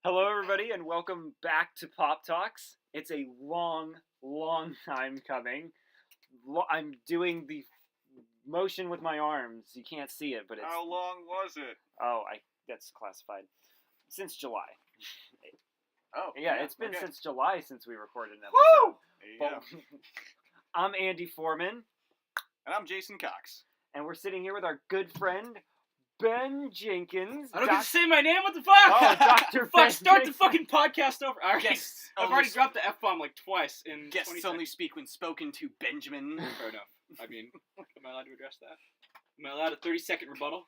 Hello, everybody, and welcome back to Pop Talks. It's a long time coming. I'm doing the motion with my arms. You can't see it, but it's... How long was it? That's classified. Since July. Oh, Yeah, it's been okay. since July since we recorded an Woo! episode. There you go. I'm Andy Foreman, And I'm Jason Cox. and we're sitting here with our good friend, Ben Jenkins. I don't get to say my name. What the fuck? Oh, Dr. Fuck! Ben Start Jenkins. the fucking podcast over. All right. Guests I've only already dropped the F-bomb like twice in 20 Guests seconds. only speak when spoken to, Benjamin. Fair enough. I mean, am I allowed to address that? Am I allowed a 30-second rebuttal?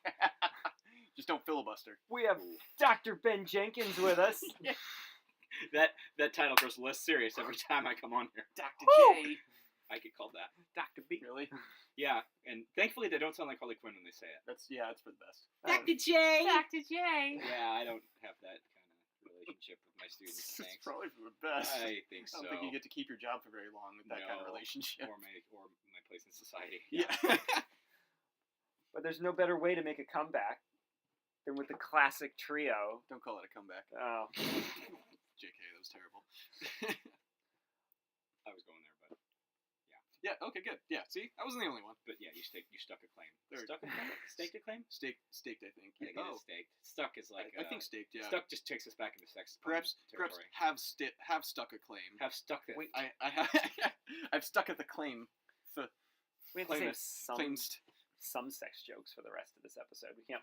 Just don't filibuster. We have Dr. Ben Jenkins with us. That title grows less serious every time I come on here. Dr. Woo! J. I get called that. Dr. B. Really? Yeah, and thankfully they don't sound like Harley Quinn when they say it. That's for the best. J. Dr. J. Yeah, I don't have that kind of relationship with my students. It's Thanks. probably for the best. I think I so. don't think you get to keep your job for very long with that kind of No. relationship. or my place in society. Yeah. But there's no better way to make a comeback than with the classic trio. Don't call it a comeback. Oh, JK, that was terrible. I was going there, but Yeah, okay, good. Yeah, see? I wasn't the only one. yeah, you stuck a claim. There- Stuck a claim? Staked a claim? Staked, I think. I think it is staked. Stuck is like I think staked, yeah. stuck just takes us back into sex. Perhaps territory. have stuck a claim. Have stuck it. Wait. I have I've stuck at the claim. we have to say Claims. some sex jokes for the rest of this episode. We can't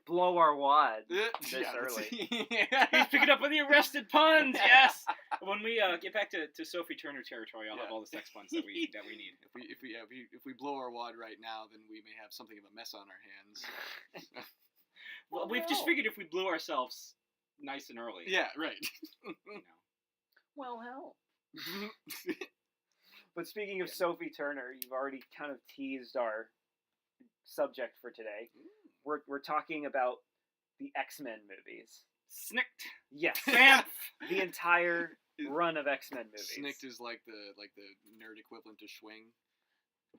blow our wad this Yeah, early. He's picking up on the arrested puns. Yes. When we get back to Sophie Turner territory, I'll have Yeah. all the sex puns that we need. If we blow our wad right now, then we may have something of a mess on our hands. Well, we've just figured if we blew ourselves nice and early. Yeah, right. You know. Well, hell. But speaking of Sophie Turner, you've already kind of teased our subject for today. We're talking about the X-Men movies. Snicked. Yes, Bam. the entire run of X-Men movies. Snicked is like the nerd equivalent to Schwing.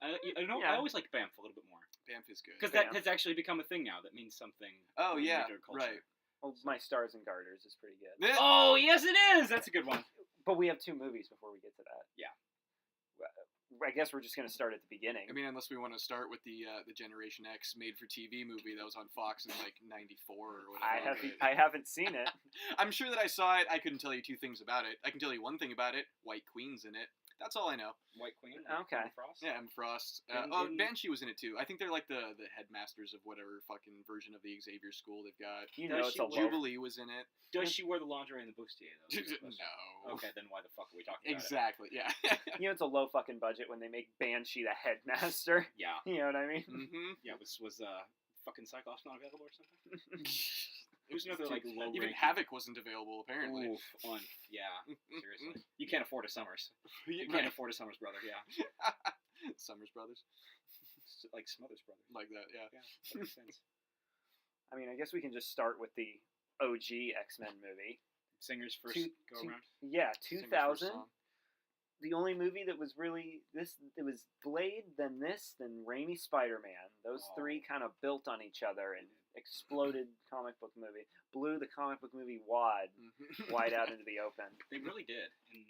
I Yeah. always like Banff a little bit more Banff is good. because Banff. that has actually become a thing now. That means something. Oh in yeah, nerd culture. right. Well, My Stars and Garters is pretty good. Oh yes, it is. That's a good one. But we have two movies before we get to that. Yeah. I guess we're just going to start at the beginning. I mean, unless we want to start with the Generation X made-for-TV movie that was on Fox in like '94 or whatever. I haven't seen it. I'm sure that I saw it. I couldn't tell you two things about it. I can tell you one thing about it. White Queen's in it. That's all I know. White Queen. Okay. Emma Frost. Yeah, Emma Frost. In- Banshee was in it too. I think they're like the headmasters of whatever fucking version of the Xavier School they've got. You know, Does it's a she low. Jubilee was in it. Does she wear the lingerie and the bustier though? No. Okay, then why the fuck are we talking about Exactly. Yeah. You know, it's a low fucking budget when they make Banshee the headmaster. it? Yeah. You know what I mean? Mm-hmm. Yeah. Was fucking Cyclops not available or something? Who's another like low Even ranking- Havoc wasn't available apparently. Oof, on. Yeah. Seriously. You can't afford a Summers. You can't afford a Summers brother. Yeah. Summers Brothers, Like Smothers brother. like that. Yeah. Yeah. That makes sense. I mean, I guess we can just start with the OG X-Men movie. Singer's first go around. Yeah, Singer's 2000. first song. The only movie that was really it was Blade, then Raimi Spider-Man. Those Oh. three kind of built on each other and exploded comic book movie. Blew the comic book movie wide out into the open. They really did. And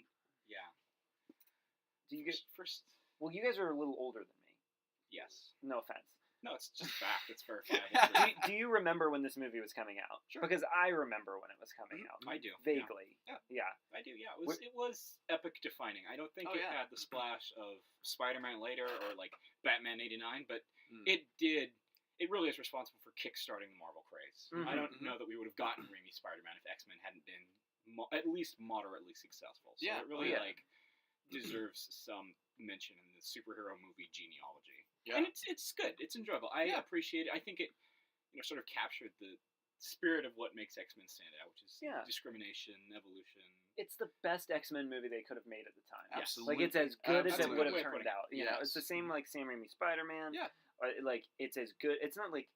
yeah. Do you get? First? Well, you guys are a little older than me. Yes. No offense. No, it's just fact. It's verifiable. Do you remember when this movie was coming out? Sure. Because I remember when it was coming out. I do. Vaguely. Yeah. Yeah. I do, yeah. It was epic defining. I don't think Oh, it yeah. had the splash of Spider-Man later or like Batman '89, but Mm. it did. It really is responsible for kickstarting the Marvel craze. Mhm, I don't mhm. know that we would have gotten Raimi Spider-Man if X-Men hadn't been at least moderately successful. So Yeah, it really yeah. like deserves some mention in the superhero movie genealogy. Yeah. And it's good. It's enjoyable. I Yeah. appreciate it. I think it sort of captured the spirit of what makes X-Men stand out, which is Yeah. discrimination, evolution. It's the best X-Men movie they could have made at the time. Absolutely. Like, it's as good as it Absolutely. would have Way of turned putting it. out. You know, it's the same like Sam Raimi Spider-Man. Yeah. Like, it's as good. It's not like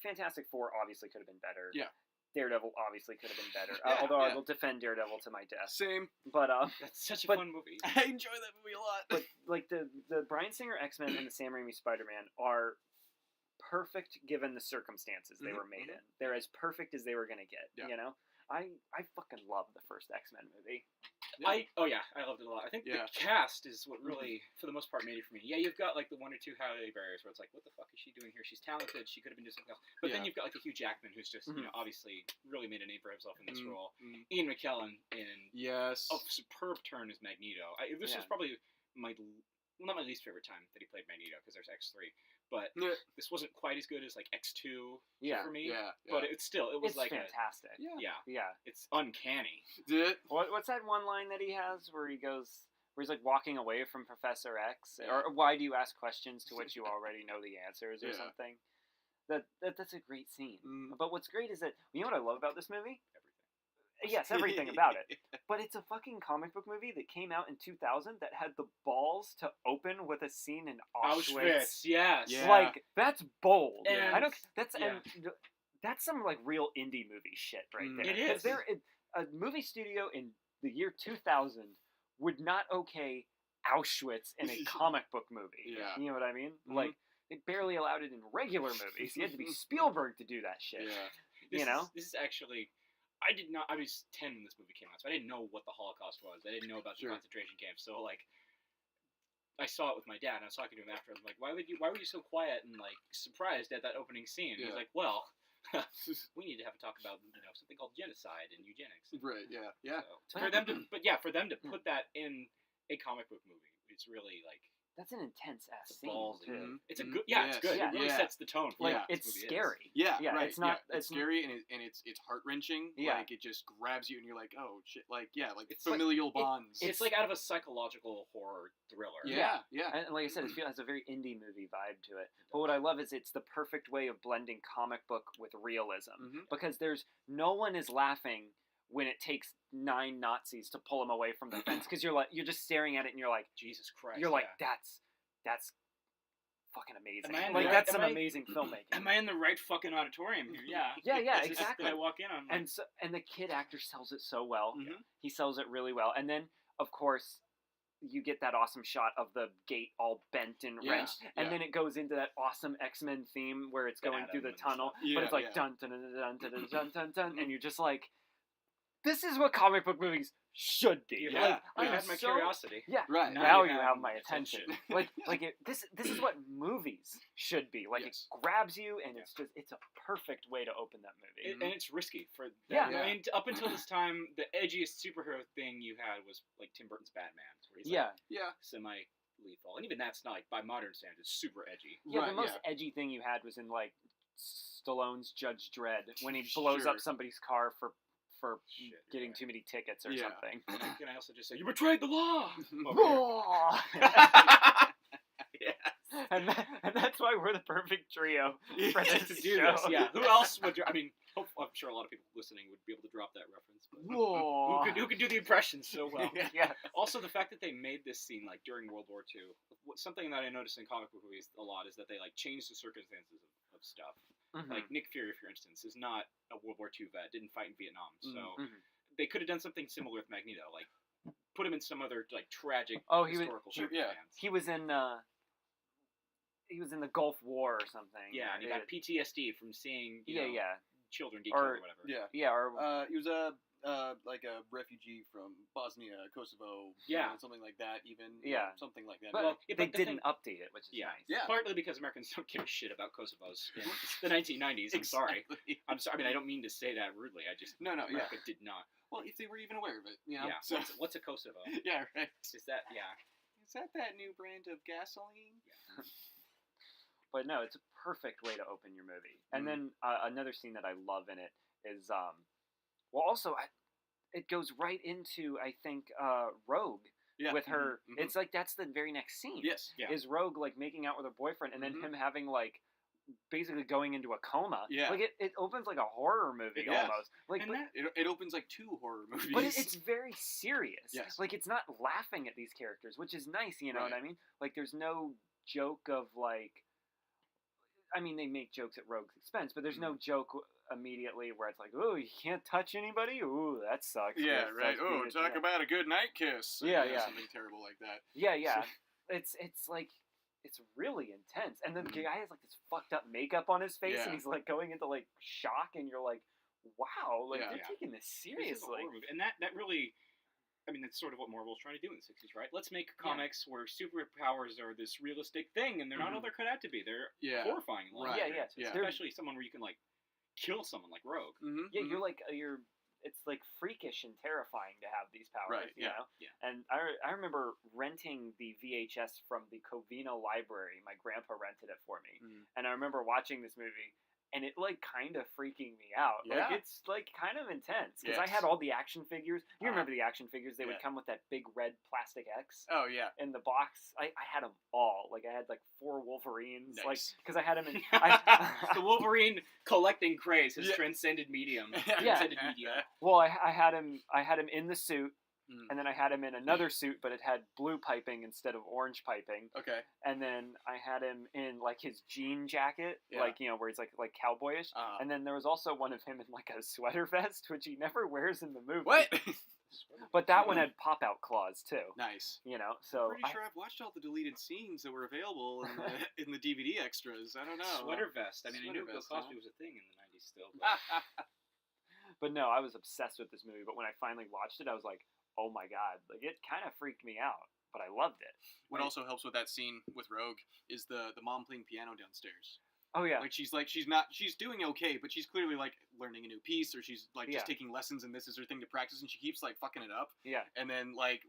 Fantastic Four obviously could have been better. Yeah. Daredevil obviously could have been better. Yeah, Although I yeah. will defend Daredevil to my death. Same. But That's such a But- fun movie. I enjoy that movie a lot. but like the Bryan Singer X-Men and the Sam Raimi Spider-Man are perfect given the circumstances they Mhm, were made in. They're as perfect as they were going to get, Yeah. you know? I fucking love the first X-Men movie. I loved it a lot. I think the cast is what really, for the most part, made it for me. Yeah, you've got like the one or two Halle Berrys where it's like, what the fuck is she doing here? She's talented. She could have been doing something else. But then you've got like a Hugh Jackman who's just obviously really made a name for himself in this role. Ian McKellen in a superb turn as Magneto. This was probably not my least favorite time that he played Magneto because there's X3. But this wasn't quite as good as like X2 for me. But it was like fantastic. Yeah. It's uncanny. What's that one line that he has where he's like walking away from Professor X, or why do you ask questions to which you already know the answers, or something? That's a great scene. But what's great is that you know what I love about this movie? Yes, everything about it. But it's a fucking comic book movie that came out in 2000 that had the balls to open with a scene in Auschwitz. Yes. Yeah. Like, that's bold. And, I don't. That's some like real indie movie shit right there. It is. A movie studio in the year 2000 would not okay Auschwitz in a comic book movie. Yeah. You know what I mean? Like, they barely allowed it in regular movies. You had to be Spielberg to do that shit. Yeah. This is actually. I was 10 when this movie came out, so I didn't know what the Holocaust was. I didn't know about the concentration camps. So, like, I saw it with my dad, and I was talking to him after. I was like, why were you so quiet and, like, surprised at that opening scene? And he's like, well, we need to have a talk about, something called genocide and eugenics. Right, yeah. So, for them to put that in a comic book movie, it's really, like... That's an intense ass scene. Mm-hmm. It's a good. Yeah, it's good. It really sets the tone. For like what it's this movie scary. Is. Right. It's not. It's scary and it's heart wrenching. Yeah. Like it just grabs you and you're like, oh shit. Like it's like, familial bonds. It's like out of a psychological horror thriller. Yeah. And like I said, it has a very indie movie vibe to it. But what I love is it's the perfect way of blending comic book with realism because there's no one is laughing when it takes 9 Nazis to pull him away from the fence because you're just staring at it and you're like, Jesus Christ. You're like, that's fucking amazing. Like, that's some amazing filmmaking. Am I in the right fucking auditorium here? Yeah, exactly. That I walk in on. And the kid actor sells it so well. He sells it really well. And then, of course, you get that awesome shot of the gate all bent and wrenched. And then it goes into that awesome X-Men theme where it's going through the tunnel. But it's like dun dun dun dun dun dun dun dun. And you're just like, this is what comic book movies should be. You had my curiosity. Yeah. Right. Now you have my attention. This is what movies should be. Like it grabs you, and it's a perfect way to open that movie. And it's risky for that. I mean, up until this time, the edgiest superhero thing you had was like Tim Burton's Batman, where he's semi-lethal, and even that's not like by modern standards super edgy. Yeah, the most edgy thing you had was in like Stallone's Judge Dredd when he blows up somebody's car for getting too many tickets or something. Can I also just say, you betrayed the law! And that's why we're the perfect trio for this to do show. this. Yeah. Who else would? I mean, I'm sure a lot of people listening would be able to drop that reference. But who could do the impressions so well? Also, the fact that they made this scene like during World War II. Something that I noticed in comic book movies a lot is that they like change the circumstances of stuff. Like Nick Fury, for instance, is not a World War II vet. Didn't fight in Vietnam, so they could have done something similar with Magneto. Like put him in some other like tragic historical circumstance. He was in the Gulf War or something. Yeah, and he got PTSD from seeing children get or killed or whatever. He was like a refugee from Bosnia, Kosovo, something like that. Even something like that. But they didn't update it, which is nice. Yeah, partly because Americans don't give a shit about Kosovos in the 1990s. I'm sorry. I'm sorry. I mean, I don't mean to say that rudely. I just America did not. Well, if they were even aware of it, Yeah. So what's a Kosovo? Yeah, right. Is that that new brand of gasoline? Yeah. But no, it's a perfect way to open your movie. And then another scene that I love in it is, it goes right into, I think, Rogue with her. It's like that's the very next scene. Yes. Yeah. Is Rogue like making out with her boyfriend, and then him having like basically going into a coma. Yeah. Like it opens like a horror movie almost. Like, it opens like 2 horror movies. But it's very serious. Yes. Like it's not laughing at these characters, which is nice. You know what I mean? Like there's no joke of like. I mean, they make jokes at Rogue's expense, but there's no joke immediately where it's like, oh, you can't touch anybody? Ooh, that sucks. Yeah, right. Oh, talk about a good night kiss. Yeah. Something terrible like that. Yeah. It's like, it's really intense. And then the guy has like this fucked up makeup on his face, and he's like going into like shock, and you're like, wow, like they're taking this seriously. And that really, I mean, that's sort of what Marvel was trying to do in the 60s, right? Let's make comics where superpowers are this realistic thing, and they're not all they're cut out to be. They're horrifying. Right. Especially someone where you can like kill someone like Rogue. Yeah, you're it's like freakish and terrifying to have these powers, you know? Yeah. And I remember renting the VHS from the Covina library. My grandpa rented it for me. And I remember watching this movie, and it, like, kind of freaking me out. Yeah. Like, it's, like, kind of intense. Because I had all the action figures. You remember the action figures? They would come with that big red plastic X. Oh, yeah. In the box. I had them all. Like, I had, like, 4 Wolverines. Nice. Like, because I had them in... The Wolverine collecting craze has transcended medium. Transcended media. Well, I had him in the suit. And then I had him in another suit, but it had blue piping instead of orange piping. Okay. And then I had him in, like, his jean jacket, like, you know, where he's, like cowboyish. And then there was also one of him in, like, a sweater vest, which he never wears in the movie. What? But that one had pop-out claws, too. Nice. You know, so... I'm pretty sure I've watched all the deleted scenes that were available in the DVD extras. I don't know. Sweater vest. I mean, I knew Bill Cosby was a thing in the 90s still. But no, I was obsessed with this movie. But when I finally watched it, I was like... Oh my god, like it kind of freaked me out, but I loved it. What also helps with that scene with Rogue is the mom playing piano downstairs. Oh yeah. Like she's doing okay, but she's clearly like learning a new piece, or she's like just taking lessons, and this is her thing to practice, and she keeps like fucking it up. Yeah. And then like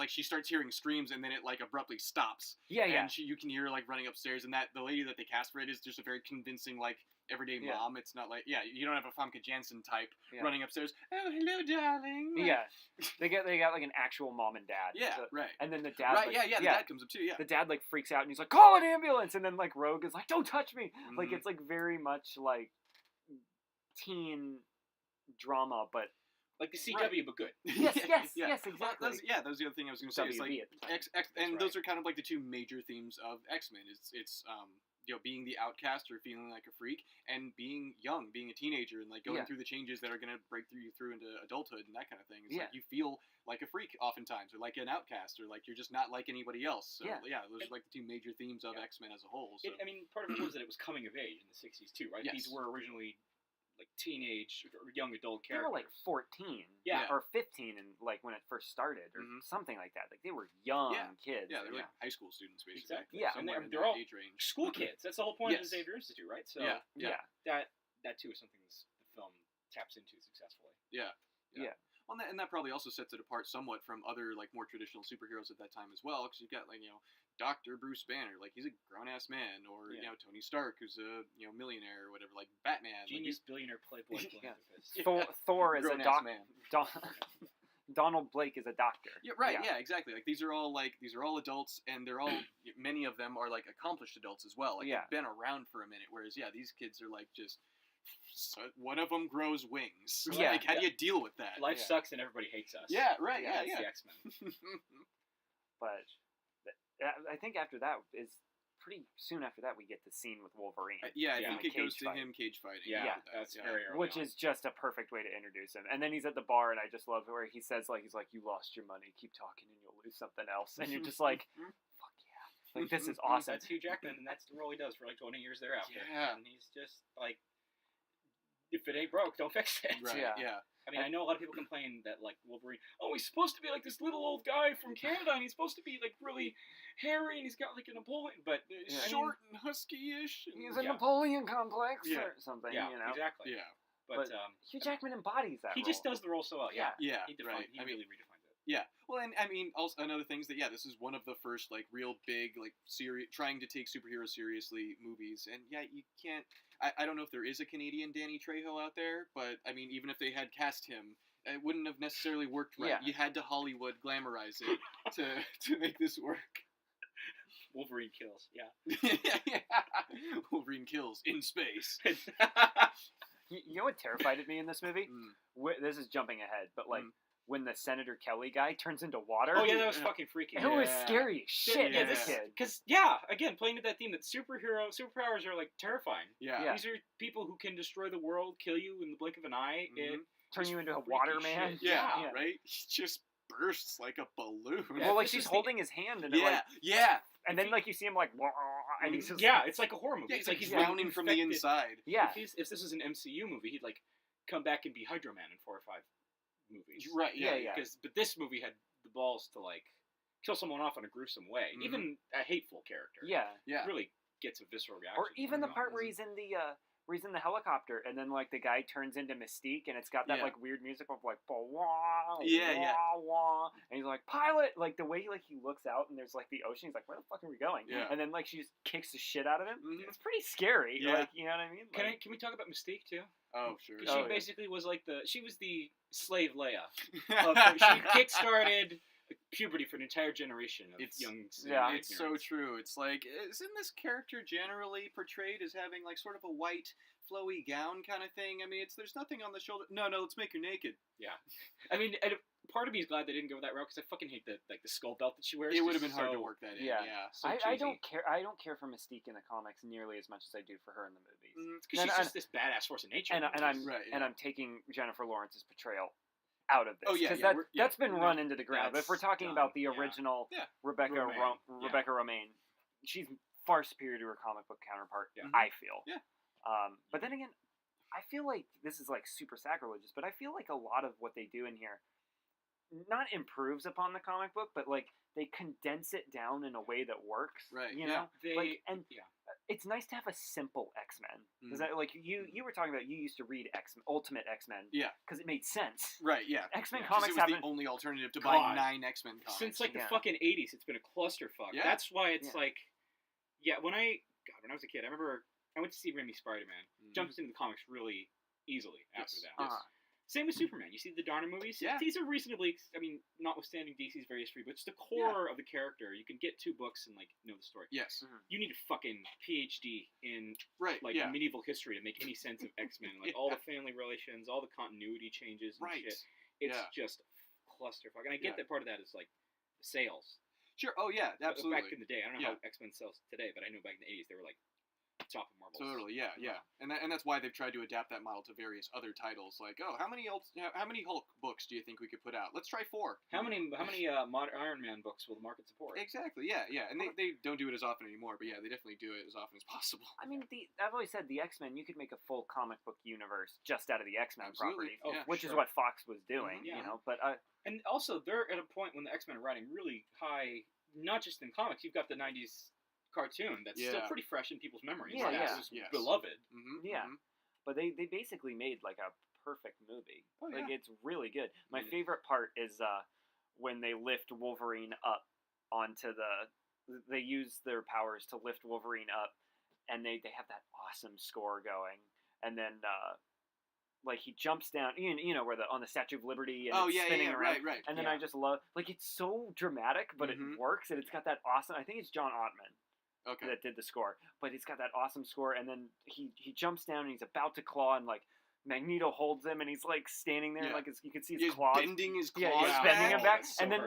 she starts hearing screams, and then it like abruptly stops. Yeah, yeah. And you can hear her like running upstairs, and that the lady that they cast for it is just a very convincing like everyday mom. It's not like you don't have a Famke Janssen type running upstairs. Oh, hello, darling. Like, they got like an actual mom and dad. Yeah, right. And then the dad. Right, the dad comes up too. Yeah. The dad like freaks out and he's like, "Call an ambulance!" And then like Rogue is like, "Don't touch me!" Like it's like very much like teen drama, but like the CW, but good. Yes, exactly. Well, that was the other thing I was going to say. It's like those are kind of like the two major themes of X-Men. It's you know, being the outcast or feeling like a freak, and being young, being a teenager, and like going through the changes that are going to break you through into adulthood and that kind of thing. It's like you feel like a freak oftentimes, or like an outcast, or like you're just not like anybody else. So those are like the two major themes of X-Men as a whole. So. I mean, part of it was that it was coming of age in the 60s too, right? Yes. These were originally like teenage or young adult characters. They were like 14, or 15, and like when it first started, or something like that. Like they were young kids. Yeah, they're like high school students basically. Exactly. Yeah, and they're all age range. School kids. That's the whole point of the Xavier Institute, right? So that too is something the film taps into successfully. Yeah. Well, and that probably also sets it apart somewhat from other like more traditional superheroes at that time as well, because you've got like Dr. Bruce Banner, like he's a grown ass man, or Tony Stark, who's a millionaire or whatever, like Batman, genius billionaire playboy philanthropist. Thor is a doctor. Donald Blake is a doctor. Yeah, right. Yeah, exactly. Like these are all adults, and they're all many of them are like accomplished adults as well. Like they've been around for a minute, whereas these kids are like just. So one of them grows wings. Like, how do you deal with that? Life sucks and everybody hates us. Yeah, right. It's the X-Men. But I think after that is pretty soon after that we get the scene with Wolverine. I think it goes to him cage fighting. Yeah, that's very early which on. is just a perfect way to introduce him. And then he's at the bar, and I just love where he says he's like, "You lost your money. Keep talking, and you'll lose something else." And you're just like, "Fuck yeah!" Like this is awesome. That's Hugh Jackman, and that's the role he does for like 20 years thereafter. Yeah, and he's just like. If it ain't broke, don't fix it. Right, yeah. I mean, I know a lot of people complain that, like, Wolverine, he's supposed to be like this little old guy from Canada, and he's supposed to be, like, really hairy, and he's got, like, a Napoleon, but... short and husky-ish. He's a Napoleon complex or something, exactly. Yeah. But Hugh Jackman embodies that He just does the role so well, Yeah, He really redefines it. Yeah. Well, and I mean, also another thing is that this is one of the first like real big like trying to take superheroes seriously movies, and you can't. I don't know if there is a Canadian Danny Trejo out there, but I mean, even if they had cast him, it wouldn't have necessarily worked right. Yeah. You had to Hollywood glamorize it to make this work. Wolverine kills. Wolverine kills in space. You know what terrified me in this movie? This is jumping ahead, but like. When the Senator Kelly guy turns into water. Oh yeah, that was fucking freaky. It was scary as shit as a kid. Because again, playing to that theme that superpowers are like terrifying. Yeah. These are people who can destroy the world, kill you in the blink of an eye, turn you into a water man. Yeah, right. He just bursts like a balloon. Well, like she's holding his hand, and and then like you see him like, and he's just it's like a horror movie. Yeah, it's like he's drowning from the inside. Yeah. If this was an MCU movie, he'd like come back and be Hydro Man in 4 or 5 movies. Right. Yeah. But this movie had the balls to like kill someone off in a gruesome way, even a hateful character. Yeah. Really gets a visceral reaction. Or even the part where he's in the helicopter, and then like the guy turns into Mystique, and it's got that like weird music of like wah, wah, and he's like pilot, like the way he looks out, and there's like the ocean. He's like, where the fuck are we going? Yeah. And then like she just kicks the shit out of him. It's pretty scary. Yeah. Like, you know what I mean? Like, Can we talk about Mystique too? Oh sure. Because she basically was like she was the slave Leia. She kickstarted puberty for an entire generation of young. It's so true. It's like, isn't this character generally portrayed as having like sort of a white flowy gown kind of thing? I mean, there's nothing on the shoulder. No, let's make her naked. Yeah, I mean, and part of me is glad they didn't go that route because I fucking hate the skull belt that she wears. It would have been hard to work that in. Yeah. So I don't care. I don't care for Mystique in the comics nearly as much as I do for her in the movies. Because she's just this badass force of nature. And I'm taking Jennifer Lawrence's portrayal out of this. Because that's been run into the ground. But if we're talking about the original Rebecca Romaine, she's far superior to her comic book counterpart, I feel. Yeah. But then again, I feel like this is like super sacrilegious, but I feel like a lot of what they do in here not improves upon the comic book, but like they condense it down in a way that works. Right. You know? It's nice to have a simple X-Men. Because like you were talking about, you used to read Ultimate X-Men. Yeah. Because it made sense. Right. Yeah. X-Men comics it was the only alternative to buy 9 X-Men comics. Since like the fucking 80s, it's been a clusterfuck. Yeah. That's why it's like, when I was a kid, I remember I went to see Raimi Spider-Man. Jumped into the comics really easily after that. Yes. Same with Superman. You see the Donner movies? Yeah. These are reasonably, I mean, notwithstanding DC's various reboots, the core of the character, you can get 2 books and, like, know the story. Yes. You need a fucking PhD in, medieval history to make any sense of X-Men. Like, all the family relations, all the continuity changes and shit. It's just clusterfuck. And I get that part of that is, like, sales. Sure. Oh, yeah. Absolutely. Back in the day. I don't know how X-Men sells today, but I know back in the 80s they were, like, top of marbles. Totally, yeah. And that's why they've tried to adapt that model to various other titles. Like, how many Hulk books do you think we could put out? Let's try 4. How many modern Iron Man books will the market support? Exactly, yeah. And they don't do it as often anymore, but yeah, they definitely do it as often as possible. I mean, I've always said the X-Men, you could make a full comic book universe just out of the X-Men property, which is what Fox was doing, you know. But and also they're at a point when the X-Men are riding really high, not just in comics. You've got the '90s cartoon that's still pretty fresh in people's memories. Yeah, it was beloved. But they basically made like a perfect movie. Like it's really good. My Mm-hmm. favorite part is when they lift Wolverine up onto they use their powers to lift Wolverine up, and they have that awesome score going, and then like he jumps down, you know, where on the Statue of Liberty, and it's spinning around. Right. And then I just love, like, it's so dramatic, but it works, and it's got that awesome. I think it's John Ottman. That did the score, but he's got that awesome score, and then he jumps down and he's about to claw, and like Magneto holds him, and he's like standing there, like you can see his claws bending his claws, he's bending him back, so and then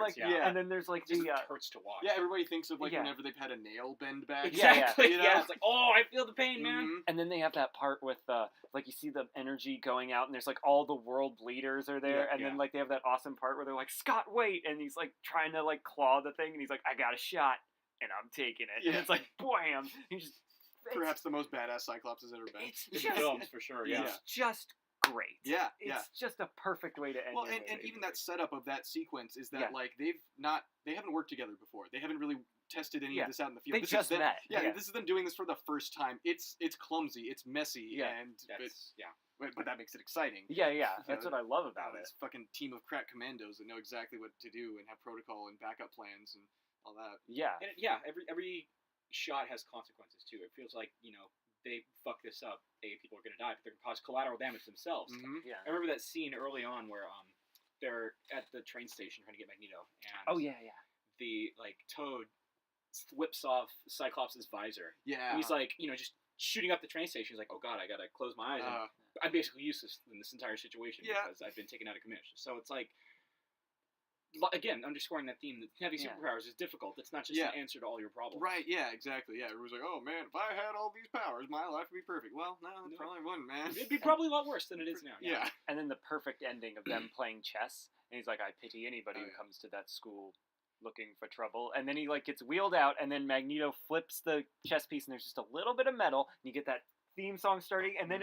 and then there's like it hurts to watch. Yeah, everybody thinks of like whenever they've had a nail bend back. Exactly. You know? It's like, oh, I feel the pain, man. And then they have that part with like you see the energy going out, and there's like all the world leaders are there, and then like they have that awesome part where they're like, Scott, wait, and he's like trying to like claw the thing, and he's like, I got a shot. And I'm taking it. And it's like, wham! Perhaps the most badass Cyclops has ever been. It's in films, for sure, It's just great. It's just a perfect way to end it. And even that setup of that sequence is that, like, they haven't worked together before. They haven't really tested any of this out in the field. They just met. This is them doing this for the first time. It's clumsy, it's messy, but that makes it exciting. That's what I love about it. This fucking team of crack commandos that know exactly what to do and have protocol and backup plans and all that. And every shot has consequences too. It feels like, you know, they fuck this up, people are going to die, but they're going to cause collateral damage themselves. I remember that scene early on where they're at the train station trying to get Magneto, and the like Toad flips off Cyclops' visor. And he's like, you know, just shooting up the train station. He's like, oh god, I gotta close my eyes. I'm basically useless in this entire situation because I've been taken out of commission. So it's like, again, underscoring that theme that having superpowers is difficult. It's not just an answer to all your problems. Right, exactly. Everyone's like, oh man, if I had all these powers, my life would be perfect. Well, no, it probably wouldn't, man. It'd be probably a lot worse than it is now. And then the perfect ending of them playing chess, and he's like, I pity anybody who comes to that school looking for trouble. And then he like gets wheeled out, and then Magneto flips the chess piece, and there's just a little bit of metal, and you get that theme song starting, and then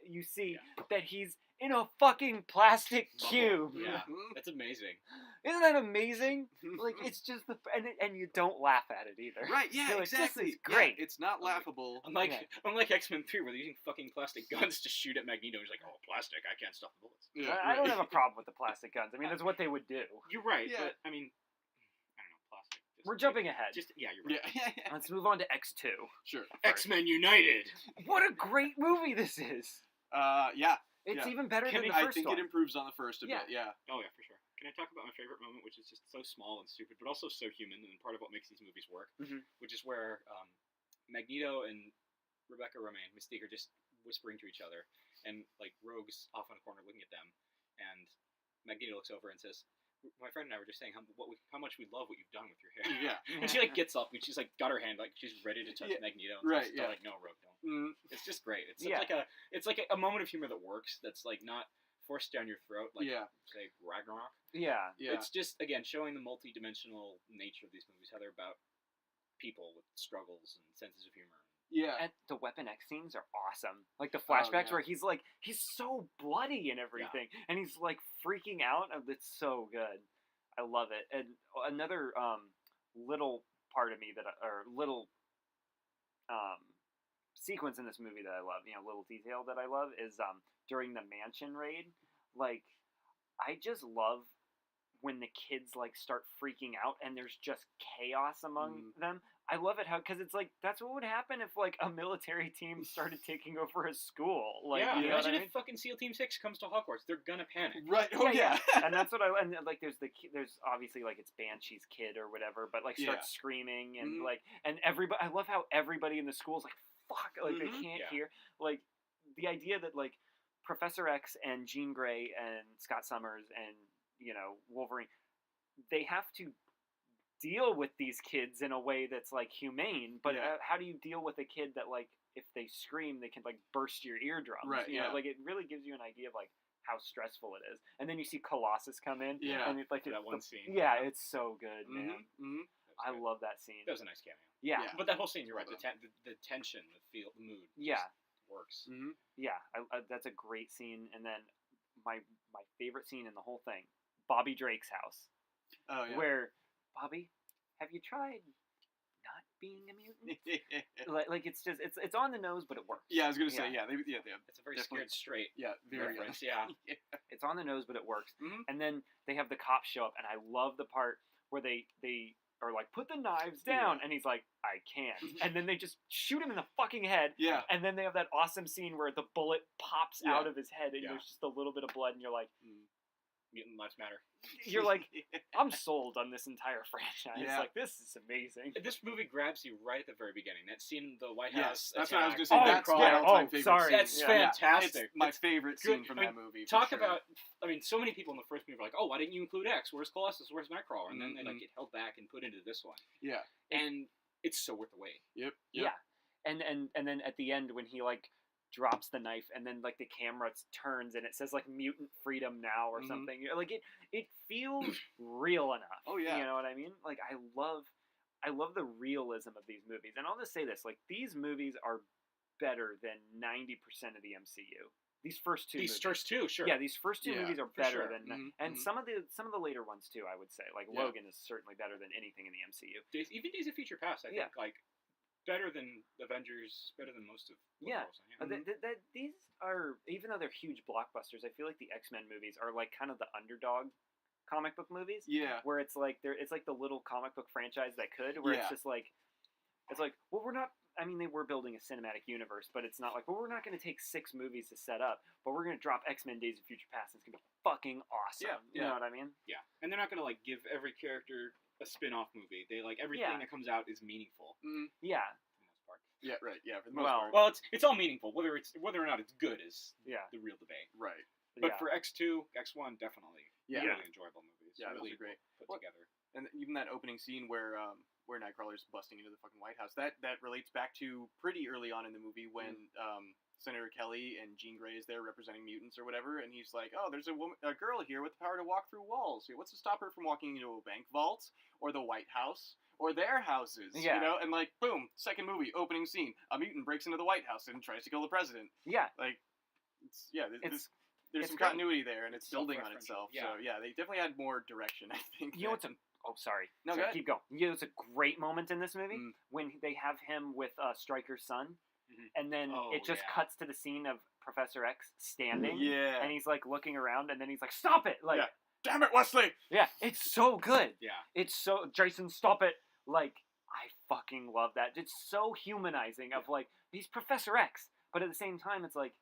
you see that he's in a fucking plastic Bubble. cube. Yeah, that's amazing. Isn't that amazing? Like, it's just and you don't laugh at it either. Right? Yeah, like, exactly. This is great. Yeah, it's not laughable. Unlike X-Men 3, where they're using fucking plastic guns to shoot at Magneto. He's like, oh, plastic, I can't stop the bullets. Yeah, I don't have a problem with the plastic guns. I mean, that's what they would do. You're right, Yeah. but I mean, I don't know, plastic. We're jumping ahead. Yeah, you're right. Yeah. Let's move on to X2. Sure. X-Men United. What a great movie this is. Yeah. It's even better than the first one. I think it improves on the first a bit, yeah. Oh, yeah, for sure. Can I talk about my favorite moment, which is just so small and stupid, but also so human, and part of what makes these movies work, which is where Magneto and Rebecca Romijn, Mystique, are just whispering to each other, and, like, Rogue's off in a corner looking at them, and Magneto looks over and says, my friend and I were just saying how much we love what you've done with your hair. Yeah. And she, like, gets up, and she's, like, got her hand, like, she's ready to touch Magneto. And right, yeah. Like, no, Rogue, don't. It's just great. It's it's like a moment of humor that works, that's, like, not forced down your throat, like, say, Ragnarok. Yeah. It's just, again, showing the multi-dimensional nature of these movies, how they're about people with struggles and senses of humor. Yeah. And the Weapon X scenes are awesome. Like, the flashbacks where he's so bloody and everything. Yeah. And he's, like, freaking out. It's so good. I love it. And another little part of me little sequence in this movie that I love, little detail that I love is during the mansion raid. Like, I just love when the kids, like, start freaking out and there's just chaos among them. I love it because it's like, that's what would happen if, like, a military team started taking over a school. Like, imagine if fucking SEAL Team 6 comes to Hogwarts. They're gonna panic. Right, yeah. And that's what and, like, there's obviously, like, it's Banshee's kid or whatever, but, like, starts screaming and, like, and everybody, I love how everybody in the school's like, fuck, like, they can't hear. Like, the idea that, like, Professor X and Jean Grey and Scott Summers and, Wolverine, they have to deal with these kids in a way that's, like, humane, but how do you deal with a kid that, like, if they scream, they can, like, burst your eardrums? Right, you know? Like, it really gives you an idea of, like, how stressful it is. And then you see Colossus come in, and it's like that one scene. Yeah, it's so good, man. I love that scene. That was a nice cameo. Yeah. But that whole scene, you're right, the tension, the mood, works. Yeah, that's a great scene. And then my favorite scene in the whole thing, Bobby Drake's house. Oh, yeah. Where, Bobby, have you tried not being a mutant? like it's just it's on the nose, but it works. Yeah, I was gonna say It's a very scared straight. Very reference. It's on the nose, but it works. And then they have the cops show up, and I love the part where they are like, put the knives down, and he's like, I can't. And then they just shoot him in the fucking head. Yeah. And then they have that awesome scene where the bullet pops out of his head, and there's just a little bit of blood, and you're like, mutant lives matter. You're like, I'm sold on this entire franchise. Like, this is amazing. This movie grabs you right at the very beginning. That scene in the White House. That's what I was going to say. That's my all-time favorite. Sorry. That's fantastic. It's my favorite scene from that movie. Talk about, so many people in the first movie were like, oh, why didn't you include X? Where's Colossus? Where's Nightcrawler? And then they, like, get held back and put into this one. Yeah. And it's so worth the wait. Yep. Yeah. And then at the end, when he, like, drops the knife, and then, like, the camera turns and it says, like, mutant freedom now or something. Like, it feels real enough. Oh yeah. You know what I mean? Like, I love the realism of these movies. And I'll just say this, like, these movies are better than 90% of the MCU. These first two. Sure. Yeah, these first two movies are better than, and some of the later ones too. I would say, like, Logan is certainly better than anything in the MCU. Even Days of Future Past, I think, like, better than Avengers, better than most of. These are, even though they're huge blockbusters, I feel like the X-Men movies are, like, kind of the underdog comic book movies. Yeah. Where it's like it's like the little comic book franchise that could, where it's just like, well, we're not. I mean, they were building a cinematic universe, but it's not like, well, we're not going to take 6 movies to set up, but we're going to drop X-Men Days of Future Past, and it's going to be fucking awesome. Yeah. You know what I mean? Yeah. And they're not going to, like, give every character a spin-off movie. They, like, everything that comes out is meaningful. Yeah. Yeah, right. Yeah, for the most part. Well, it's all meaningful. Whether or not it's good is the real debate. Right. But for X2, X1, definitely really enjoyable movies. Yeah, really those are great. Put together. And even that opening scene where Nightcrawler's busting into the fucking White House, that relates back to pretty early on in the movie when Senator Kelly and Jean Grey is there representing mutants or whatever, and he's like, oh, there's a girl here with the power to walk through walls. What's to stop her from walking into a bank vault or the White House? Or their houses, you know, and, like, boom, second movie, opening scene, a mutant breaks into the White House and tries to kill the president. Yeah, like, there's some continuity there, and it's building on itself. Yeah. So yeah, they definitely had more direction, I think. You know what's oh, sorry. No, so keep going. You know, it's a great moment in this movie when they have him with Stryker's son, and then it just cuts to the scene of Professor X standing, and he's like looking around, and then he's like, "Stop it!" Like, damn it, Wesley! Yeah, it's so good. Yeah, it's so Jason, stop it! Like, I fucking love that. It's so humanizing. Of like, he's Professor X, but at the same time, it's like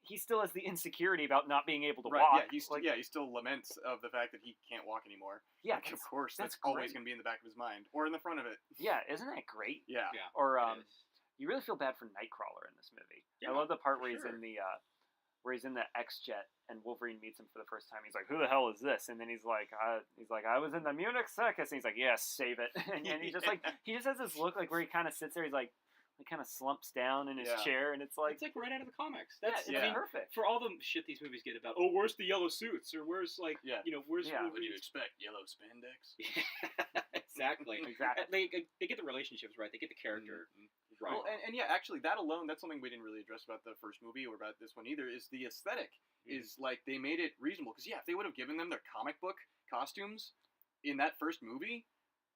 he still has the insecurity about not being able to walk. Yeah, he still laments of the fact that he can't walk anymore. Yeah, like, of course, that's always going to be in the back of his mind or in the front of it. Yeah, isn't that great? Yeah. Or you really feel bad for Nightcrawler in this movie. Yeah, I love the part where he's in the X-Jet and Wolverine meets him for the first time. He's like, "Who the hell is this?" And then he's like, "I was in the Munich circus." And he's like, "Yes, save it." and he just he just has this look like where he kind of sits there. He's like, he kind of slumps down in his chair, and it's like right out of the comics. That's perfect for all the shit these movies get about. Oh, where's the yellow suits, or where's where's what do you expect? Yellow spandex. Exactly. They get the relationships right. They get the character right. Well, and actually, that alone, that's something we didn't really address about the first movie or about this one either. Is the aesthetic is like they made it reasonable because if they would have given them their comic book costumes in that first movie.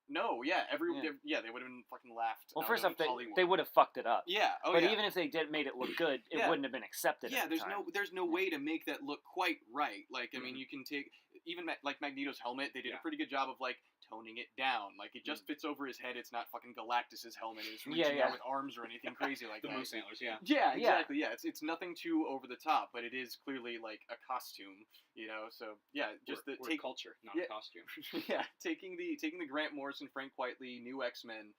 No, they would have been fucking laughed. Well, first off, they would have fucked it up. Yeah, but even if they made it look good, it wouldn't have been accepted. Yeah, there's no way to make that look quite right. Like, I mean, you can take even like Magneto's helmet. They did a pretty good job of like toning it down. Like it just fits over his head. It's not fucking Galactus's helmet. It's reaching out with arms or anything crazy like the that. moose antlers. Yeah. Yeah, exactly. Yeah, it's nothing too over the top, but it is clearly like a costume. You know, so just we're culture, not a costume. taking the Grant Morrison, Frank Quitely, new X-Men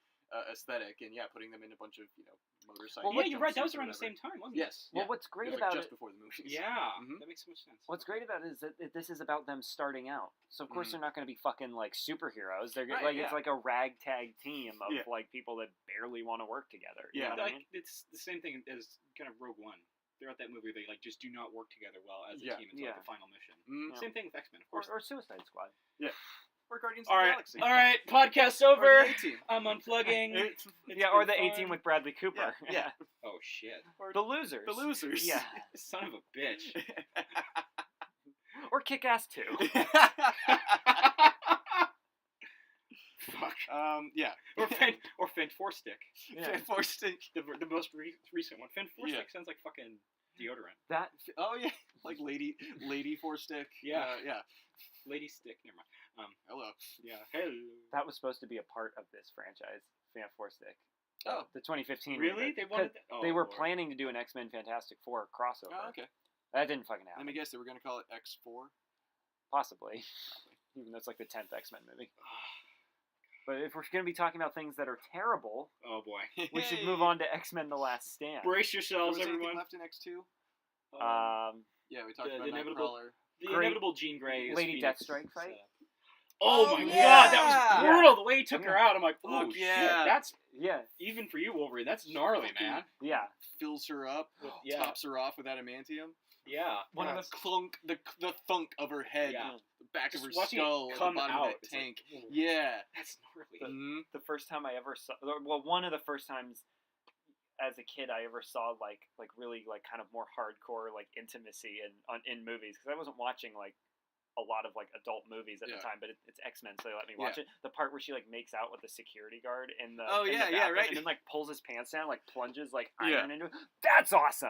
aesthetic, and putting them in a bunch of motorcycles. Well, you're right. That was around the same time, wasn't it? Yes. Well, what's great about just before the movies. Yeah, that makes so much sense. What's great about it is that this is about them starting out. So of course they're not going to be fucking like superheroes. They're it's like a ragtag team of like people that barely want to work together. You know what I mean? It's the same thing as kind of Rogue One. Throughout that movie, they just do not work together well as a team until the final mission. Same thing with X-Men, of course, or Suicide Squad. Yeah. Or Guardians of the Galaxy. All right, podcast's over. Or the A-Team. I'm unplugging. Or the A-Team with Bradley Cooper. Yeah. Oh shit. Or the Losers. The Losers. Yeah. Son of a bitch. Or Kick-Ass 2. Fuck. Or Fent Four Stick. Fent Four Stick. The most recent one. Fent Four Stick sounds like fucking deodorant. Like lady Four Stick. Yeah. Lady Stick. Never mind. Hello. Yeah. Hello. That was supposed to be a part of this franchise. Fent Four Stick. Oh. The 2015. Really? They wanted. They were planning to do an X-Men Fantastic Four crossover. Oh, okay. That didn't fucking happen. Let me guess. They were going to call it X4. Possibly. Even though it's like the 10th X-Men movie. But if we're going to be talking about things that are terrible, oh boy, we should move on to X-Men: The Last Stand. Brace yourselves, everyone. Left in X2? We talked about Nightcrawler. The inevitable Jean Grey Lady Deathstrike fight. Oh my god, that was brutal. The way he took her out, I'm like, oh shit, that's even for you, Wolverine. That's gnarly, man. Yeah, fills her up, tops her off with adamantium. Yeah, one of the thunk of her head, the back of her skull, at the bottom of that tank. That's gnarly. The first time I ever saw, one of the first times as a kid I ever saw like really like kind of more hardcore like intimacy in movies, because I wasn't watching like a lot of like adult movies at the time, but it's X-Men, so they let me watch it. The part where she like makes out with the security guard in the right, and then like pulls his pants down, like plunges like iron into it. That's awesome.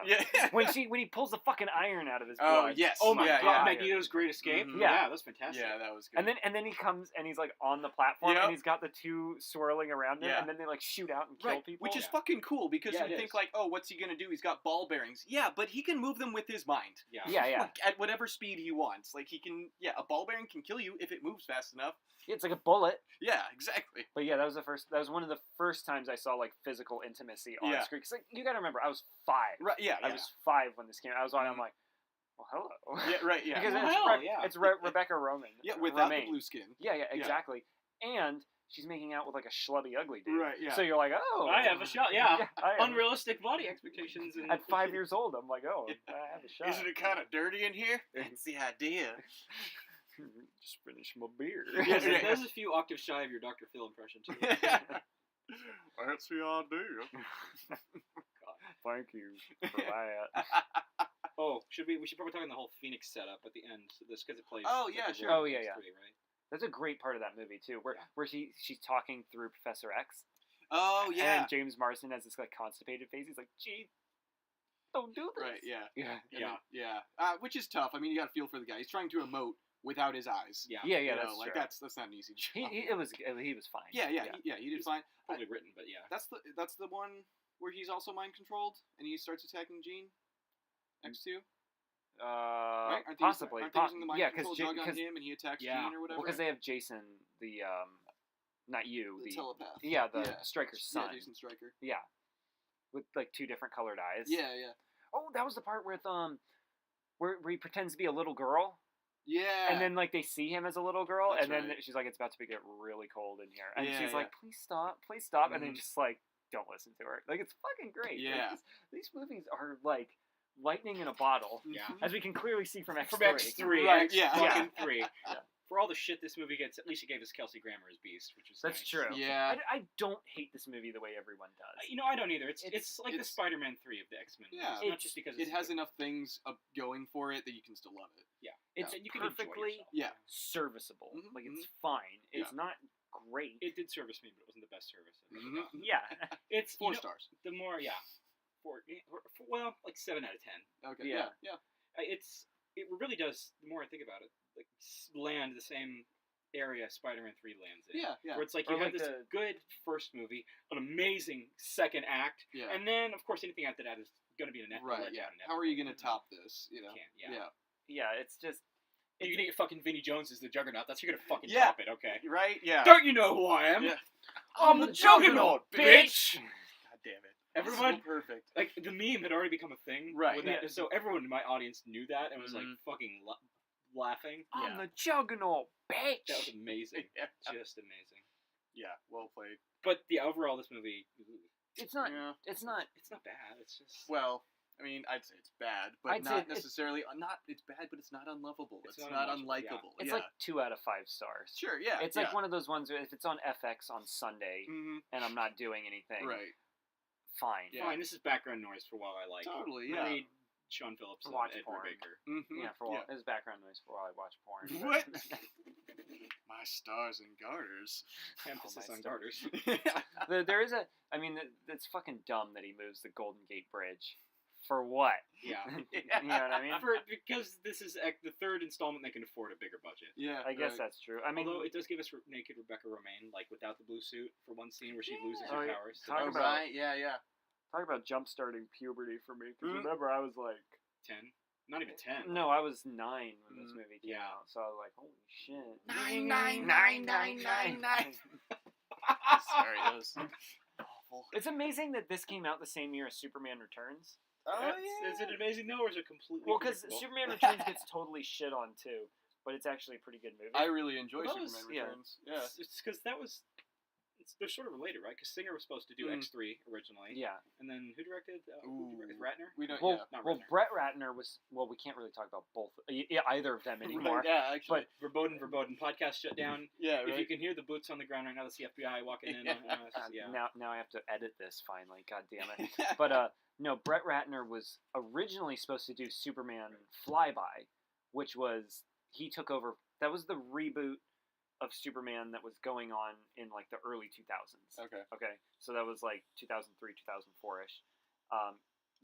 when he pulls the fucking iron out of his blood. Oh my god, Magneto's Great Escape. Yeah, that's fantastic. Yeah, that was good. And then he comes and he's like on the platform and he's got the two swirling around him, and then they like shoot out and kill people, which is fucking cool, because you think like, oh, what's he gonna do? He's got ball bearings. Yeah, but he can move them with his mind. Yeah. Like, at whatever speed he wants. Like he can. Yeah, a ball bearing can kill you if it moves fast enough. It's like a bullet. Yeah, exactly. But yeah, that was one of the first times I saw like physical intimacy on screen. Because like, you gotta remember, I was 5. Right. Yeah. I was 5 when this came out. I'm like, well, hello. Yeah. Right. Yeah. Because it's Rebecca Roman. Yeah, without the blue skin. Yeah. Exactly. And she's making out with like a schlubby, ugly dude. Right. Yeah. So you're like, oh, I have a shot. Yeah. Unrealistic body expectations. At 5 years old, I'm like, oh, I have a shot. Isn't it kind of dirty in here? That's the idea. Just finish my beer. There's a few octaves shy of your Dr. Phil impression too. That's the idea. Thank you for that. Oh, we should probably talk about the whole Phoenix setup at the end. This because it plays. Oh yeah, sure. Oh yeah. 3, right? That's a great part of that movie too, where she's talking through Professor X. Oh yeah. And James Marsden has this like constipated face. He's like, "Gee, don't do this." Right. Yeah. Yeah. Which is tough. I mean, you got to feel for the guy. He's trying to emote without his eyes. Yeah. That's like true. that's not an easy job. He was fine. He did fine. Probably written, but yeah. That's the one where he's also mind controlled and he starts attacking Jean. X2. Right? Possibly. Aren't they using the mind control drug on because him and he attacks Jean or whatever? Well, because they have Jason, the not you, the telepath. Yeah, the Stryker's son. Yeah, Jason Stryker. Yeah, with like 2 different colored eyes. Yeah. Oh, that was the part with where he pretends to be a little girl. Yeah. And then like they see him as a little girl, That's and then right. she's like, "It's about to get really cold in here," and she's Yeah. like, "Please stop, please stop," and then Mhm. just like don't listen to her. Like it's fucking great. Yeah. Like, these movies are like lightning in a bottle. Yeah. As we can clearly see from X3. From X3, Right, yeah. fucking 3. For all the shit this movie gets, at least it gave us Kelsey Grammer as Beast, which is That's nice. true. Yeah. I don't hate this movie the way everyone does. I don't either. It's like the it's- Spider-Man 3 of the X-Men. Yeah. It's not just because It has enough things going for it that you can still love it. Yeah. It's And you can enjoy perfectly yourself. Yeah. serviceable. Mhm, Like it's fine. It's not great. It did service me, but it wasn't the best service. Mhm. Yeah. It's 4 stars. The more, well, like 7 out of 10. Okay. Yeah. Yeah. It really does. The more I think about it, like land the same area Spider-Man 3 lands in. Yeah. Where it's like Or you have like this the- good first movie, an amazing second act, Yeah. and then of course anything after that is going to be a net. Right. letdown Yeah. inevitably. How are you going to top this? You know. You can't. Yeah. Yeah, it's just You're gonna get fucking Vinnie Jones as the Juggernaut. That's you're gonna fucking Yeah. top it, okay? Right. Yeah. Don't you know who I am? Yeah. I'm the Juggernaut, bitch. God damn it. Everyone, So perfect. like the meme had already become a thing, Right. with that, Yeah. so everyone in my audience knew that and was like Mhm. fucking laughing. I'm the Juggernaut, bitch. That was amazing, Yeah. just amazing. Yeah. Well played. But overall, this movie, It's not. Yeah. It's not. it's not bad. It's just Well, I mean, I'd say it's bad, but I'd say not it's- necessarily. It's bad, but it's not unlovable. It's It's, not not unwatchable, yeah. unlikable. It's yeah. like 2 out of 5 stars. Sure. Yeah. It's like one of those ones where if it's on FX on Sunday Mm-hmm. and I'm not doing anything, Right. fine. Yeah. fine. This is background noise for while I like. Totally. I Yeah. need Sean Phillips and Watch Edward porn. Baker. Mm-hmm. Yeah, for his background noise for while I watch porn. What? My stars and garters. Emphasis my on stars. garters. There is a. I mean, it's fucking dumb that he moves the Golden Gate Bridge. For what? Yeah. You know what I mean? Because this is the third installment, they can afford a bigger budget. Yeah. I guess right. that's true. I mean, Although it does give us naked Rebecca Romaine, like without the blue suit, for one scene where she loses Oh, her yeah. powers. So Talk Oh, that's about- right. Yeah. talk about jump starting puberty for me. Because Mhm. remember, I was like, 10, not even 10. no, I was 9 when this Mm, movie came yeah. out. So I was like, holy shit. 99999. Sorry, that was awful. It's amazing that this came out the same year as Superman Returns. Is it amazing though, or is it completely? Well, because predictable? Superman Returns gets totally shit on too, but it's actually a pretty good movie. I really enjoy Well, that was- Superman yeah. Returns. Yeah. It's because they're sort of related, right? Because Singer was supposed to do Mm. X3 originally. Yeah. And then who directed? Ooh. Ratner. We don't. Well, Not well, Ratner. Brett Ratner was. Well, we can't really talk about both, either of them anymore. Yeah, actually. Verboten. Podcast shut down. Yeah, If right. you can hear the boots on the ground right now, that's the FBI walking in. On us. Yeah. Now I have to edit this finally. God damn it. But no, Brett Ratner was originally supposed to do Superman Flyby, which was he took over. That was the reboot of Superman that was going on in like the early 2000s. Okay. So that was like 2003, 2004-ish.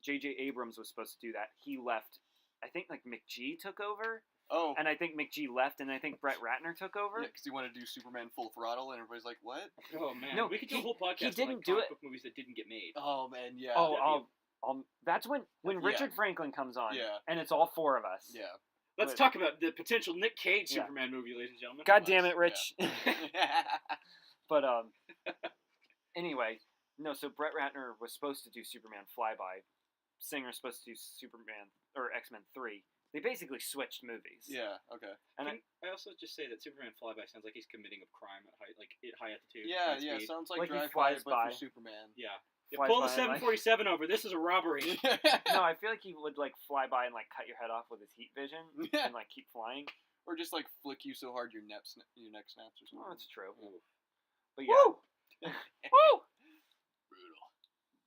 J.J. Abrams was supposed to do that. He left. I think like McGee took over, Oh. and I think McGee left, and I think Brett Ratner took over. Yeah, because he wanted to do Superman full throttle, and everybody's like, "What?" Oh man. No, we could do he- a whole podcast. he didn't on, like, do comic it- book movies that didn't get made. Oh man, yeah. Oh, that's when Yeah. Richard Franklin comes on, Yeah. and it's all 4 of us. Yeah. Let's Wait. talk about the potential Nick Cage Yeah. Superman movie, ladies and gentlemen. God damn it, Let's- Rich. But anyway, no. So Brett Ratner was supposed to do Superman Flyby. Singer's supposed to do Superman or X-Men 3. They basically switched movies. Yeah. Okay. And Can I also just say that Superman Flyby sounds like he's committing a crime at high altitude. Yeah. high Yeah. speed. Sounds like, Like he Drive flies By, by. but for Superman. Yeah. Flies Pull the by and, like- 747 over. This is a robbery. No, I feel like he would like fly by and like cut your head off with his heat vision and like keep flying. Or just like flick you so hard your neck snaps or something. Oh, that's true. Ooh. But yeah. Woo! Woo! Brutal.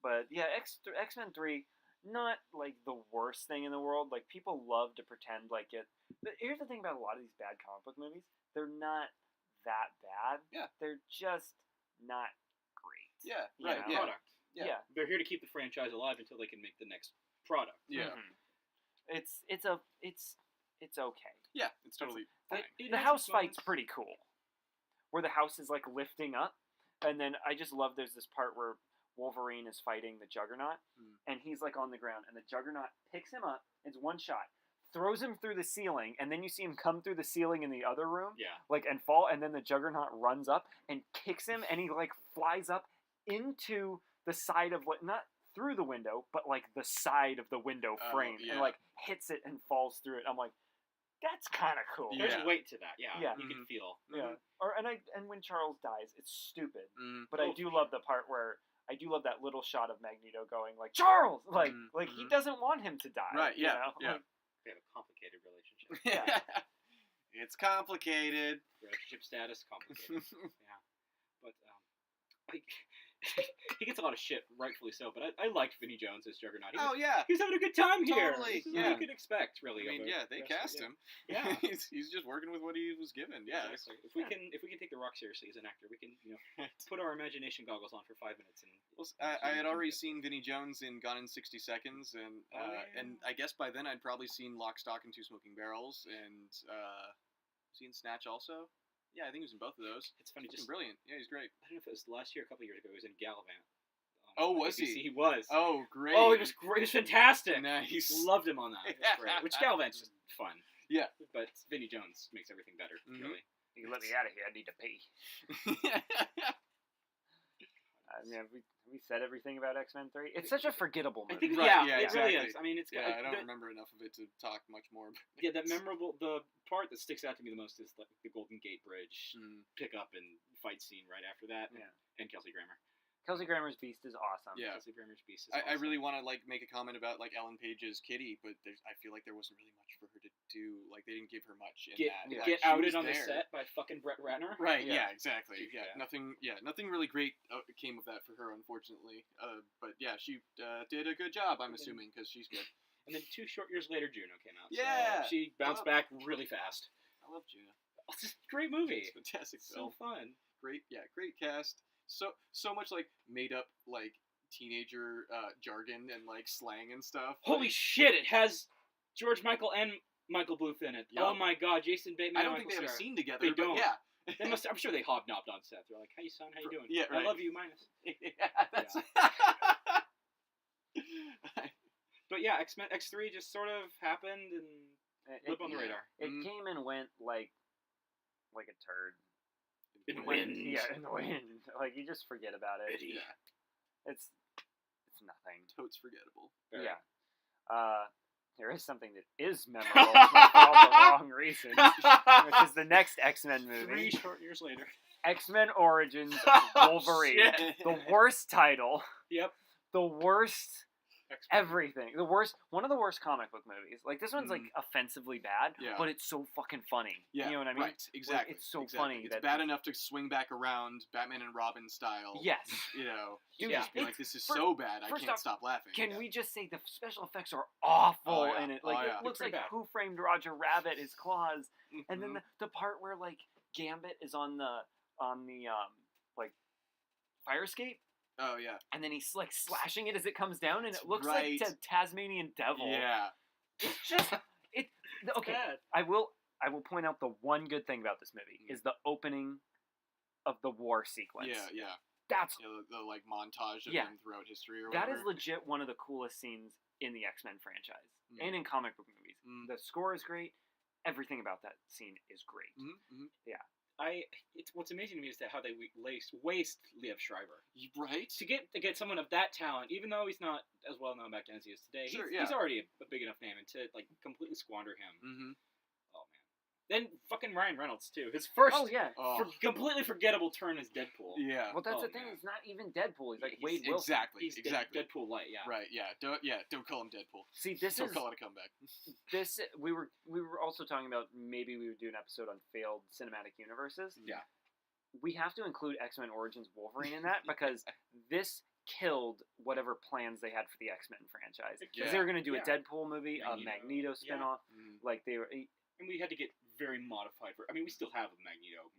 But yeah, X-Men 3. not like the worst thing in the world. Like people love to pretend like it. But here's the thing about a lot of these bad comic book movies: they're not that bad. Yeah. They're just not great. Yeah. Right. Yeah. Product. Yeah. They're here to keep the franchise alive until they can make the next product. Yeah. Mm-hmm. It's okay. Yeah, it's totally fine. The house fight's pretty cool, where the house is like lifting up, and then I just love there's this part where Wolverine is fighting the Juggernaut, and he's like on the ground, and the Juggernaut picks him up. It's one shot, throws him through the ceiling, and then you see him come through the ceiling in the other room, and fall, and then the Juggernaut runs up and kicks him, and he like flies up into the side of not through the window, but like the side of the window frame, and like hits it and falls through it. I'm like, that's kind of cool. There's weight to that. Yeah. You can feel. Yeah. And when Charles dies, it's stupid, but I do love the part where. I do love that little shot of Magneto going like Charles, like he doesn't want him to die. Right? Yeah. You know? Yeah. They have a complicated relationship. Yeah. It's complicated. Relationship status complicated. Yeah. But he gets a lot of shit, rightfully so. But I liked Vinnie Jones as Juggernaut. He's having a good time here. Totally. This is what you could expect, really. I mean, they cast him. Yeah. he's just working with what he was given. Yeah. Exactly. If we can take The Rock seriously as an actor, we can put our imagination goggles on for 5 minutes and. Well, I had already seen Vinnie Jones in Gone in 60 Seconds, and I guess by then I'd probably seen Lock, Stock, and Two Smoking Barrels, and seen Snatch also. Yeah, I think he was in both of those. It's funny, just brilliant. Yeah, he's great. I don't know if it was last year, a couple of years ago. He was in Gallivant. Was ABC. he? He was. Oh, great. Oh, he was great. He was fantastic. Nice. Loved him on that. It was great. Which Gallivant's just fun. Yeah. But Vinnie Jones makes everything better. Really. You let me out of here. I need to pee. I mean, have we said everything about X-Men 3? It's such a forgettable movie. I think, it really is. I mean, it's I don't remember enough of it to talk much more. The part that sticks out to me the most is like the Golden Gate Bridge pickup and fight scene right after that. And Kelsey Grammer. Kelsey Grammer's Beast is awesome. Yeah. Kelsey Grammer's Beast is awesome. I really want to make a comment about Ellen Page's Kitty, but I feel like there wasn't really much for her to do. Like they didn't give her much in that. Get outed on the set by fucking Brett Ratner. Right. Yeah. Exactly. Yeah. Nothing really great came of that for her, unfortunately. But yeah, she did a good job. I'm assuming because she's good. And then 2 short years later, Juno came out. Yeah. So she bounced back really fast. I love Juno. It's just a great movie. It's fantastic film. So fun. Great cast. So much made up teenager jargon and slang and stuff. Holy shit! It has George Michael and Michael Bluth in it. Yep. Oh my god, Jason Bateman. I don't think they have a scene together. They don't. Yeah. They must. I'm sure they hobnobbed on set. They're like, "Hey son, how you doing? Yeah, right. I love you, minus." But yeah, X3 just sort of happened and blip on the radar. It came and went like a turd. In the wind. Yeah, in the wind. Like you just forget about it. Yeah. It's nothing. Totes forgettable. Very. Yeah. There is something that is memorable for all the wrong reasons, which is the next X-Men movie. 3 short years later. X-Men Origins Wolverine. The worst title. Yep. The worst everything. The worst. One of the worst comic book movies. Like this one's offensively bad, but it's so fucking funny. Yeah. You know what I mean? Right. Exactly. It's so funny. It's bad enough to swing back around Batman and Robin style. Yes. You know. Dude, just be like, this is so bad, I can't stop laughing. Can we just say the special effects are awful in it? Like it looks like bad. Who Framed Roger Rabbit, his claws, and then the part where Gambit is on the fire escape. Oh yeah. And then he's slashing it as it comes down, and it looks like a Tasmanian devil. Yeah. It's just okay. Bad. I will point out the one good thing about this movie is the opening of the war sequence. Yeah. That's the montage of them throughout history or whatever. That is legit one of the coolest scenes in the X-Men franchise and in comic book movies. The score is great. Everything about that scene is great. Yeah. What's amazing to me is how they waste Liev Schreiber. Right. To get someone of that talent, even though he's not as well known back then as he is today, he's already a big enough name, and to completely squander him. Oh man. Then fucking Ryan Reynolds too. His first completely forgettable turn as Deadpool. Yeah. Well, that's the thing. He's not even Deadpool. He's like Wade Wilson. Exactly. He's Deadpool light. Yeah. Right. Yeah. Don't call him Deadpool. See, don't call it a comeback. We were also talking about maybe we would do an episode on failed cinematic universes. Yeah. We have to include X-Men Origins Wolverine in that because this killed whatever plans they had for the X-Men franchise. Because Yeah. they were going to do a Yeah. Deadpool movie, a Magneto spinoff. Mm. Like they were, And we had to get very modified for. I mean, we still have a Magneto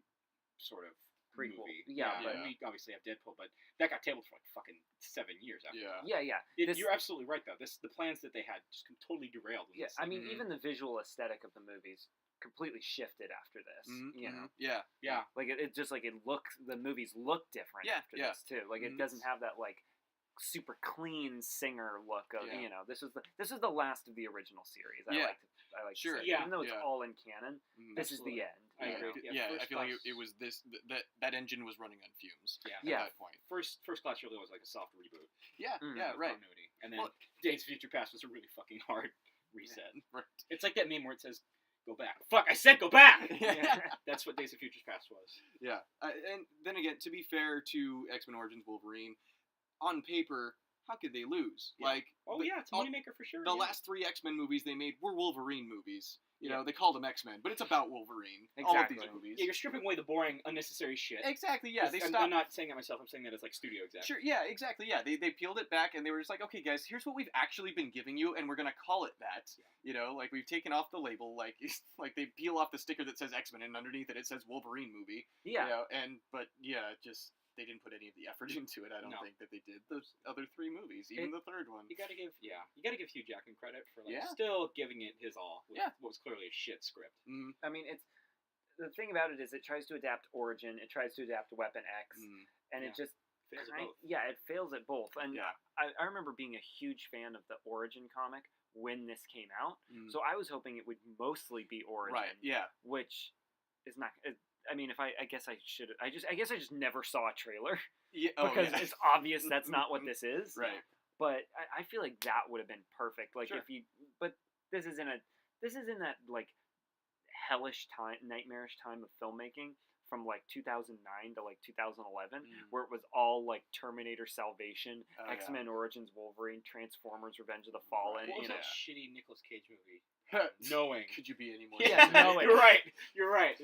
sort of Prequel. movie. Yeah, but we obviously have Deadpool, but that got tabled for like fucking 7 years after. Yeah. yeah. You're absolutely right, though. The plans that they had just totally derailed. Yeah, I mean, even the visual aesthetic of the movies completely shifted after this. Mm-hmm. You know, yeah. like it just like the movies look different after this too. Like it doesn't have that like super clean singer look of you know. This is the last of the original series. I like to say. Even though it's all in canon, this is the end. I agree. I feel like it was that engine was running on fumes. At that point. First class really was like a soft reboot. Right. Continuity. And then Days of Future Past was a really fucking hard reset. Right. It's like that meme where it says, "Go back." Fuck! I said go back. That's what Days of Future Past was. Yeah, and then again, to be fair to X-Men Origins Wolverine, on paper, how could they lose? Like, it's a moneymaker for sure. The last 3 X-Men movies they made were Wolverine movies. You know, they called them X-Men, but it's about Wolverine. Exactly. All of these movies. Yeah, you're stripping away the boring, unnecessary shit. Exactly. Yeah, I'm not saying that myself. I'm saying that as like studio exec. Sure. Yeah. Exactly. Yeah. They peeled it back and they were just like, okay, guys, here's what we've actually been giving you, and we're gonna call it that. Yeah. You know, like we've taken off the label, like they peel off the sticker that says X-Men, and underneath it says Wolverine movie. Yeah. You know, just. They didn't put any of the effort into it. I don't think that they did those other 3 movies, even the third one. You gotta give Hugh Jackman credit for still giving it his all. With what was clearly a shit script. Mm. I mean, it's the thing about it is it tries to adapt Origin, it tries to adapt Weapon X, and it just fails at both. Yeah, it fails at both. And I remember being a huge fan of the Origin comic when this came out, so I was hoping it would mostly be Origin, right? Yeah, which is not. I mean, I guess I just never saw a trailer. Yeah, because it's obvious that's not what this is. Right. But I feel like that would have been perfect. Like but this is in that like hellish time, nightmarish time of filmmaking from like 2009 to like 2011, where it was all like Terminator Salvation, X-Men Origins Wolverine, Transformers Revenge of the Fallen. What was that shitty Nicolas Cage movie? Knowing. Could you be any more? Yeah, Knowing. You're right.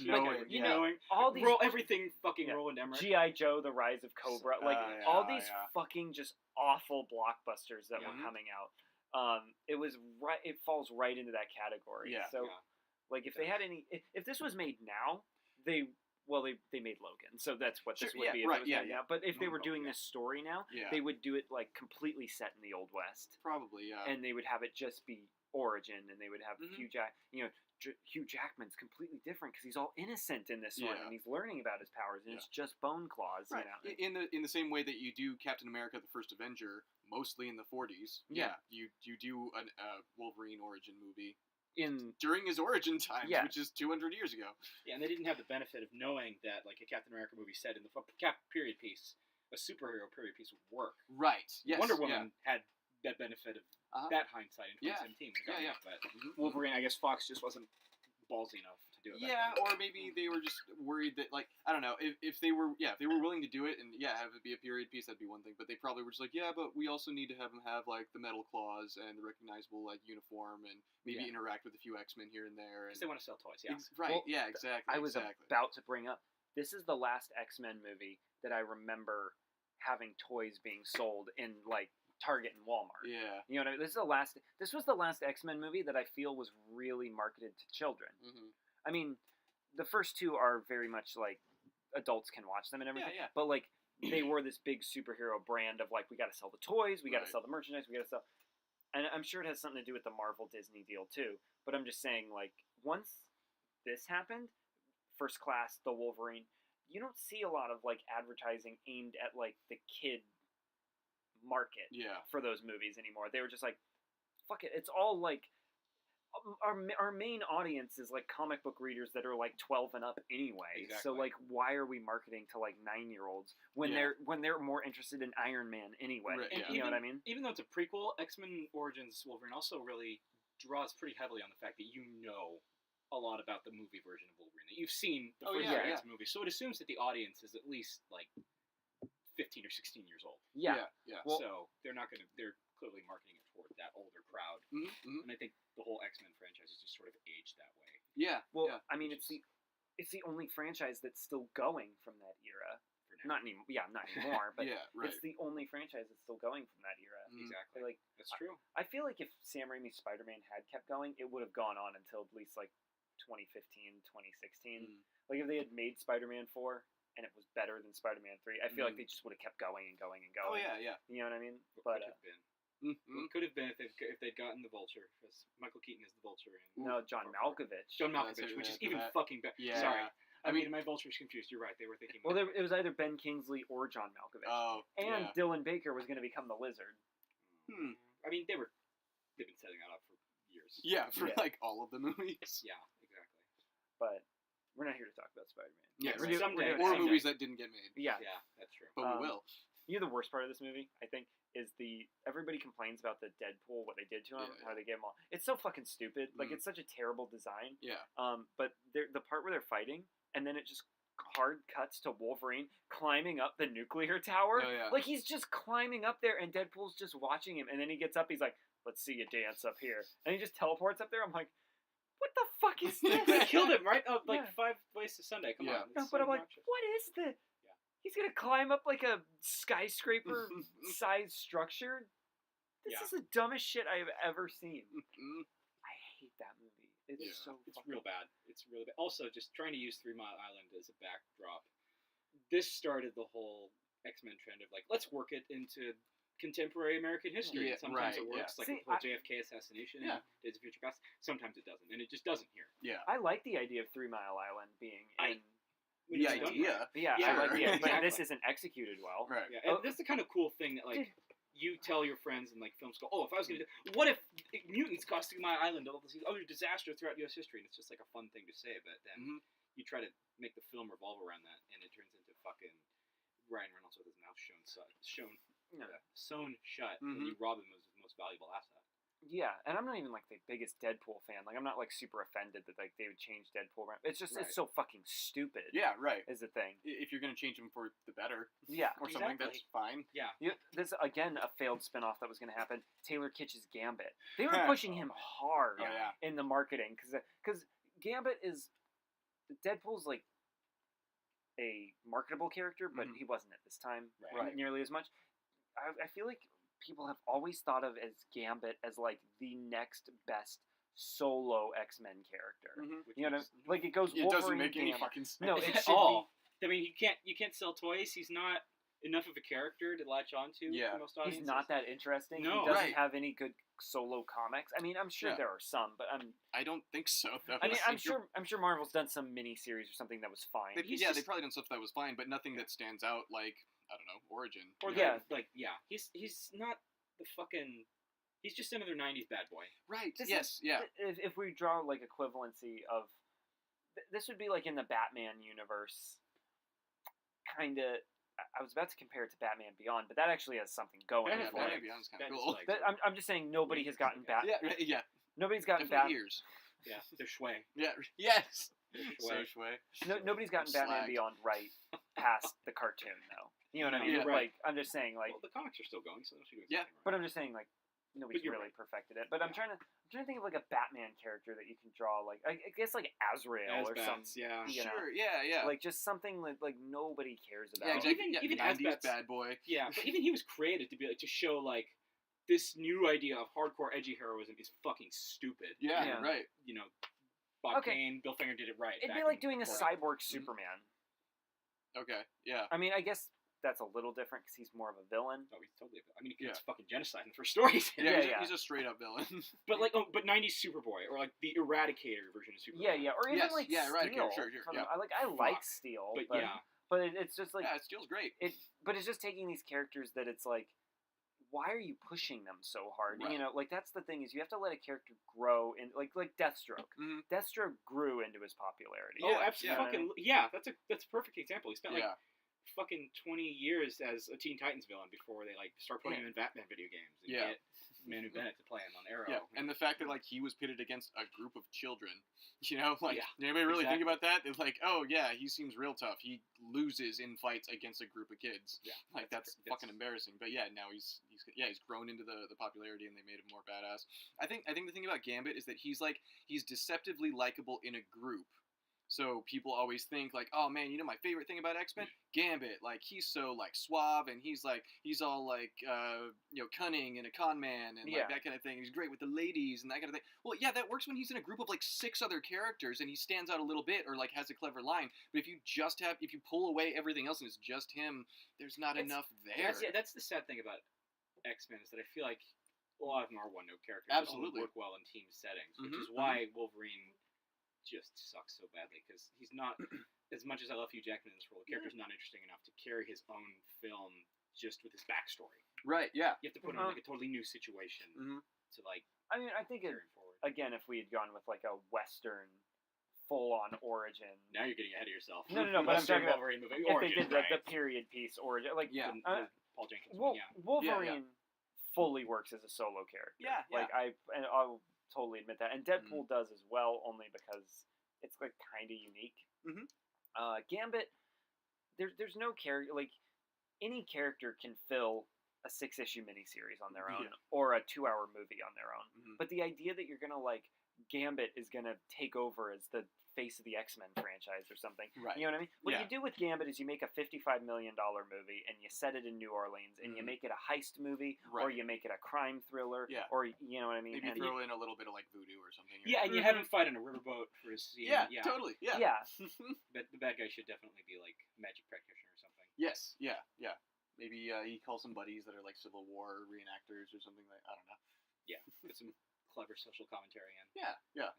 Knowing. Knowing. All these everything fucking Roland Emmerich. G.I. Joe: The Rise of Cobra. All these fucking just awful blockbusters that were coming out. It was right. It falls right into that category. Yeah. So, like, if they had any, if this was made now, they made Logan, so that's what this would be if it was made now. But if they were doing this story now, they would do it like completely set in the Old West. Probably, yeah. And they would have it just be Origin, and they would have Hugh Jackman's completely different because he's all innocent in this one, and he's learning about his powers, and it's just bone claws. Right. You know? In the same way that you do Captain America: The First Avenger, mostly in the 40s. Yeah. You do a Wolverine origin movie. During his origin times, which is 200 years ago. Yeah, and they didn't have the benefit of knowing that, like, a Captain America movie set in the period piece, a superhero period piece would work. Right. Yes. Wonder Woman had that benefit of that hindsight in 2017. But Wolverine, I guess Fox just wasn't ballsy enough to do it. Yeah, or maybe they were just worried that, like, I don't know, if they were willing to do it and have it be a period piece, that'd be one thing. But they probably were just like, but we also need to have them have like the metal claws and the recognizable like uniform and maybe interact with a few X-Men here and there. Because they want to sell toys. Yeah. Right. Well, Exactly. I was about to bring up. This is the last X-Men movie that I remember having toys being sold in like Target and Walmart. Yeah. You know what I mean? This was the last X-Men movie that I feel was really marketed to children. Mm-hmm. I mean, the first 2 are very much like adults can watch them and everything. Yeah. But like they were this big superhero brand of like we got to sell the toys, we got to sell the merchandise, we got to sell. And I'm sure it has something to do with the Marvel Disney deal too. But I'm just saying, like, once this happened, First Class, the Wolverine, you don't see a lot of like advertising aimed at like the kid market for those movies anymore. They were just like, fuck it, it's all like our main audience is like comic book readers that are like 12 and up anyway. Exactly. So like, why are we marketing to like 9-year-olds when they're more interested in Iron Man anyway? Right, you know what I mean? Even though it's a prequel, X-Men Origins Wolverine also really draws pretty heavily on the fact that you know a lot about the movie version of Wolverine, that you've seen the first X movie, so it assumes that the audience is at least like 15 or 16 years old. Yeah. Well, so they're clearly marketing it toward that older crowd. Mm-hmm. And I think the whole X-Men franchise is just sort of aged that way. Yeah. Well, I mean, it's the only franchise that's still going from that era. now. Not anymore. Yeah, not anymore. But right. it's the only franchise that's still going from that era. Exactly. Like that's true. I feel like if Sam Raimi's Spider-Man had kept going, it would have gone on until at least like 2015, 2016. Like if they had made Spider-Man 4 and it was better than Spider-Man 3, I feel like they just would have kept going and going and going. Oh yeah. You know what I mean? What could have been? What could have been if they'd gotten the Vulture, because Michael Keaton is the Vulture. No, John Malkovich. John Malkovich, which is even fucking better. Yeah. Sorry. I mean, my Vulture's confused. You're right. They were thinking. Well, it was either Ben Kingsley or John Malkovich. Oh, and Dylan Baker was going to become the Lizard. I mean, they've been setting that up for years. Yeah, for like all of the movies. Yeah, exactly. But we're not here to talk about Spider-Man. Yeah, someday. Or movies that didn't get made. Yeah, that's true. But we will. You know, the worst part of this movie, I think, is everybody complains about the Deadpool, what they did to him, how they gave him all. It's so fucking stupid. Like it's such a terrible design. Yeah. But the part where they're fighting, and then it just hard cuts to Wolverine climbing up the nuclear tower. Oh, yeah. Like he's just climbing up there, and Deadpool's just watching him, and then he gets up. He's like, "Let's see you dance up here," and he just teleports up there. I'm like, "What the fuck is this?" They killed him right. 5 Ways to Sunday. Come on. No, but I'm like, what is this? Yeah. He's gonna climb up like a skyscraper sized structure. This is the dumbest shit I have ever seen. I hate that movie. It's real bad. It's really bad. Also, just trying to use 3 Mile Island as a backdrop. This started the whole X-Men trend of like, let's work it into contemporary American history. Sometimes it works, like the whole JFK assassination in Days of Future Past. Sometimes it doesn't, and it just doesn't here. Yeah, I like the idea of 3 Mile Island being in. The idea. I like the idea, but this isn't executed well. Right. Yeah, and that's the kind of cool thing that like. You tell your friends and like films go, oh, if I was gonna do, what if mutants cost 3 Mile Island all this other disaster throughout U.S. history, and it's just like a fun thing to say, but then you try to make the film revolve around that, and it turns into fucking Ryan Reynolds with his mouth sewn shut, and you rob him of his most valuable asset. Yeah, and I'm not even like the biggest Deadpool fan. Like I'm not like super offended that like they would change Deadpool around. It's just it's so fucking stupid. Yeah, right. Is the thing. If you're gonna change him for the better, or something, that's fine. Yeah. This again a failed spinoff that was gonna happen. Taylor Kitsch's Gambit. They were pushing him hard in the marketing because Gambit is Deadpool's like a marketable character, but he wasn't at this time nearly as much. I feel like people have always thought of as Gambit as like the next best solo X-Men character. You know what I mean? Like it goes. It doesn't make any fucking sense. No, it at all. I mean, you can't sell toys. He's not enough of a character to latch onto. Yeah, for most audiences. He's not that interesting. No, he doesn't have any good solo comics. I mean, I'm sure there are some, but I don't think so. Though. I mean, I'm sure Marvel's done some mini-series or something that was fine. They probably done stuff that was fine, but nothing that stands out like. I don't know, Origin. Or he's not the fucking. He's just another '90s bad boy. Right. If we draw like equivalency of, this would be like in the Batman universe. Kind of. I was about to compare it to Batman Beyond, but that actually has something going. Batman Beyond's kind of cool. I'm just saying nobody has gotten Batman. Yeah. Nobody's gotten Batman. Years. Yeah, they're Shway. Yeah. Yes. So Shway. Nobody's gotten Batman Beyond right past the cartoon though. You know what I mean? Yeah. Like I'm just saying, like the comics are still going, so they should do right. But I'm just saying, like nobody's really perfected it. But I'm trying to think of like a Batman character that you can draw, like I guess like Azrael or something. Yeah, sure. Yeah. Like just something that like nobody cares about. Yeah, exactly. Even Azrael's bad boy. Yeah, but even he was created to be like to show like this new idea of hardcore edgy heroism is fucking stupid. Yeah. Right. You know, Bob Kane, Bill Finger did it right. It'd be like doing a cyborg Superman. Okay. Yeah. I mean, I guess that's a little different because he's more of a villain. Oh, he's totally. I mean, he commits fucking genocide in the first stories. He's a straight up villain. But like, but '90s Superboy or like the Eradicator version of Superboy. Yeah, or even like Steel. Sure. I like Steel, but it's just like Steel's great. But it's just taking these characters that it's like, why are you pushing them so hard? Right. You know, like that's the thing is you have to let a character grow in like Deathstroke. Deathstroke grew into his popularity. Oh, absolutely. Yeah, that's a perfect example. He spent like fucking 20 years as a Teen Titans villain before they like start putting him in Batman video games and get Manu Bennett to play him on Arrow. Yeah, and the fact that like he was pitted against a group of children, you know, like anybody really think about that? It's like, oh yeah, he seems real tough. He loses in fights against a group of kids. Yeah, like that's fucking embarrassing. But yeah, now he's grown into the popularity and they made him more badass. I think the thing about Gambit is that he's deceptively likable in a group. So people always think like, oh man, my favorite thing about X-Men, Gambit. Like he's so like suave and he's all like cunning and a con man and like that kind of thing. He's great with the ladies and that kind of thing. Well, yeah, that works when he's in a group of like 6 other characters and he stands out a little bit or like has a clever line. But if you pull away everything else and it's just him, there's not enough there. That's the sad thing about X-Men is that I feel like a lot of them are one-note characters. Absolutely. That work well in team settings, which is why Wolverine just sucks so badly because he's not, as much as I love Hugh Jackman in this role, the character's not interesting enough to carry his own film just with his backstory. Right, yeah. You have to put him in like a totally new situation to like I mean, I think again, if we had gone with like a Western full-on origin. Now you're getting ahead of yourself. No, but I'm talking about Wolverine movie. If they did the period piece origin, like the Paul Jenkins Wolverine fully works as a solo character. Yeah, like I'll totally admit that, and Deadpool does as well, only because it's like kind of unique. Gambit, there's no character like any character can fill a 6-issue miniseries on their own or a 2-hour movie on their own. But the idea that you're gonna like Gambit is gonna take over as the face of the X-Men franchise or something. Right. You know what I mean? What you do with Gambit is you make a $55 million movie and you set it in New Orleans and you make it a heist movie or you make it a crime thriller or you know what I mean? Maybe throw in a little bit of like voodoo or something. And you have him fight on a riverboat for his scene. Yeah, totally. Yeah. But the bad guy should definitely be like magic practitioner or something. Yes. Yeah. Maybe he calls some buddies that are like Civil War reenactors or something like I don't know. Yeah. Put some clever social commentary in. Yeah.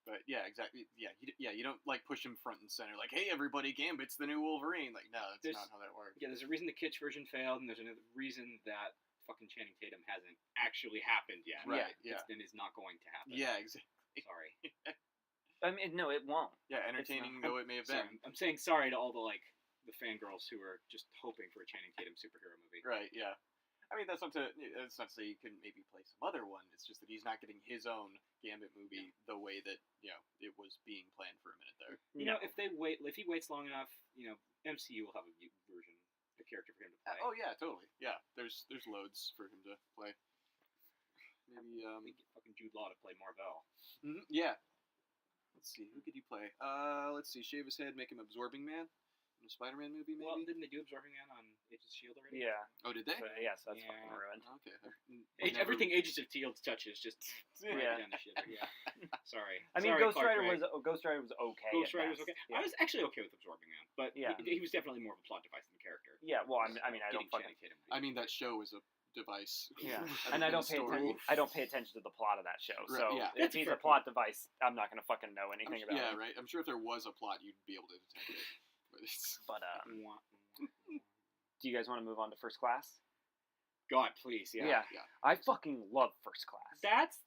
But yeah, exactly. Yeah, you don't like push him front and center. Like, hey, everybody, Gambit's the new Wolverine. Like, no, that's not how that works. Yeah, there's a reason the Kitsch version failed, and there's another reason that fucking Channing Tatum hasn't actually happened yet. Right. Yeah. And is not going to happen. Yeah, exactly. Sorry. I mean, no, it won't. Yeah, entertaining though it may have been. I'm saying sorry to all the the fangirls who are just hoping for a Channing Tatum superhero movie. Right. Yeah. I mean, that's not to say he couldn't maybe play some other one. It's just that he's not getting his own Gambit movie the way that it was being planned for a minute there. If he waits long enough, MCU will have a version, a character for him to play. Oh yeah, totally. Yeah, there's loads for him to play. Maybe we get fucking Jude Law to play Mar-Vell. Yeah. Let's see, who could you play? Let's see, shave his head, make him Absorbing Man. In a Spider-Man movie, maybe? Well, didn't they do Absorbing Man on Agents of S.H.I.E.L.D. already? Yeah. Oh, did they? So, yes, that's fucking ruined. Okay. Everything Agents of S.H.I.E.L.D. touches just down the shit. Yeah. Sorry. I mean, Ghost Rider was okay. Ghost Rider was okay. Yeah. I was actually okay with Absorbing Man, but he was definitely more of a plot device than a character. Yeah. Well, I mean, I don't fucking. I mean, that show was a device. Yeah. And I don't pay attention. I don't pay attention to the plot of that show. Right, so if he's a plot device, I'm not gonna fucking know anything about it. Yeah. Right. I'm sure if there was a plot, you'd be able to detect it. But do you guys want to move on to First Class? God, please, yeah. I fucking love First Class. That's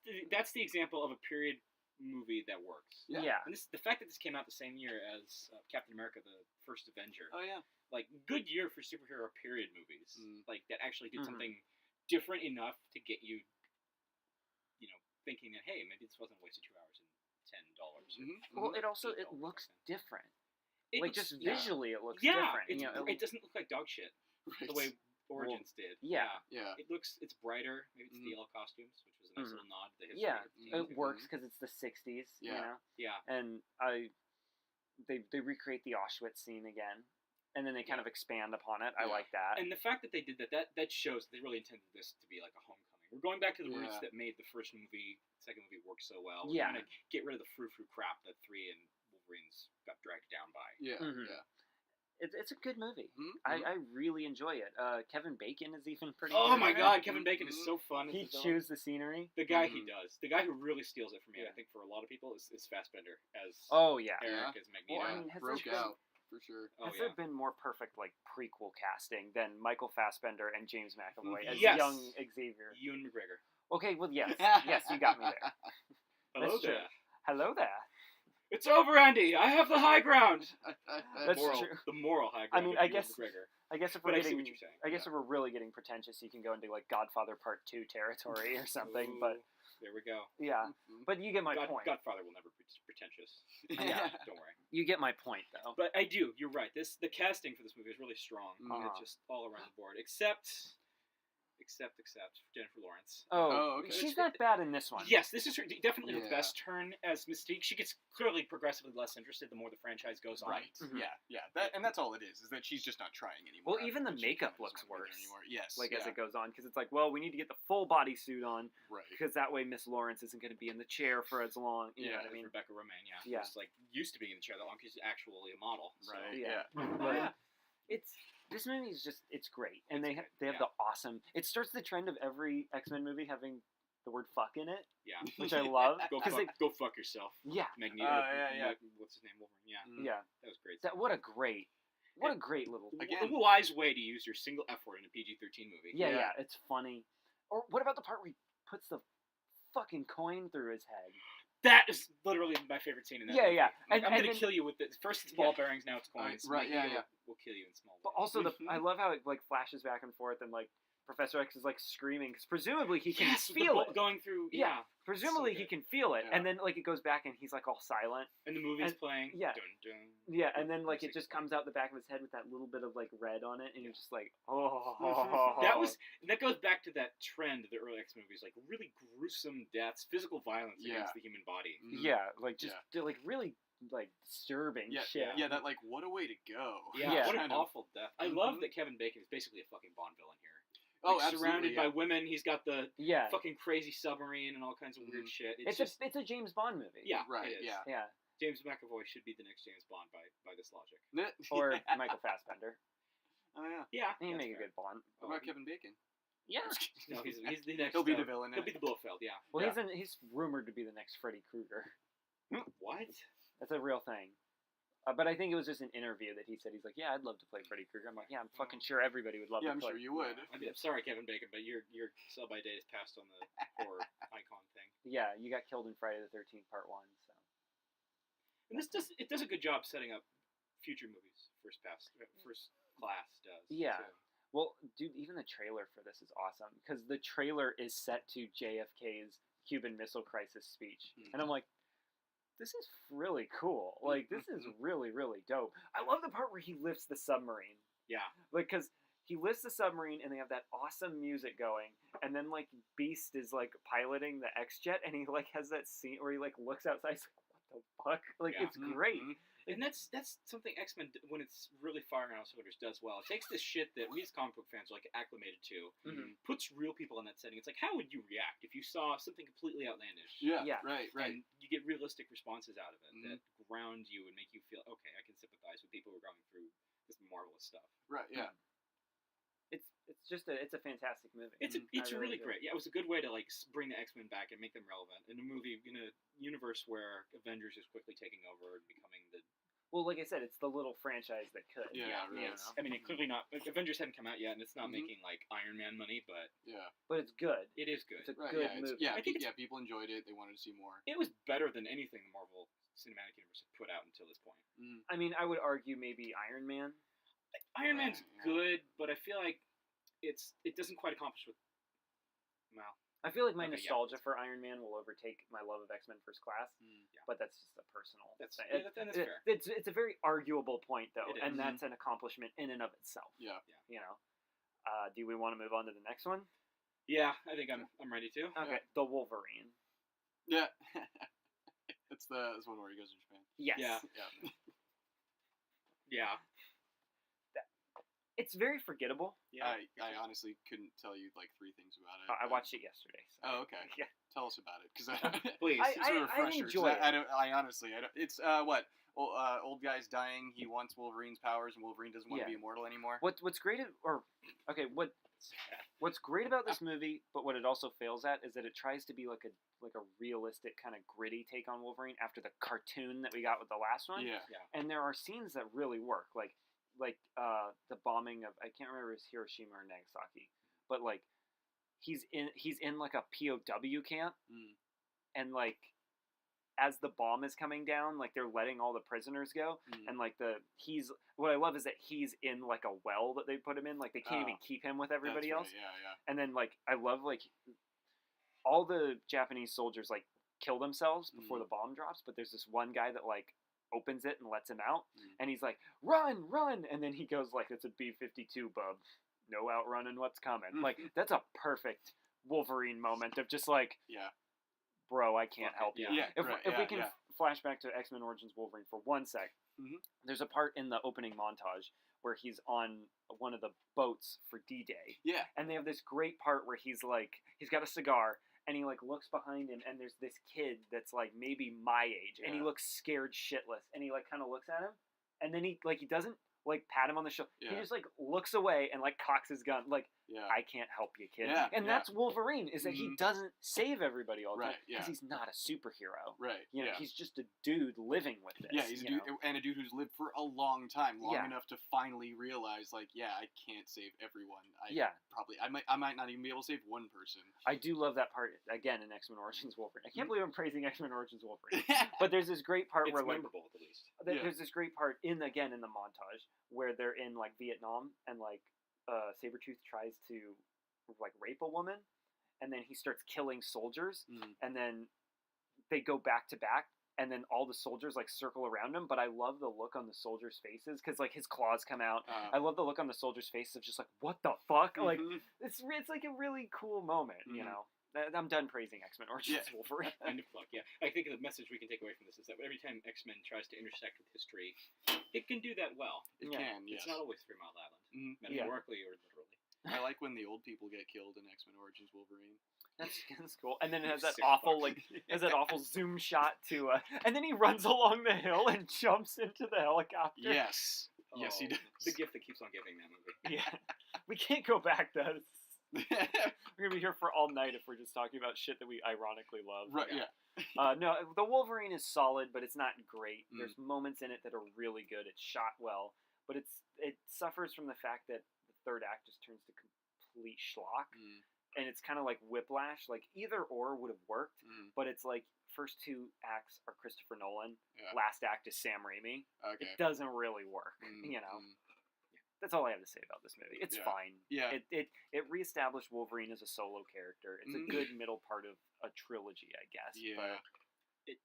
the example of a period movie that works. Yeah. And the fact that this came out the same year as Captain America: The First Avenger. Oh yeah. Like, good year for superhero period movies. Like that actually did something different enough to get you, thinking that hey, maybe this wasn't a waste of 2 hours and $10. Well, it looks different. Visually, it looks different. It doesn't look like dog shit the way Origins did. Yeah. It's brighter. Maybe it's the yellow costumes, which was a nice little nod to the history. Yeah, it works because it's the '60s. Yeah. And they recreate the Auschwitz scene again, and then they kind of expand upon it. I like that. And the fact that they did that shows they really intended this to be like a homecoming. We're going back to the roots that made the second movie work so well. We're trying to get rid of the frou-frou crap that 3 and Wolverines got dragged down by. Yeah. It's a good movie. I really enjoy it. Kevin Bacon is even pretty. Oh my god, Kevin Bacon is so fun. He chews the scenery. The guy he does. The guy who really steals it for me, I think, for a lot of people, is Fassbender as. Eric as Magneto. Well, I mean, broke out for sure. Has there been more perfect prequel casting than Michael Fassbender and James McAvoy as young Xavier? Ewan McGregor. Okay, well yes, you got me there. Hello there. It's over, Andy. I have the high ground. That's true. The moral high ground. I mean, I guess if we're I see what you're saying. I guess if we're really getting pretentious, you can go into Godfather Part 2 territory or something. Ooh, but there we go. Yeah, but you get my point. Godfather will never be pretentious. Don't worry. You get my point, though. But I do. You're right. The casting for this movie is really strong. It's just all around the board, except Except Jennifer Lawrence. Oh, okay. She's not bad in this one. Yes, this is definitely her best turn as Mystique. She gets clearly progressively less interested the more the franchise goes on. Right. Mm-hmm. Yeah. That's all it is that she's just not trying anymore. Well, even the makeup looks worse. Yes. As it goes on, because it's like, well, we need to get the full bodysuit on, right? Because that way Miss Lawrence isn't going to be in the chair for as long. You know what I mean? Rebecca Romaine, who's like used to being in the chair that long because she's actually a model. So. Right. It's. This movie is it's great, and they have the awesome. It starts the trend of every X-Men movie having the word "fuck" in it. Yeah, which I love. Go fuck yourself. Yeah. Magneto. What's his name? Wolverine. Yeah. Yeah. That was great. What a great little. Again, a wise way to use your single F word in a PG-13 movie. Yeah, it's funny. Or what about the part where he puts the fucking coin through his head? That is literally my favorite scene in that movie. Yeah. I'm going to kill you with this. First it's ball bearings, now it's coins. Right, We'll kill you in small But also, I love how it like flashes back and forth, and like Professor X is like screaming because presumably he can feel it going through. Presumably he can feel it, and then like it goes back and he's like all silent, and the movie's playing. Yeah, dun, dun, yeah, and then like it just comes out the back of his head with that little bit of like red on it, and you're just like, oh. That goes back to that trend of the early X movies, like really gruesome deaths, physical violence against the human body. Yeah, like just like really like disturbing shit. Yeah, that like what a way to go. Yeah, what an awful death. I love that Kevin Bacon is basically a fucking Bond villain here. Surrounded by women, he's got the fucking crazy submarine and all kinds of weird shit. It's a James Bond movie. Yeah, right. It is. Yeah. James McAvoy should be the next James Bond by this logic. Or Michael Fassbender. Oh yeah. Yeah. He'd make a good Bond. What about Kevin Bacon? Yeah. No, he's the next. He'll be the villain. He'll be the Blofeld. Yeah. Well, he's rumored to be the next Freddy Krueger. What? That's a real thing. But I think it was just an interview that he said. He's like, yeah, I'd love to play Freddy Krueger. I'm like, yeah, I'm fucking sure everybody would love to play. Yeah, I'm sure you would. I'm sorry, Kevin Bacon, but your sell-by date is passed on the horror icon thing. Yeah, you got killed in Friday the 13th Part 1, so. And it does a good job setting up future movies. First Class does. Yeah. Too. Well, dude, even the trailer for this is awesome. Because the trailer is set to JFK's Cuban Missile Crisis speech. And I'm like, this is really cool. Like, this is really, really dope. I love the part where he lifts the submarine. Yeah. Like, because he lifts the submarine, and they have that awesome music going, and then, like, Beast is, like, piloting the X-Jet, and he, like, has that scene where he, like, looks outside, he's like, what the fuck? Like, it's great. And that's something X-Men, when it's really firing on all cylinders, does well. It takes this shit that we as comic book fans are like acclimated to, puts real people in that setting. It's like, how would you react if you saw something completely outlandish? Yeah. Right. And you get realistic responses out of it that ground you and make you feel, okay, I can sympathize with people who are going through this marvelous stuff. Right. Yeah. It's a fantastic movie. It's really great. Yeah, it was a good way to like bring the X-Men back and make them relevant in a movie in a universe where Avengers is quickly taking over and becoming the. Well, like I said, it's the little franchise that could. Yeah, really. I mean, clearly not. Avengers hadn't come out yet, and it's not making like Iron Man money, but but it's good. It is good. It's a good movie. I think people enjoyed it. They wanted to see more. It was better than anything the Marvel Cinematic Universe had put out until this point. I mean, I would argue maybe Iron Man. Iron Man's good, but I feel like it doesn't quite accomplish what. Well. I feel like my nostalgia for Iron Man will overtake my love of X-Men First Class, but that's just a personal thing. That's fair. It's a very arguable point, though, and that's an accomplishment in and of itself. Yeah. You know. Do we want to move on to the next one? Yeah, I think I'm ready to. Okay, The Wolverine. Yeah. It's one where he goes to Japan. Yes. Yeah. Yeah. It's very forgettable. Yeah. I honestly couldn't tell you like 3 things about it. I watched it yesterday. So. Oh, okay. Yeah. Tell us about it, because please. I enjoy it. I honestly, it's what old guy's dying. He wants Wolverine's powers, and Wolverine doesn't want to be immortal anymore. What's great what's great about this movie, but what it also fails at is that it tries to be like a realistic kind of gritty take on Wolverine after the cartoon that we got with the last one. Yeah. And there are scenes that really work, like the bombing of, I can't remember if it was Hiroshima or Nagasaki, but like he's in like a POW camp, and like as the bomb is coming down, like they're letting all the prisoners go, and like what I love is that he's in like a well that they put him in, like they can't even keep him with everybody else. Yeah. And then like I love like all the Japanese soldiers like kill themselves before the bomb drops, but there's this one guy that like opens it and lets him out, and he's like, run, and then he goes like, it's a B-52, bub, no outrunning what's coming. Like, that's a perfect Wolverine moment of just like, bro, I can't help you. If we can flash back to X-Men Origins Wolverine for 1 sec, there's a part in the opening montage where he's on one of the boats for D-Day. Yeah. And they have this great part where he's got a cigar, and he like looks behind him, and there's this kid that's like maybe my age, and he looks scared shitless, and he like kind of looks at him, and then he doesn't like pat him on the shoulder. He just like looks away and like cocks his gun, like, I can't help you, kid. And that's Wolverine, is that he doesn't save everybody all the time because he's not a superhero. You know, he's just a dude living with this. Yeah, he's a dude, and a dude who's lived for a long time, long enough to finally realize, like, I can't save everyone. I might not even be able to save one person. I do love that part again in X-Men Origins Wolverine. I can't believe I'm praising X-Men Origins Wolverine, but there's this great part where memorable at least. There's this great part in the montage where they're in like Vietnam, and like Sabretooth tries to like rape a woman, and then he starts killing soldiers, and then they go back to back, and then all the soldiers like circle around him. But I love the look on the soldiers' faces because like his claws come out. I love the look on the soldiers' faces of just like, what the fuck? Like it's like a really cool moment, you know. I'm done praising X-Men Origins Wolverine. End of fuck, I think the message we can take away from this is that every time X-Men tries to intersect with history, it can do that well. It can, yes. It's not always 3 Mile Island, metaphorically or literally. I like when the old people get killed in X-Men Origins Wolverine. That's cool. And then it has that awful awful zoom shot to and then he runs along the hill and jumps into the helicopter. Yes. Yes, he does. The gift that keeps on giving, that movie. We can't go back though. We're gonna be here for all night if we're just talking about shit that we ironically love. Right? Yeah. No, the Wolverine is solid, but it's not great. There's moments in it that are really good. It's shot well, but it suffers from the fact that the third act just turns to complete schlock, and it's kind of like Whiplash. Like either or would have worked, but it's like first 2 acts are Christopher Nolan, last act is Sam Raimi. Okay. It doesn't really work, you know. That's all I have to say about this movie. It's fine. Yeah. It reestablished Wolverine as a solo character. It's a good middle part of a trilogy, I guess. Yeah. But the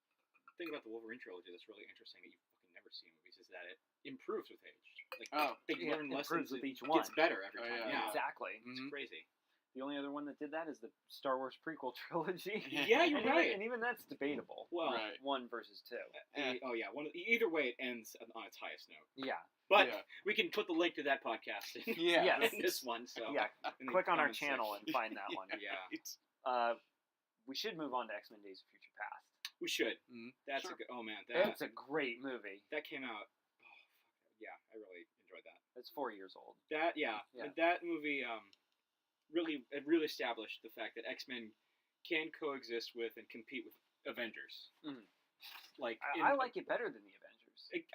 thing about the Wolverine trilogy that's really interesting that you fucking never see in movies is that it improves with age. Like they learn lessons with each one. Gets better every time. Exactly. It's crazy. The only other one that did that is the Star Wars prequel trilogy. Yeah, you're right. And even that's debatable. Well, 1 versus 2. Either way, it ends on its highest note. Yeah. But we can put the link to that podcast in this one. So click on our channel and find that one. Yeah. We should move on to X-Men Days of Future Past. We should. That's a good. Oh man, that's a great movie. That came out. Oh, yeah, I really enjoyed that. It's 4 years old. That movie really established the fact that X-Men can coexist with and compete with Avengers. Like I like it better than the Avengers.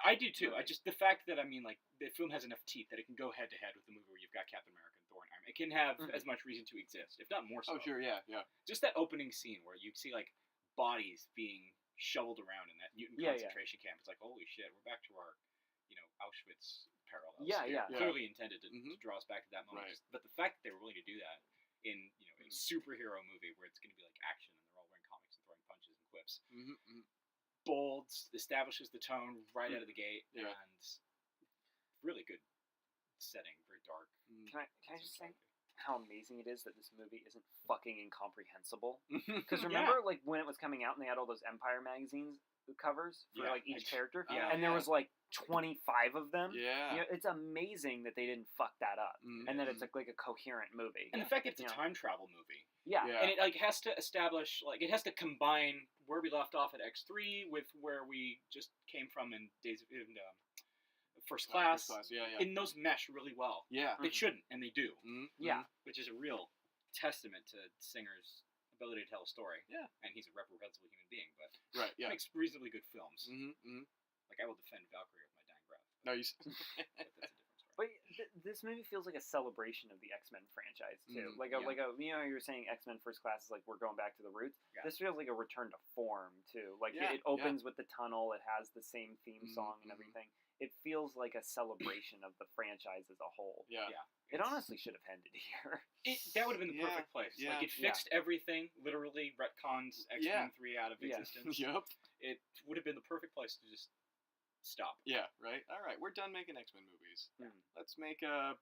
I do too. Really? I just the fact that the film has enough teeth that it can go head to head with the movie where you've got Captain America and Thor and Iron Man. It can have as much reason to exist, if not more so. Oh sure, yeah. Just that opening scene where you see like bodies being shoveled around in that mutant concentration camp. It's like, holy shit, we're back to our, Auschwitz parallels. Clearly intended to draw us back to that moment. Right. But the fact that they were willing to do that in a superhero movie where it's going to be like action and they're all wearing comics and throwing punches and quips. Bold, establishes the tone right out of the gate, and really good setting, very dark. Can I just say how amazing it is that this movie isn't fucking incomprehensible? Because remember, like when it was coming out and they had all those Empire magazines covers for like each character, and there was like 25 of them. It's amazing that they didn't fuck that up, and that it's like a coherent movie. And the fact that it's a time travel movie. And it like has to establish, like it has to combine where we left off at X3 with where we just came from in First Class. And those mesh really well. They shouldn't, and they do. Which is a real testament to Singer's ability to tell a story. And he's a reprehensible human being, but makes reasonably good films. Like I will defend Valkyrie with my dying breath. No, you. But that's a different story. But this movie feels like a celebration of the X-Men franchise too. Like you were saying X-Men First Class is like we're going back to the roots. This feels like a return to form too. Like it opens with the tunnel. It has the same theme song and everything. It feels like a celebration of the franchise as a whole. It honestly should have ended here. That would have been the perfect place. Like it fixed everything. Literally retcons X-Men 3 out of existence. It would have been the perfect place to just stop. Right. All right, we're done making X-Men movies. Let's make a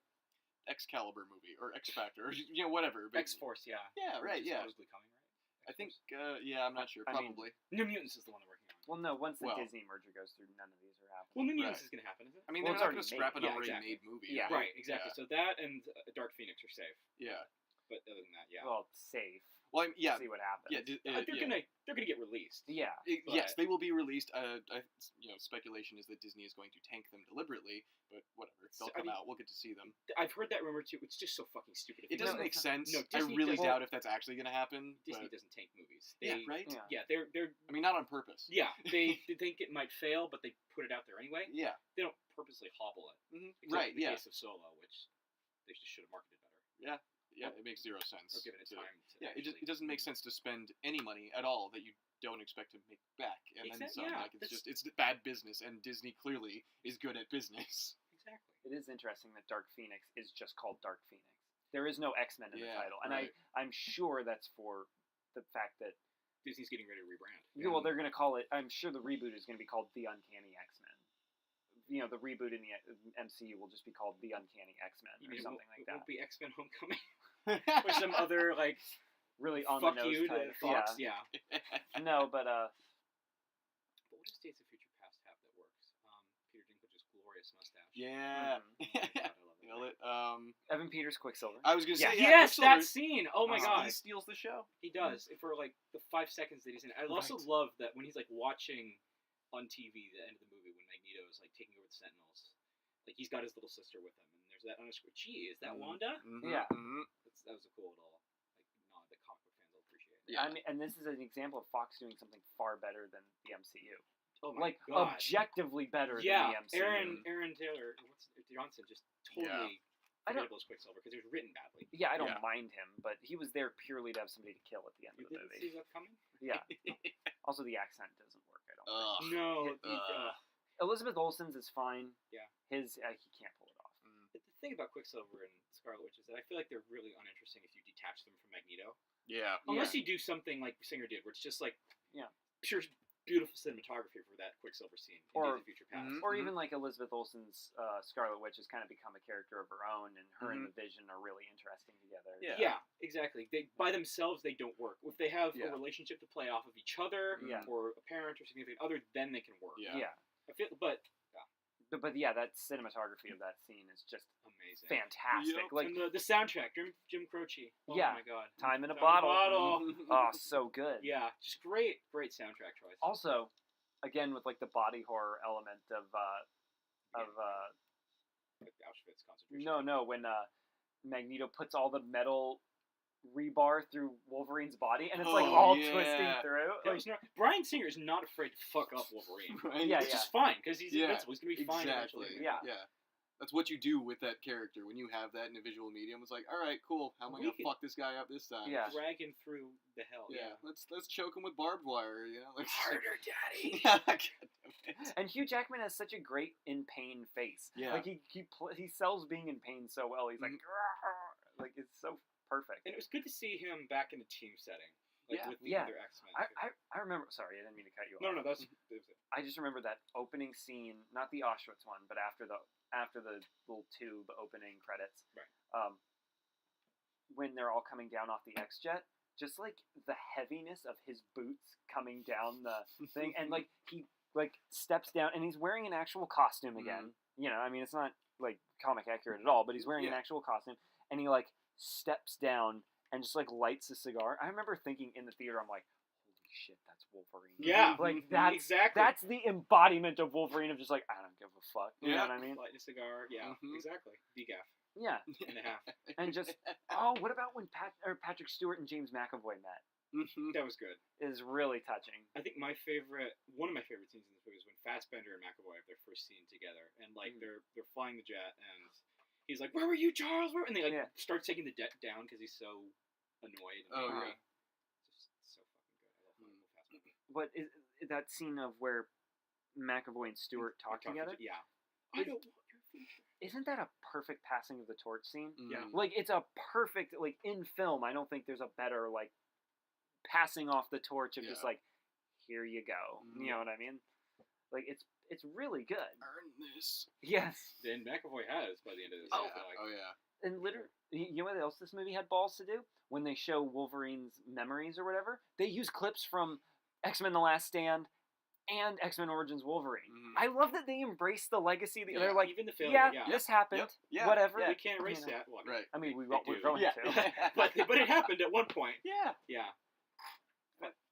Excalibur movie or X Factor or whatever. But, X-Force, yeah. Yeah, right. Yeah. Supposedly coming, right? I think. I'm not sure. Probably. New Mutants is the one they're working on. Well, no. Once the Disney merger goes through, none of these are happening. Well, New Mutants is going to happen, isn't it? I mean, they're not going to scrap an already made movie. Yeah. Right. Exactly. Yeah. So that and Dark Phoenix are safe. Yeah. But other than that, yeah. Well, safe. Well, yeah. See what happens. Yeah, they're gonna get released. Yeah. Yes, they will be released. Speculation is that Disney is going to tank them deliberately, but whatever. They'll come out. We'll get to see them. I've heard that rumor too. It's just so fucking stupid. It doesn't make sense. No, I really doubt if that's actually going to happen. Disney doesn't tank movies. Right? Yeah, they're. I mean, not on purpose. Yeah, they think it might fail, but they put it out there anyway. Yeah. They don't purposely hobble it. Mm-hmm. Right. In the case of Solo, which they just should have marketed better. Yeah. Yeah, it makes zero sense. Or given it time to it doesn't make sense to spend any money at all that you don't expect to make back, and then some. Yeah, it's bad business, and Disney clearly is good at business. Exactly. It is interesting that Dark Phoenix is just called Dark Phoenix. There is no X-Men in the title, and I'm sure that's for the fact that Disney's getting ready to rebrand. Yeah, well, they're going to call it. I'm sure the reboot is going to be called The Uncanny X-Men. The reboot in the MCU will just be called The Uncanny X-Men or something like that. It won't be X-Men Homecoming. Or some other, really on the nose type. Fox, yeah. No, but But what does Days of Future Past have that works? Peter Dinklage's glorious mustache. Yeah. I love it. Evan Peters, Quicksilver. I was going to say, yes, that scene! Oh my god. He steals the show. He does. For, the 5 seconds that he's in. I also love that when he's, watching on TV the end of the movie when Magneto is, taking over the Sentinels. He's got his little sister with him, and there's that on the screen. Gee, is that Wanda? Mm-hmm. Yeah. Mm-hmm. That was a cool little nod that comic book fans will appreciate. Yeah, I mean, and this is an example of Fox doing something far better than the MCU. Oh my god. Objectively better than the MCU. Aaron Taylor Johnson just totally forgettable as Quicksilver because he was written badly. Yeah, I don't mind him, but he was there purely to have somebody to kill at the end of the movie. See that coming? Yeah. Also, the accent doesn't work. I don't think. No. Elizabeth Olsen's is fine. Yeah. His he can't pull it off. But the thing about Quicksilver and Scarlet Witch is that I feel like they're really uninteresting if you detach them from Magneto. Yeah. Unless you do something like Singer did, where it's just pure beautiful cinematography for that Quicksilver scene in Days of Future Past. Or even Elizabeth Olsen's Scarlet Witch has kind of become a character of her own, and her and the Vision are really interesting together. Yeah, exactly. They by themselves they don't work. If they have a relationship to play off of each other, or a parent or significant other, then they can work. Yeah. I feel, but that cinematography of that scene is just amazing, fantastic. Yep. And the soundtrack, Jim Croce. Oh my god, Time in a Bottle. Oh, so good. Yeah, just great soundtrack choice. Also, again with the body horror element of Auschwitz concentration. No, when Magneto puts all the metal rebar through Wolverine's body, and it's all twisting through. Bryan Singer is not afraid to fuck up Wolverine. Right? Which is fine because he's invincible. He's gonna be fine eventually. Yeah. That's what you do with that character when you have that in a visual medium. It's all right, cool. How am I gonna fuck this guy up this time? Yeah, drag him through the hell. Yeah, let's choke him with barbed wire. Harder, daddy. And Hugh Jackman has such a great in pain face. Yeah, he sells being in pain so well. He's it's so perfect. And it was good to see him back in a team setting. With the other X-Men. I remember. Sorry, I didn't mean to cut you off. No, that was it. I just remember that opening scene, not the Auschwitz one, but after the little tube opening credits. Right. When they're all coming down off the X-Jet, just the heaviness of his boots coming down the thing, and he steps down, and he's wearing an actual costume again. I mean, it's not comic accurate at all, but he's wearing an actual costume, and he steps down and just lights a cigar. I remember thinking in the theater, I'm like, holy shit, that's Wolverine. Yeah, that's exactly. That's the embodiment of Wolverine of just I don't give a fuck. You know what I mean? Lighting a cigar. Yeah, exactly. Degaff. Yeah. And a half. And just what about when Patrick Stewart and James McAvoy met? That was good. It is really touching. I think one of my favorite scenes in this movie is when Fassbender and McAvoy have their first scene together, and they're flying the jet, and he's like, "Where were you, Charles?" And they start taking the deck down because he's so annoyed. And angry. Just so fucking good. I love Fassbender. But is that scene of where McAvoy and Stewart talk together? Yeah. I don't want your future. Isn't that a perfect passing of the torch scene? Yeah. It's a perfect in film. I don't think there's a better passing off the torch of just here you go. You know what I mean? It's it's really good. Earn this. Yes. And McAvoy has by the end of this. Oh yeah. And literally, you know what else this movie had balls to do? When they show Wolverine's memories or whatever, they use clips from X-Men: The Last Stand and X-Men Origins Wolverine. Mm-hmm. I love that they embrace the legacy. They're like, even the failure, this happened. Yep. Whatever. We can't erase that. Well, right. I mean, we're do. going to. but it happened at one point. Yeah. Yeah.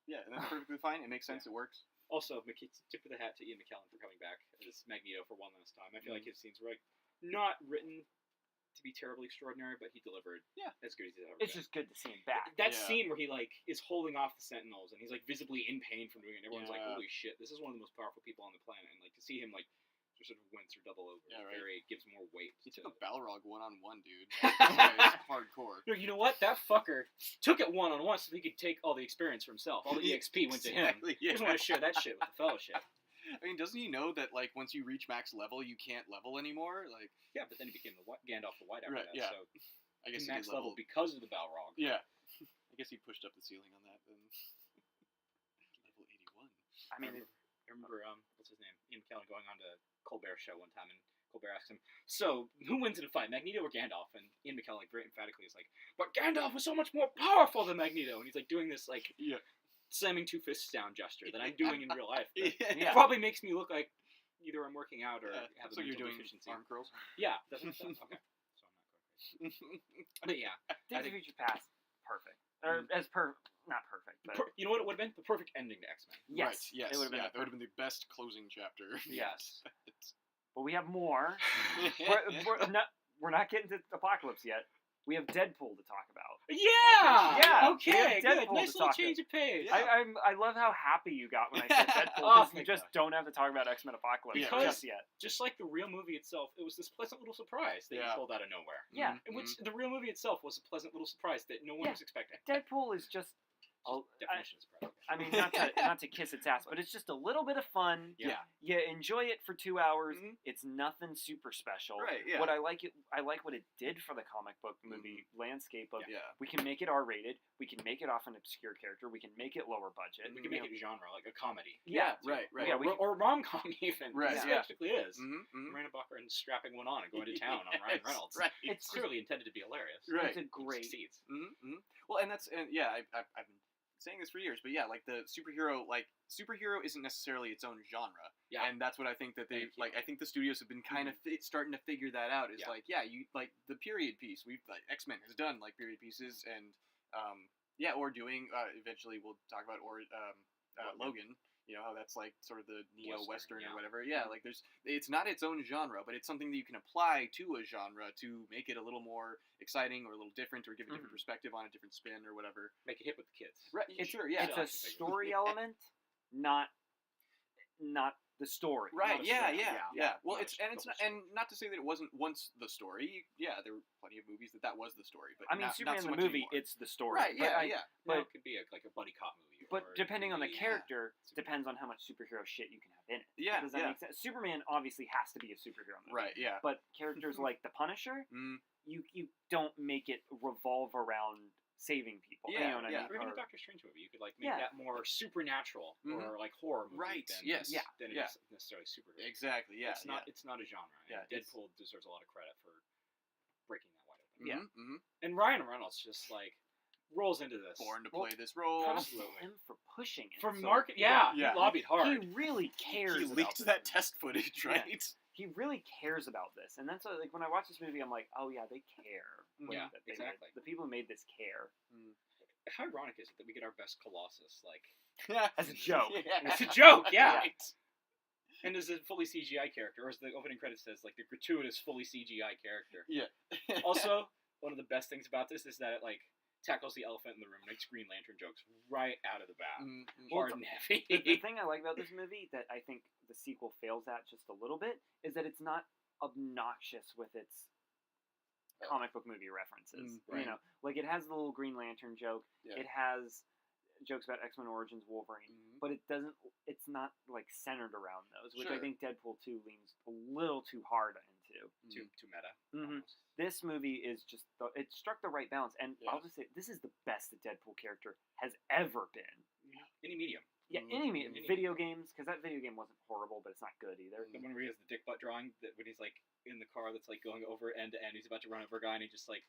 Yeah, and that's perfectly fine. It makes sense. It works. Also, tip of the hat to Ian McKellen for coming back as Magneto for one last time. I feel like his scenes were like not written to be terribly extraordinary, but he delivered as good as he's ever It's been. just good to see him back. That scene where he like is holding off the Sentinels and he's like visibly in pain from doing it. Everyone's like, "Holy shit, this is one of the most powerful people on the planet." And like to see him like just sort of wince or double over, gives more weight. He took a Balrog 1-on-1, dude. Like, hardcore. No, you know what? That fucker took it 1-on-1 so he could take all the experience for himself. All the EXP went to him. He doesn't want to share that shit with the Fellowship. I mean, doesn't he know that like once you reach max level, you can't level anymore? Like, yeah, but then he became the Gandalf the White after that. Yeah. So I guess max level because of the Balrog. Yeah. I guess he pushed up the ceiling on that then. Level 81. I mean, I remember what's his name? Ian McKellen going on to Colbert's show one time, and Colbert asked him, "So who wins in a fight, Magneto or Gandalf?" And Ian McKellen, like very emphatically, is like, "But Gandalf was so much more powerful than Magneto." And he's like doing this like slamming two fists down gesture that I'm doing in real life. It probably makes me look like either I'm working out or have a mental deficiency. Arm curls. Yeah, that's what I'm okay. So I'm not going crazy. But yeah, Days of Future Past, perfect. Or not perfect, but you know what it would have been? The perfect ending to X-Men. Yes, right, yes, it would have been. That would have been the best closing chapter. Yes, but we have more. we're not getting to Apocalypse yet. We have Deadpool to talk about. Yeah. Okay. Good. Deadpool Nice little change of pace. I love how happy you got when I said Deadpool because you just don't have to talk about X-Men Apocalypse just yet. Just like the real movie itself, it was this pleasant little surprise that you pulled out of nowhere. Yeah. Which the real movie itself was a pleasant little surprise that no one was expecting. Deadpool is just. Definition surprise. I mean, not to kiss its ass, but it's just a little bit of fun. Yeah. You enjoy it for 2 hours. It's nothing super special. Right. Yeah. I like what it did for the comic book movie landscape of we can make it R-rated, we can make it off an obscure character, we can make it lower budget, we can make it genre like a comedy. Yeah. Right. Yeah, or rom-com even. Right. It basically is. Miranda Bucker and strapping one on and going to town on Ryan Reynolds. Right. It's clearly intended to be hilarious. Right. It's a great. Succeeds. Well, and I've been saying this for years, but like the superhero isn't necessarily its own genre. Yeah. And that's what I think that they like. I think the studios have been kind of starting to figure that out. Is you like the period piece. We've X-Men has done like period pieces, and or doing eventually we'll talk about Logan. You know how that's like sort of the neo-western or whatever. Yeah, like it's not its own genre, but it's something that you can apply to a genre to make it a little more exciting or a little different or give a different perspective on a different spin or whatever. Make it hit with the kids. Right. It's a story element, not the story. Right. Yeah. Well, not to say that it wasn't once the story. Yeah, there were plenty of movies that was the story, but I mean, Superman not so the much movie, anymore. it's the story. Right. Yeah. But it could be like a buddy cop movie. But depending on the character, depends on how much superhero shit you can have in it. Yeah. Does that make sense? Superman obviously has to be a superhero movie. Right. Yeah. But characters like the Punisher, you don't make it revolve around saving people. Yeah, you know what I mean? Or even a Doctor Strange movie, you could like make that more supernatural or like horror movie than it is necessarily superhero. Exactly. Yeah. It's not a genre. Yeah. Deadpool deserves a lot of credit for breaking that wide open. Yeah. And Ryan Reynolds just like rolls into this. Born to play this role. Absolutely. Him for pushing it. For market, he lobbied hard. He really cares. He leaked that test footage, right? Yeah. He really cares about this, and that's like when I watch this movie, I'm like, oh yeah, they care. Exactly. The people who made this care. How ironic is it that we get our best Colossus like as a joke? It's a joke, Right. And as a fully CGI character, or as the opening credit says, like the gratuitous fully CGI character. Yeah. Also, one of the best things about this is that it like tackles the elephant in the room, makes Green Lantern jokes right out of the bat. Hard and heavy. The thing I like about this movie that I think the sequel fails at just a little bit is that it's not obnoxious with its comic book movie references. Right. You know, like it has the little Green Lantern joke. Yeah. It has jokes about X-Men Origins Wolverine, but it's not like centered around those, which I think Deadpool 2 leans a little too hard into. Too meta. This movie is just it struck the right balance, and I'll just say this is the best the Deadpool character has ever been. Any medium. Yeah, any video games, because that video game wasn't horrible, but it's not good either. The one where he has the dick butt drawing, that when he's like in the car that's like going over end to end, he's about to run over a guy, and he just like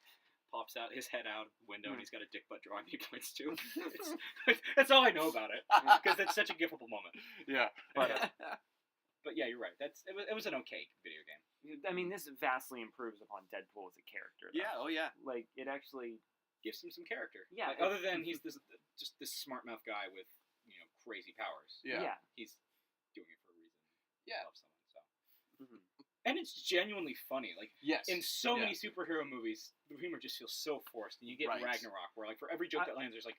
pops out his head out the window, and he's got a dick butt drawing he points to. That's all I know about it, because it's such a giftable moment. Yeah, but yeah, you're right. It was an okay video game. I mean, this vastly improves upon Deadpool as a character. Though. Yeah, oh yeah. Like, it actually gives him some character. Yeah. Like, other than he's just this smart mouth guy with, crazy powers. Yeah. He's doing it for a reason. Yeah. He loves someone, so. And it's genuinely funny. Like, yes. In so many superhero movies, the humor just feels so forced. And you get Ragnarok, where, like, for every joke that lands, there's, like,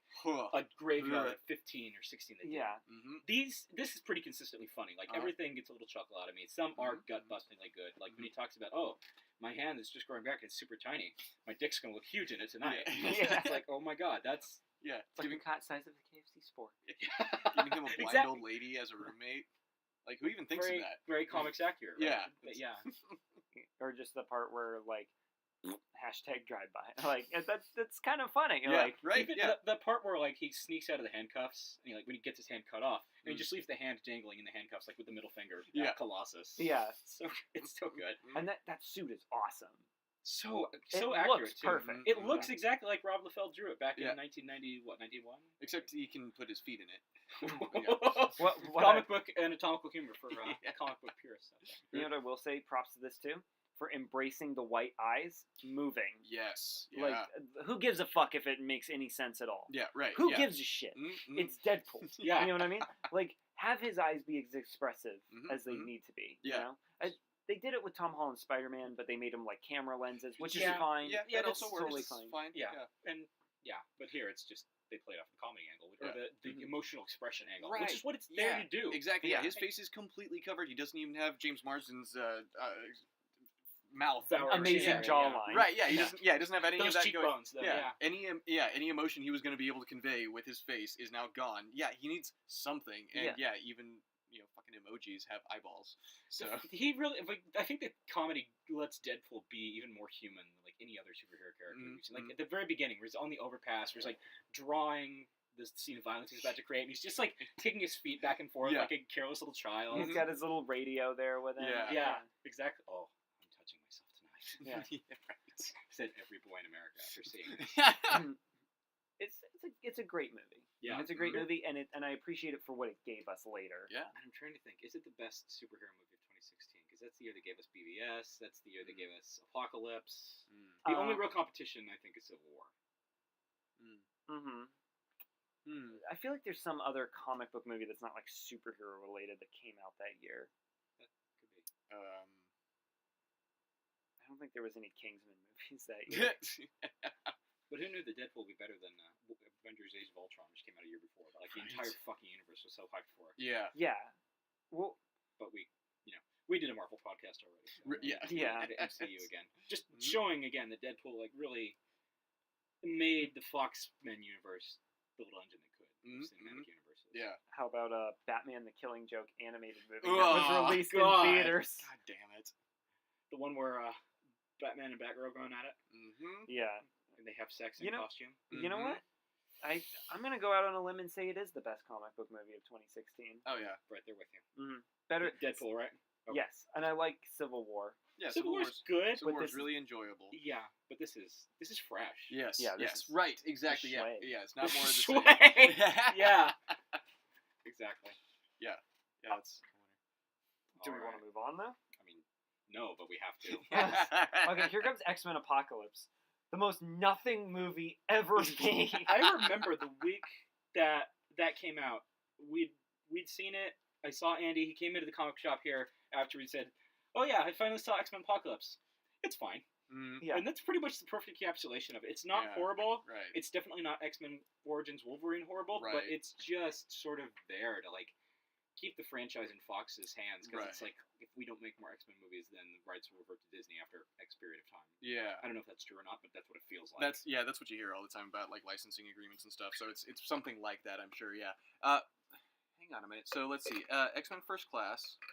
a graveyard of 15 or 16 that This is pretty consistently funny. Like, everything gets a little chuckle out of me. Some are gut-bustingly good. Like, when he talks about, my hand is just growing back. It's super tiny. My dick's going to look huge in it tonight. It's like, oh, my God, that's... Yeah. It's like the cat size of the KFC Sport. Giving him a blind old lady as a roommate. Like, who even thinks of that? Very comics accurate, right? Yeah. Or just the part where, like, #drive-by. Like, that's kind of funny. Yeah, like, right? The part where, like, he sneaks out of the handcuffs, and when he gets his hand cut off, and he just leaves the hand dangling in the handcuffs, like, with the middle finger. Colossus. Yeah. It's so good. And that suit is awesome. So it accurate, looks too. perfect. It looks exactly like Rob Liefeld drew it back in 1990, 91? Except he can put his feet in it. What comic book anatomical humor for comic book purists out there. You know what I will say? Props to this, too. For embracing the white eyes moving. Yes. Yeah. Like, who gives a fuck if it makes any sense at all? Yeah, right. Who gives a shit? It's Deadpool. Yeah. You know what I mean? Like, have his eyes be as expressive as they need to be. Yeah. You know? They did it with Tom Holland's Spider-Man, but they made him like camera lenses, which is fine. Yeah, that also works. Totally fine. Yeah. But here it's just they played off the comedy angle, or the emotional expression angle, which is what it's there to do. Exactly. Yeah. His face is completely covered. He doesn't even have James Marsden's mouth. Amazing jawline. Right. Yeah. He doesn't have any Those of that cheekbones. going. Any emotion he was going to be able to convey with his face is now gone. Yeah. He needs something, and even. Fucking emojis have eyeballs. So he really, I think that comedy lets Deadpool be even more human than like any other superhero character. Like at the very beginning, where he's on the overpass, where he's like drawing this scene of violence he's about to create, and he's just like kicking his feet back and forth like a careless little child. He's got his little radio there with him. Yeah, exactly. Oh, I'm touching myself tonight. Right. Said every boy in America after seeing it. It's a great movie. Yeah, it's a great movie, and I appreciate it for what it gave us later. Yeah, I'm trying to think. Is it the best superhero movie of 2016? Because that's the year they gave us BVS. That's the year they gave us Apocalypse. The only real competition, I think, is Civil War. I feel like there's some other comic book movie that's not like superhero related that came out that year. That could be. I don't think there was any Kingsman movies that year. But who knew that Deadpool would be better than Avengers: Age of Ultron, which came out a year before? But, like the entire fucking universe was so hyped for it. Yeah. Well, but we did a Marvel podcast already. So the MCU again, just showing again that Deadpool like really made the Fox-Men universe the little engine that could. Cinematic universes. Yeah. How about Batman: The Killing Joke animated movie that was released in theaters? God damn it! The one where Batman and Batgirl going at it. Yeah. And they have sex in costume. You know what? I'm gonna go out on a limb and say it is the best comic book movie of 2016. Oh yeah, right there with you. Better Deadpool, right? Okay. Yes, and I like Civil War. Yeah, Civil War's good. Civil War's really enjoyable. Yeah, but this is fresh. Yes. Yeah. Yes. Right. Exactly. Yeah. Yeah. It's not more of the same. Yeah. Exactly. Yeah. Yeah. That's. Do we want to move on though? I mean, no, but we have to. Yes. Okay. Here comes X-Men Apocalypse. The most nothing movie ever made. I remember the week that came out. We'd seen it. I saw Andy. He came into the comic shop here after we said, "Oh yeah, I finally saw X-Men Apocalypse. It's fine." Yeah. And that's pretty much the perfect encapsulation of it. It's not horrible. Right. It's definitely not X-Men Origins Wolverine horrible, but it's just sort of there to like keep the franchise in Fox's hands, because it's like, if we don't make more X-Men movies, then the rights will revert to Disney after X period of time. Yeah. I don't know if that's true or not, but that's what it feels like. That's what you hear all the time about like licensing agreements and stuff. So it's something like that, I'm sure. Yeah. Hang on a minute. So let's see. X-Men First Class,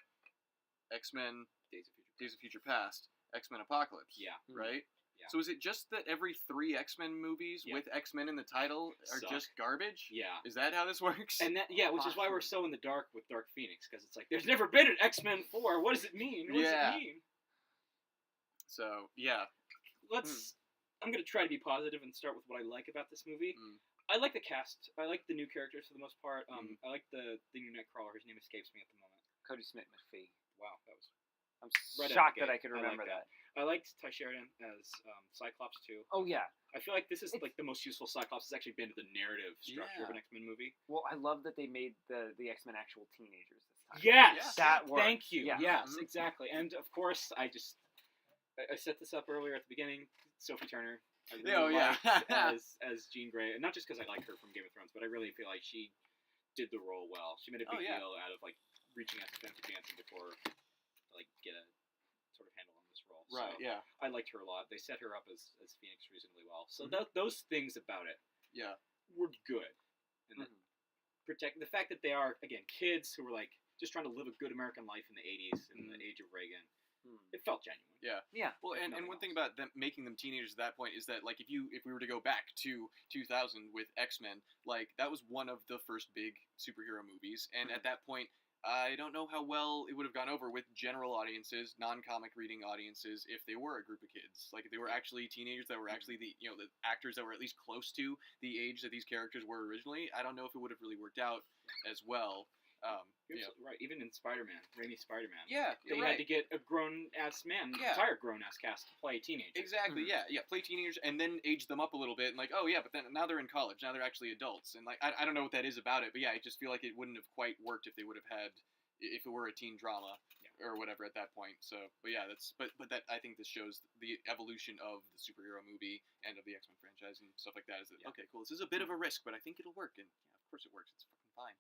X-Men Days of Future Past, X-Men Apocalypse. Yeah. Right. Yeah. So is it just that every 3 X-Men movies with X-Men in the title are just garbage? Yeah. Is that how this works? And that, which is why we're so in the dark with Dark Phoenix, because it's like, there's never been an X-Men 4. What does it mean? What does it mean? So, yeah. I'm going to try to be positive and start with what I like about this movie. I like the cast. I like the new characters for the most part. I like the new Nightcrawler. His name escapes me at the moment. Cody Smith McPhee. Wow, that was... I'm right shocked that I could remember that. I liked Ty Sheridan as Cyclops too. Oh yeah. I feel like this is like the most useful Cyclops has actually been to the narrative structure of an X-Men movie. Well, I love that they made the X-Men actual teenagers this time. Yes, that works. Thank you. Yeah. Yes, exactly. And of course, I set this up earlier at the beginning. Sophie Turner. I really liked as Jean Grey, and not just because I like her from Game of Thrones, but I really feel like she did the role well. She made a big deal out of like reaching out to Fancy Jansen before like get a sort of handle on this role. Right. So I liked her a lot. They set her up as Phoenix reasonably well. So those things about it, were good. And protect the fact that they are again kids who were like just trying to live a good American life in the '80s in the age of Reagan. It felt genuine. Yeah. Well, and one thing about them making them teenagers at that point is that like if we were to go back to 2000 with X-Men, like that was one of the first big superhero movies, and at that point, I don't know how well it would have gone over with general audiences, non-comic reading audiences, if they were a group of kids. Like if they were actually teenagers that were actually the actors that were at least close to the age that these characters were originally. I don't know if it would have really worked out as well. Right, even in Spider-Man, Raimi's Spider-Man. They had to get a grown-ass man, entire grown-ass cast to play teenagers. Exactly, play teenagers and then age them up a little bit, and like, but then now they're in college, now they're actually adults, and like, I don't know what that is about it, but I just feel like it wouldn't have quite worked if they would have had, if it were a teen drama, or whatever at that point, so, but that, I think this shows the evolution of the superhero movie, and of the X-Men franchise, and stuff like that, is that, okay, cool, this is a bit of a risk, but I think it'll work, and of course it works, it's fucking fine.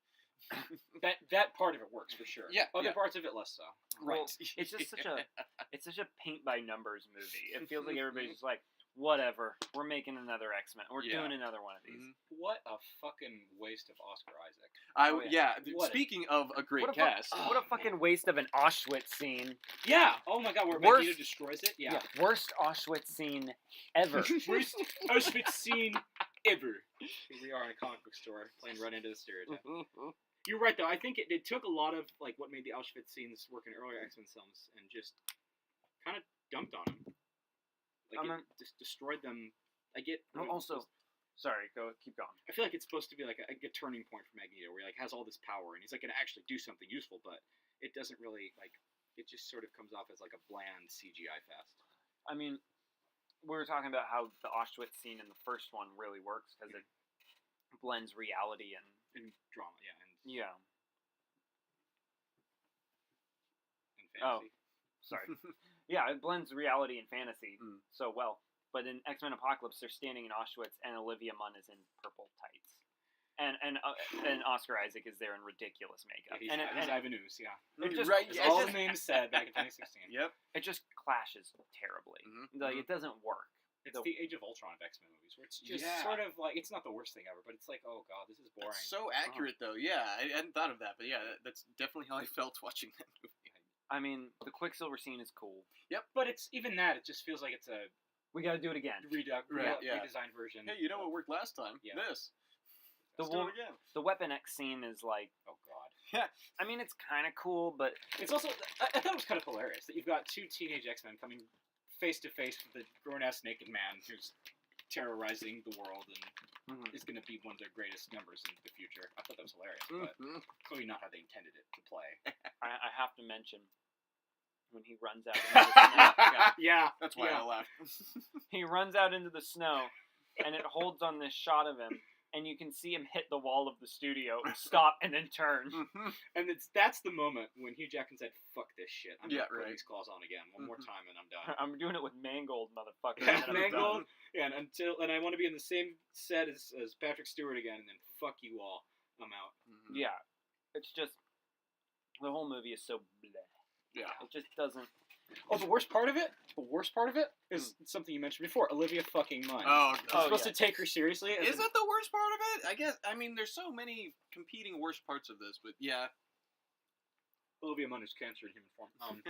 that part of it works for sure. Other parts of it less so. Right. Well, it's just such a paint by numbers movie. It feels like everybody's just like, whatever, we're making another X-Men. We're doing another one of these. What a fucking waste of Oscar Isaac. Speaking of a great cast. What a fucking waste of an Auschwitz scene. Yeah. Oh my god, where Magneto destroys it. Yeah. Worst Auschwitz scene ever. Worst Auschwitz scene ever. Here we are in a comic book store playing right into the stereotype. You're right, though. I think it took a lot of like what made the Auschwitz scenes work in earlier X-Men films and just kind of dumped on them. Like it just destroyed them. I get. Sorry, keep going. I feel like it's supposed to be like a turning point for Magneto, where he like has all this power and he's like going to actually do something useful, but it doesn't really like. It just sort of comes off as like a bland CGI fest. I mean, we were talking about how the Auschwitz scene in the first one really works because it blends reality and drama, and fantasy. Oh, sorry. It blends reality and fantasy so well. But in X-Men Apocalypse, they're standing in Auschwitz, and Olivia Munn is in purple tights, and Oscar Isaac is there in ridiculous makeup. He's Ivan Ooze, all the names said back in 2016. It just clashes terribly. Like it doesn't work. It's the Age of Ultron of X-Men movies, where it's just sort of like, it's not the worst thing ever, but it's like, oh god, this is boring. It's so accurate, though. Yeah, I hadn't thought of that, but that's definitely how I felt watching that movie. I mean, the Quicksilver scene is cool. But it's even that, it just feels like it's a... We gotta do it again. Redesigned version. Hey, you know what worked last time? This. Let's do it again. The Weapon X scene is like... Oh god. I mean, it's kind of cool, but... It's also... I thought it was kind of hilarious that you've got two teenage X-Men coming face-to-face with a grown-ass naked man who's terrorizing the world and is going to be one of their greatest numbers in the future. I thought that was hilarious, but clearly not how they intended it to play. I have to mention when he runs out into the snow. That's why I laughed. He runs out into the snow, and it holds on this shot of him, and you can see him hit the wall of the studio, stop, and then turn. And that's the moment when Hugh Jackman said, fuck this shit. I'm going to put these claws on again one more time, and I'm done. I'm doing it with Mangold, motherfucker. Mangold, and I want to be in the same set as Patrick Stewart again, and then fuck you all. I'm out. Yeah. It's just, the whole movie is so bleh. Yeah. It just doesn't... Oh, the worst part of it is something you mentioned before, Olivia fucking Munn. Oh, I'm supposed to take her seriously. Is that the worst part of it? I guess, I mean, there's so many competing worst parts of this, but yeah. Olivia Munn is cancer in human form.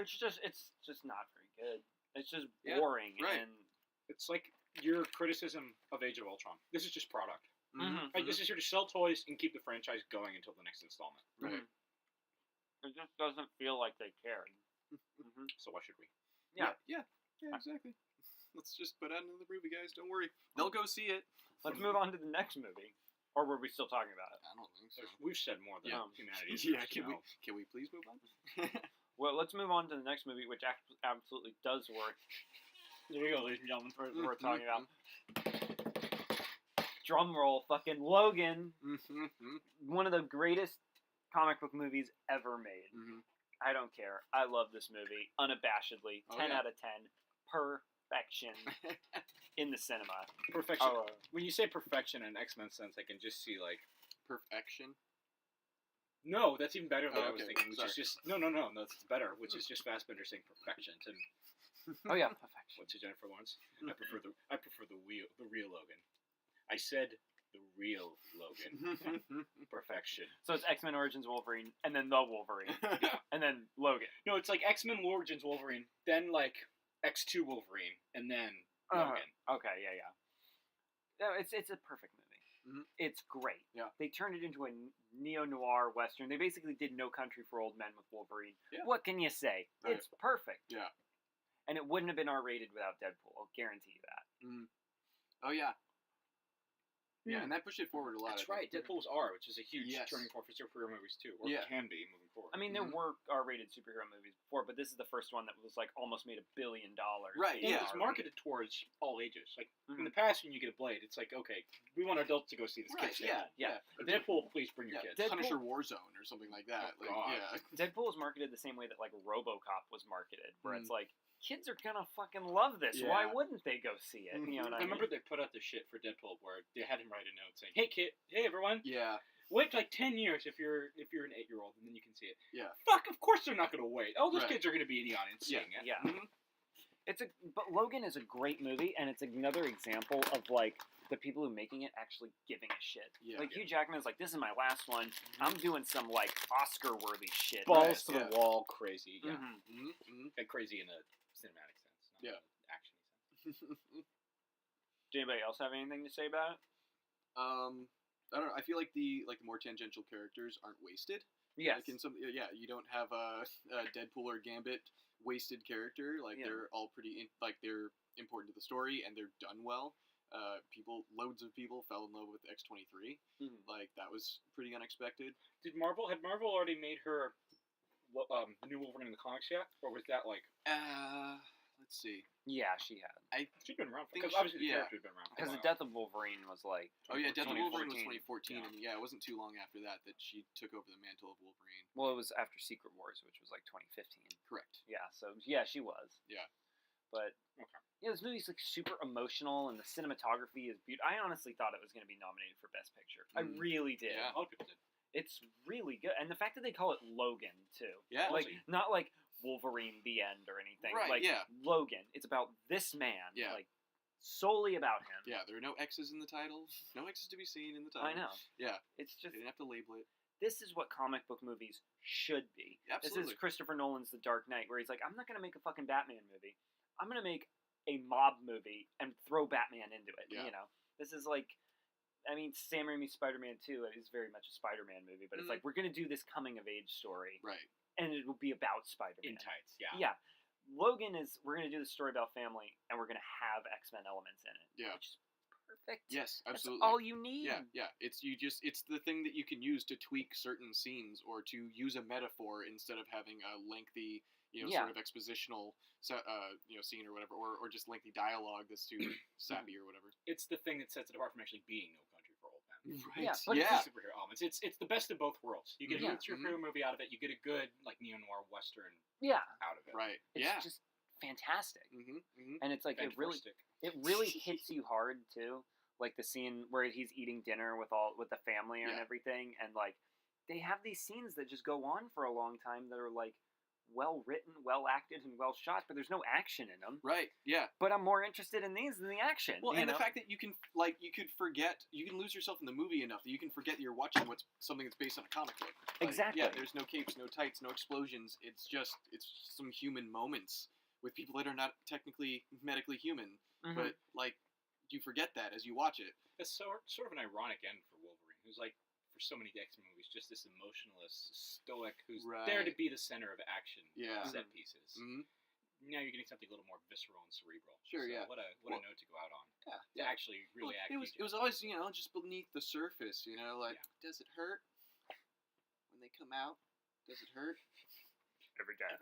It's just not very good. It's just boring, and it's like your criticism of Age of Ultron. This is just product. Mm-hmm. Like, this is here to sell toys and keep the franchise going until the next installment. Right. It just doesn't feel like they cared. Mm-hmm. So why should we? Yeah, exactly. Let's just put out another movie, guys. Don't worry. They'll go see it. Let's move on to the next movie. Or were we still talking about it? I don't think so. We've said more than humanity. Yeah, can we please move on? Well, let's move on to the next movie, which absolutely does work. There you go, ladies and gentlemen, for what we're talking about. Drum roll, fucking Logan. One of the greatest comic book movies ever made. I don't care. I love this movie unabashedly. 10 out of 10. Perfection in the cinema. Perfection. When you say perfection in X-Men sense, I can just see like perfection. No, that's even better than I was thinking. Which is just no, that's better. Which is just Fassbender saying perfection to me. Oh yeah, perfection. What's it, Jennifer Lawrence? I prefer the real Logan. I said the real Logan. Perfection. So it's X-Men Origins Wolverine, and then the Wolverine, and then Logan. No, it's like X-Men Origins Wolverine, then like X2 Wolverine, and then Logan. Okay, yeah. No, it's a perfect movie. It's great. Yeah. They turned it into a neo-noir western. They basically did No Country for Old Men with Wolverine. Yeah. What can you say? Right. It's perfect. Yeah. And it wouldn't have been R-rated without Deadpool. I'll guarantee you that. Oh, yeah. Yeah, and that pushed it forward a lot. That's right. Deadpool's R, which is a huge turning point for superhero movies too, or can be moving forward. I mean, there were R-rated superhero movies before, but this is the first one that was like almost made $1 billion. Right. Yeah, it's marketed towards all ages. Like in the past, when you get a Blade, it's like, okay, we want adults to go see this. Right. Yeah. Deadpool, please bring your kids. Punisher Warzone or something like that. Deadpool is marketed the same way that like RoboCop was marketed, where it's like, kids are gonna fucking love this. Yeah. Why wouldn't they go see it? You know what I mean? remember they put out the shit for Deadpool where they had him write a note saying, "Hey kid, hey everyone, yeah, wait like 10 years if you're an 8-year-old and then you can see it." Yeah. Fuck, of course they're not gonna wait. All those kids are gonna be in the audience seeing it. Yeah. But Logan is a great movie, and it's another example of like the people who are making it actually giving a shit. Yeah. Like Hugh Jackman's like, this is my last one. I'm doing some like Oscar-worthy shit. Balls to the wall, crazy. Yeah. And crazy in a cinematic sense, not action sense. Did anybody else have anything to say about it? I don't know. I feel like the more tangential characters aren't wasted. Yes. Like in some, you don't have a Deadpool or Gambit wasted character. Like they're all pretty they're important to the story and they're done well. Loads of people fell in love with X-23. Like that was pretty unexpected. Had Marvel already made her the new Wolverine in the comics yet, or was that like? Let's see. Yeah, she had. She'd been around because obviously the character had been around. Because the Death of Wolverine was like. Death of Wolverine was 2014, and it wasn't too long after that she took over the mantle of Wolverine. Well, it was after Secret Wars, which was like 2015. Correct. Yeah. So she was. Yeah. But this movie's like super emotional, and the cinematography is beautiful. I honestly thought it was going to be nominated for Best Picture. I really did. Yeah, a lot of people did. It's really good, and the fact that they call it Logan too. Yeah. Like not like Wolverine the End or anything. Right. Like Logan. It's about this man. Yeah. Like solely about him. Yeah. There are no X's in the title. No X's to be seen in the title. I know. Yeah. It's just they didn't have to label it. This is what comic book movies should be. Absolutely. This is Christopher Nolan's The Dark Knight, where he's like, I'm not going to make a fucking Batman movie. I'm going to make a mob movie and throw Batman into it. Yeah. You know, this is like, I mean, Sam Raimi's Spider-Man 2 is very much a Spider-Man movie, but it's like, we're going to do this coming-of-age story. Right. And it will be about Spider-Man. In tights, yeah. Yeah. Logan we're going to do the story about family, and we're going to have X-Men elements in it. Yeah. Which is perfect. Yes, absolutely. That's all you need. Yeah. It's the thing that you can use to tweak certain scenes or to use a metaphor instead of having a lengthy, sort of expositional, scene or whatever, or just lengthy dialogue that's too sappy or whatever. It's the thing that sets it apart from actually being No Country for Old Men. Right. Yeah. But it's the superhero elements. It's the best of both worlds. You get a good superhero movie out of it. You get a good like neo-noir western out of it. Right. It's just fantastic. And it's like it really hits you hard too. Like the scene where he's eating dinner with the family and everything, and like they have these scenes that just go on for a long time that are like well written, well acted, and well shot, but there's no action in them. Right. Yeah. But I'm more interested in these than the action. Well, and the fact that you can lose yourself in the movie enough that you can forget that you're watching something that's based on a comic book. Exactly. Yeah. There's no capes, no tights, no explosions. It's some human moments with people that are not technically medically human, but you forget that as you watch it. It's sort of an ironic end for Wolverine, who's like, for so many X-Men movies, just this emotionless, stoic, who's there to be the center of action, set pieces. Mm-hmm. Now you're getting something a little more visceral and cerebral. Sure, so What a note to go out on. Yeah. Actually, really it was always, just beneath the surface, does it hurt when they come out? Does it hurt? Every time.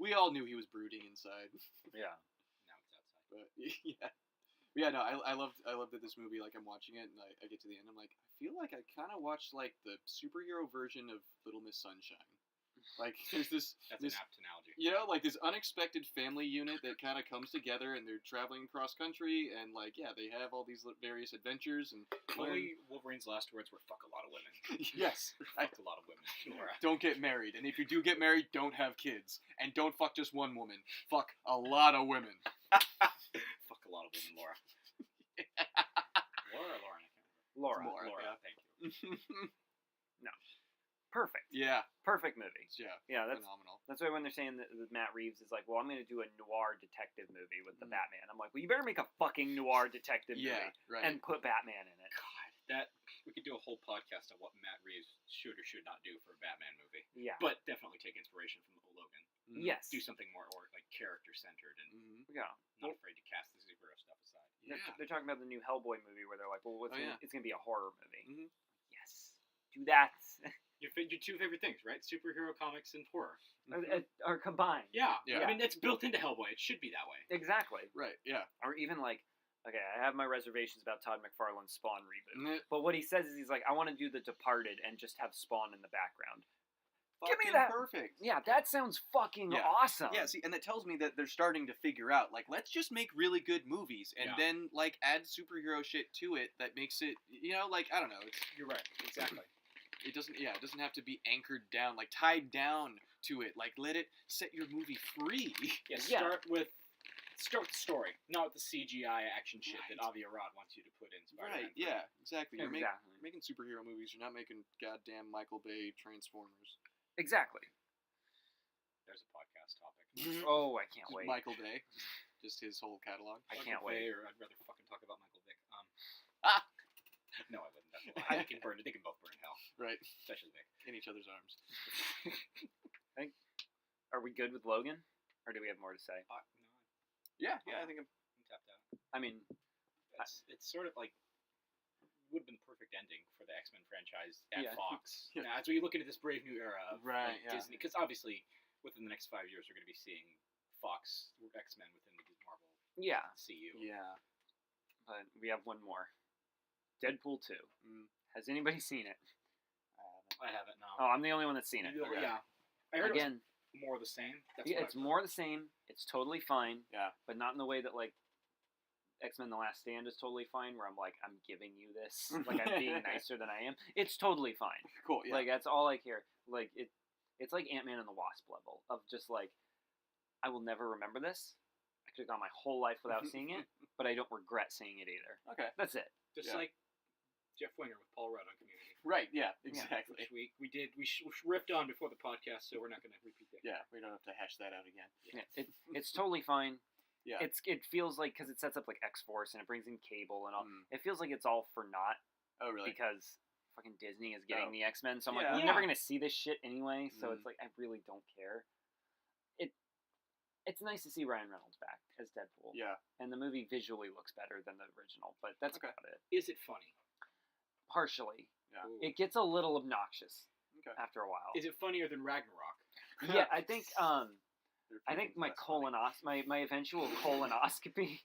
We all knew he was brooding inside. Yeah. Now it's outside. But yeah, no, I loved that this movie, like, I'm watching it, and I get to the end, I'm like, I feel like I kind of watched, like, the superhero version of Little Miss Sunshine. Like, there's this... That's an apt analogy. Like, this unexpected family unit that kind of comes together, and they're traveling cross-country, and, like, they have all these various adventures, and... Only Wolverine's last words were, fuck a lot of women. Yes. Fuck a lot of women, Laura. Don't get married, and if you do get married, don't have kids. And don't fuck just one woman. Fuck a lot of women. Fuck a lot of women, Laura. Laura or Lauren? Laura, thank you. No. Perfect. Yeah. Perfect movie. Yeah, that's phenomenal. That's why when they're saying that Matt Reeves is like, well, I'm going to do a noir detective movie with the Batman. I'm like, well, you better make a fucking noir detective movie and put Batman in it. God, we could do a whole podcast on what Matt Reeves should or should not do for a Batman movie. Yeah. But definitely take inspiration from Logan. Mm-hmm. Yes. Do something more like character-centered and not afraid to cast the superhero stuff aside. Yeah. They're talking about the new Hellboy movie where they're like, well, it's going to be a horror movie. Mm-hmm. Yes. Do that. Your two favorite things, right? Superhero comics and horror. Are combined. Yeah. I mean, it's built into Hellboy. It should be that way. Exactly. Right, yeah. Or even like, okay, I have my reservations about Todd McFarlane's Spawn reboot. But what he says is he's like, I want to do The Departed and just have Spawn in the background. Give me that. Perfect. Yeah, that sounds fucking awesome. Yeah, see, and that tells me that they're starting to figure out, like, let's just make really good movies and then, like, add superhero shit to it that makes it, like, I don't know. You're right. Exactly. It doesn't have to be anchored down, like, tied down to it. Like, let it set your movie free. Start with the story, not with the CGI action shit that Avi Arad wants you to put in Spider-Man. Right, yeah, exactly. You're making superhero movies. You're not making goddamn Michael Bay Transformers. Exactly. There's a podcast topic. Oh, I can't wait. Michael Bay. Just his whole catalog. I can't wait. Or I'd rather fucking talk about Michael Vick. No, I wouldn't. They can burn. They can both burn in hell. Right. Especially Vic. In each other's arms. Are we good with Logan? Or do we have more to say? No. Yeah, I think I'm tapped out. I mean... It's sort of like... would have been the perfect ending for the X-Men franchise at Fox. Now, as we look into this brave new era of Disney, because obviously within the next 5 years we're going to be seeing Fox X-Men within the Marvel CU. Yeah. But we have one more. Deadpool 2. Has anybody seen it? I haven't, no. Oh, I'm the only one that's seen it. Yeah. I heard it was more of the same. It's more of the same. It's totally fine. Yeah. But not in the way that, like, X-Men The Last Stand is totally fine, where I'm like, I'm giving you this. Like, I'm being nicer than I am. It's totally fine. Cool, yeah. Like, that's all I care. Like, it's like Ant-Man and the Wasp level of just, like, I will never remember this. I could have gone my whole life without seeing it, but I don't regret seeing it either. Okay. That's it. Just like Jeff Winger with Paul Rudd on Community. Right, yeah, exactly. Which we riffed on before the podcast, so we're not going to repeat that. Yeah, we don't have to hash that out again. Yeah. It's totally fine. Yeah. It feels like, because it sets up like X-Force and it brings in Cable and all. It feels like it's all for naught. Oh, really? Because fucking Disney is getting the X-Men, so I'm like, we're never gonna see this shit anyway. So it's like, I really don't care. It's nice to see Ryan Reynolds back as Deadpool. Yeah. And the movie visually looks better than the original, but that's about it. Is it funny? Partially. Yeah. It gets a little obnoxious after a while. Is it funnier than Ragnarok? Yeah, I think. I think my my eventual colonoscopy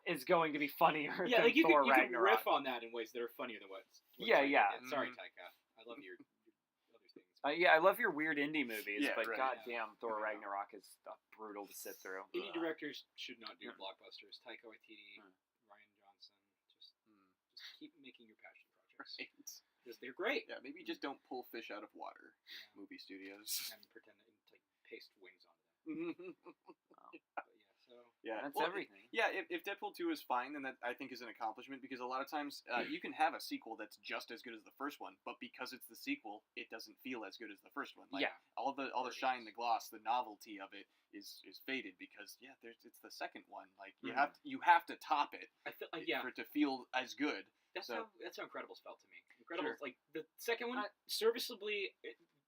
is going to be funnier than like you Thor can Ragnarok. riff on that in ways that are funnier than what Yeah. Sorry, Taika. I love your other things. I love your weird indie movies, but goddamn, Thor Ragnarok is brutal to sit through. Indie directors should not do blockbusters. Taika Waititi, Ryan Johnson, just keep making your passion projects. projects. Because they're great. Yeah, maybe just don't pull fish out of water, movie studios. And pretend to paste wings onto them. That's well, everything. Yeah, if Deadpool 2 is fine, then that I think is an accomplishment, because a lot of times you can have a sequel that's just as good as the first one, but because it's the sequel, it doesn't feel as good as the first one. Like, all the shine, the gloss, the novelty of it is faded because it's the second one. Like you have to top it. I feel for it to feel as good. That's how Incredibles felt to me. Incredibles, like the second one, serviceably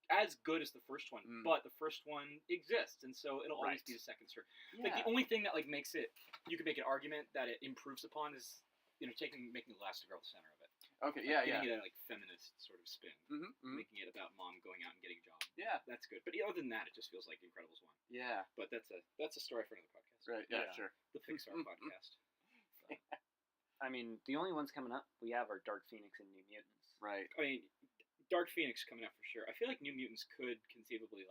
as good as the first one, but the first one exists, and so it'll always be the second story. Like the only thing that makes it, you can make an argument that it improves upon is making Elastigirl the center of it. Okay, giving it a feminist sort of spin, making it about mom going out and getting a job. Yeah, that's good. But other than that, it just feels like Incredibles 1. Yeah, but that's a story for another podcast. Right? Yeah, sure. The Pixar podcast. So. I mean, the only ones coming up we have are Dark Phoenix and New Mutants. Right. I mean, Dark Phoenix coming up for sure. I feel like New Mutants could conceivably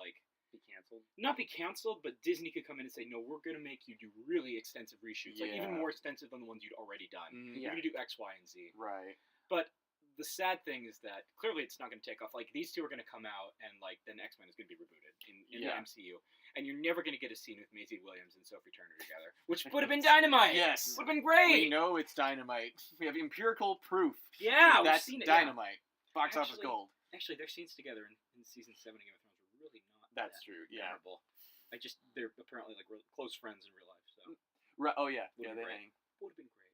be canceled. Not be canceled, but Disney could come in and say, "No, we're going to make you do really extensive reshoots, like even more extensive than the ones you'd already done. You're going to do X, Y, and Z." Right. But the sad thing is that clearly it's not going to take off. Like these two are going to come out, and then X-Men is going to be rebooted in the MCU, and you're never going to get a scene with Maisie Williams and Sophie Turner together, which would have been dynamite. Yes, would have been great. We know it's dynamite. We have empirical proof. Yeah, that's we've seen it. Dynamite. Box office gold. Actually, their scenes together in season 7 of Game of Thrones were really not. That's true. Yeah. Memorable. They're apparently close friends in real life. So. Right. Oh yeah. Would they hang. Would have been great.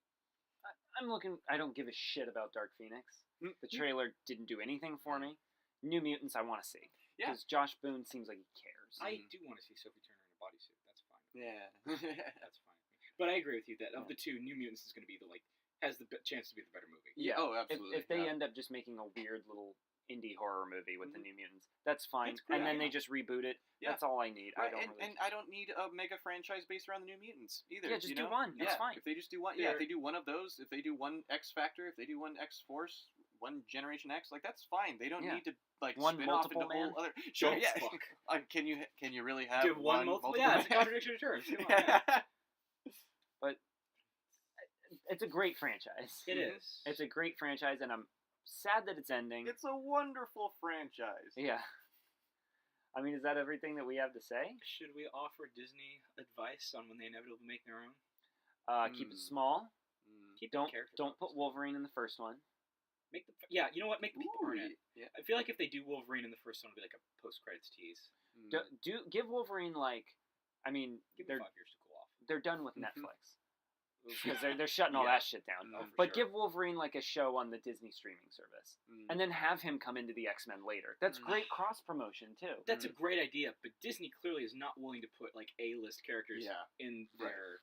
I'm looking. I don't give a shit about Dark Phoenix. The trailer didn't do anything for me. New Mutants, I want to see. Yeah. Because Josh Boone seems like he cares. I do want to see Sophie Turner in a bodysuit. That's fine. Yeah. That's fine. But I agree with you that of the two, New Mutants is going to be has the chance to be the better movie. Yeah. Oh, absolutely. If they end up just making a weird little indie horror movie with the New Mutants, that's fine. And then they just reboot it. Yeah. That's all I need. Right. I don't need a mega franchise based around the New Mutants either. Yeah, just do one. That's fine. If they just do one, if they do one of those, if they do one X Factor, if they do one X Force, one Generation X, that's fine. They don't need to one spin off into man. Whole other. Sure, can you really have one multiple? Yeah, it's a contradiction of terms. But it's a great franchise. It is. It's a great franchise, and I'm sad that it's ending. It's a wonderful franchise. Yeah. I mean, is that everything that we have to say? Should we offer Disney advice on when they inevitably make their own? Keep it small. Don't put Wolverine in the first one. You know what? Make the people earn it. Yeah. I feel like if they do Wolverine in the first one, it'll be like a post-credits tease. Give Wolverine give them 5 years to cool off. They're done with Netflix. Because they're shutting all that shit down. But give Wolverine a show on the Disney streaming service. And then have him come into the X-Men later. That's great cross-promotion, too. That's a great idea, but Disney clearly is not willing to put, A-list characters in their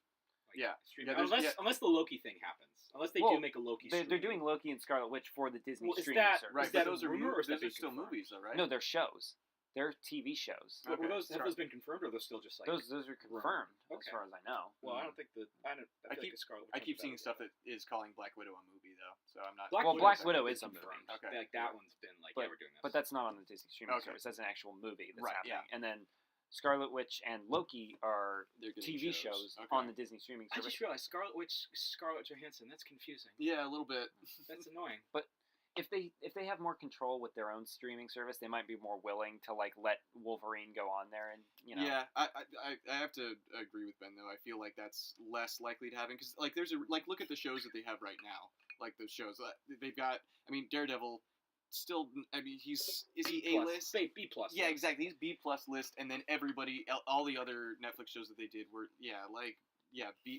streaming. Unless the Loki thing happens. Unless they do make a Loki streaming. They're doing Loki and Scarlet Witch for the Disney streaming service. Right, but those are still movies, though, right? No, they're shows. They're TV shows. Okay. Have those been confirmed, or are those still just those are confirmed as far as I know. Well, I don't think I keep seeing stuff that is calling Black Widow a movie though, so I'm not. Black Widow is a movie. Okay, that one's been we're doing this. But that's not on the Disney streaming service. That's an actual movie that's happening. Yeah. And then Scarlet Witch and Loki are TV shows on the Disney streaming service. I just realized Scarlet Johansson. That's confusing. Yeah, a little bit. That's annoying. But if they have more control with their own streaming service, they might be more willing to let Wolverine go on there and Yeah, I have to agree with Ben though. I feel like that's less likely to happen because there's look at the shows that they have right now. Those shows they've got. I mean, Daredevil. Still, I mean, is he A-list? B plus. Yeah, exactly. He's B plus list, and then everybody, all the other Netflix shows that they did were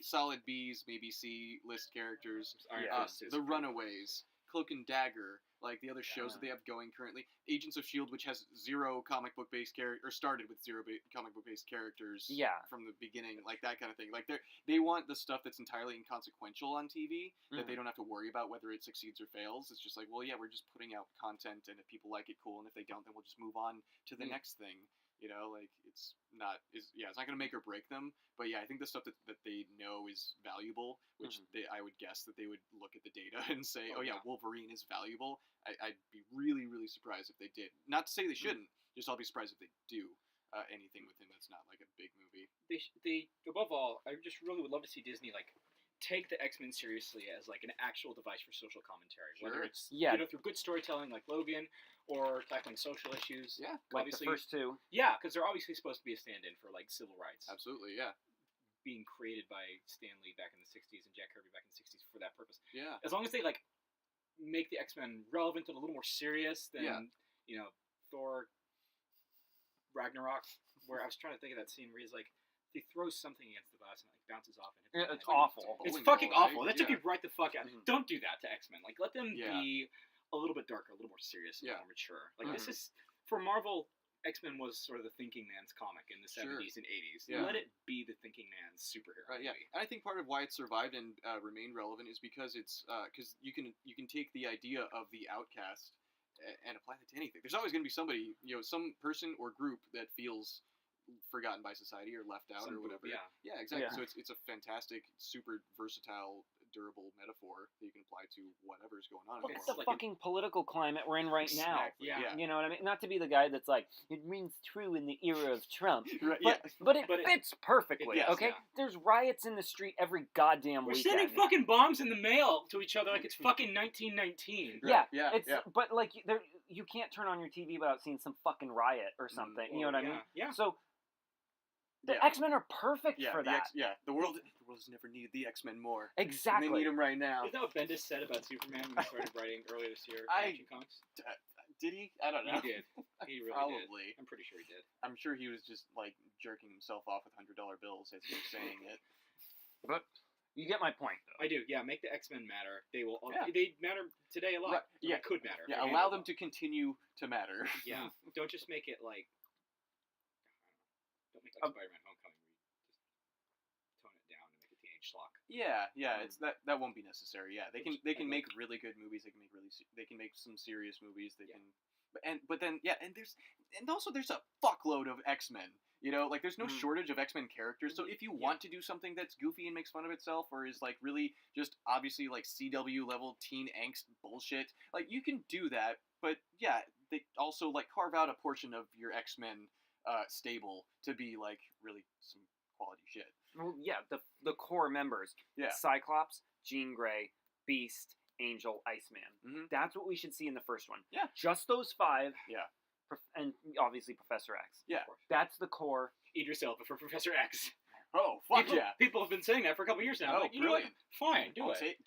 solid Bs, maybe C list characters. The Runaways, Cloak and Dagger, the other shows that they have going currently. Agents of S.H.I.E.L.D., which has zero comic book based started with zero comic book based characters. From the beginning, that kind of thing. They want the stuff that's entirely inconsequential on TV that they don't have to worry about whether it succeeds or fails. It's just we're just putting out content, and if people like it, cool, and if they don't, then we'll just move on to the next thing. It's not going to make or break them, but I think the stuff that they know is valuable, which I would guess that they would look at the data and say, Wolverine is valuable. I'd be really, really surprised if they did. Not to say they shouldn't, just I'll be surprised if they do anything with him that's not a big movie. They above all, I just really would love to see Disney take the X-Men seriously as like an actual device for social commentary, whether it's through good storytelling like Logan or tackling social issues. Yeah, like obviously, the first two. Yeah, because they're obviously supposed to be a stand-in for like civil rights. Absolutely, yeah. Being created by Stan Lee back in the '60s and Jack Kirby back in the '60s for that purpose. Yeah. As long as they like make the X-Men relevant and a little more serious than Thor Ragnarok, where I was trying to think of that scene where he's like. He throws something against the glass and it bounces off. And it's awful. It's fucking awful. That took me right the fuck out. Don't do that to X-Men. Like, let them be a little bit darker, a little more serious, a little more mature. Like, this is for Marvel. X-Men was sort of the thinking man's comic in the 70s and 80s. Yeah. Let it be the thinking man's superhero. Right. Yeah. And I think part of why it survived and remained relevant is because it's because you can take the idea of the outcast and apply it to anything. There's always going to be somebody, some person or group that feels forgotten by society or left out or whatever. Yeah, exactly. So it's a fantastic, super versatile, durable metaphor that you can apply to whatever's going on. Look at the fucking political climate we're in right now. Yeah. You know what I mean? Not to be the guy that's like, it rings true in the era of Trump. Right, but it fits perfectly, okay? Yeah. There's riots in the street every goddamn weekend. We're sending fucking bombs in the mail to each other like it's fucking 1919. Yeah. But like, you can't turn on your TV without seeing some fucking riot or something. You know what I mean? Yeah. So, the X-Men are perfect for that. The world has never needed the X-Men more. Exactly. And they need them right now. Isn't that what Bendis said about Superman when he started writing earlier this year? Comics? Did he? I don't know. He did. He really Probably. did. I'm pretty sure he did. I'm sure he was just like jerking himself off with $100 bills as he was saying it. But you get my point, though. I do. Yeah, make the X-Men matter. They will. They matter today a lot. Right. Yeah, they could matter. Yeah, allow them to continue to matter. Yeah. Don't just make it like. Don't make like Spider-Man: Homecoming where you just tone it down and make a teenage schlock. Yeah. It's that won't be necessary. Yeah, they can make really good movies. They can make some serious movies. They can, but then there's a fuckload of X-Men. Like there's no shortage of X-Men characters. So if you want to do something that's goofy and makes fun of itself, or is like really just obviously like CW level teen angst bullshit, like you can do that. But yeah, they also like carve out a portion of your X-Men stable to be like really some quality shit. Well, yeah, the core members. Yeah. Cyclops, Jean Grey, Beast, Angel, Iceman. Mm-hmm. That's what we should see in the first one. Yeah. Just those 5. Yeah. And obviously Professor X. Yeah. That's the core. Idris Elba for Professor X. Oh, fuck yeah. People have been saying that for a couple years now. Oh, like, you know what? Fine, do it.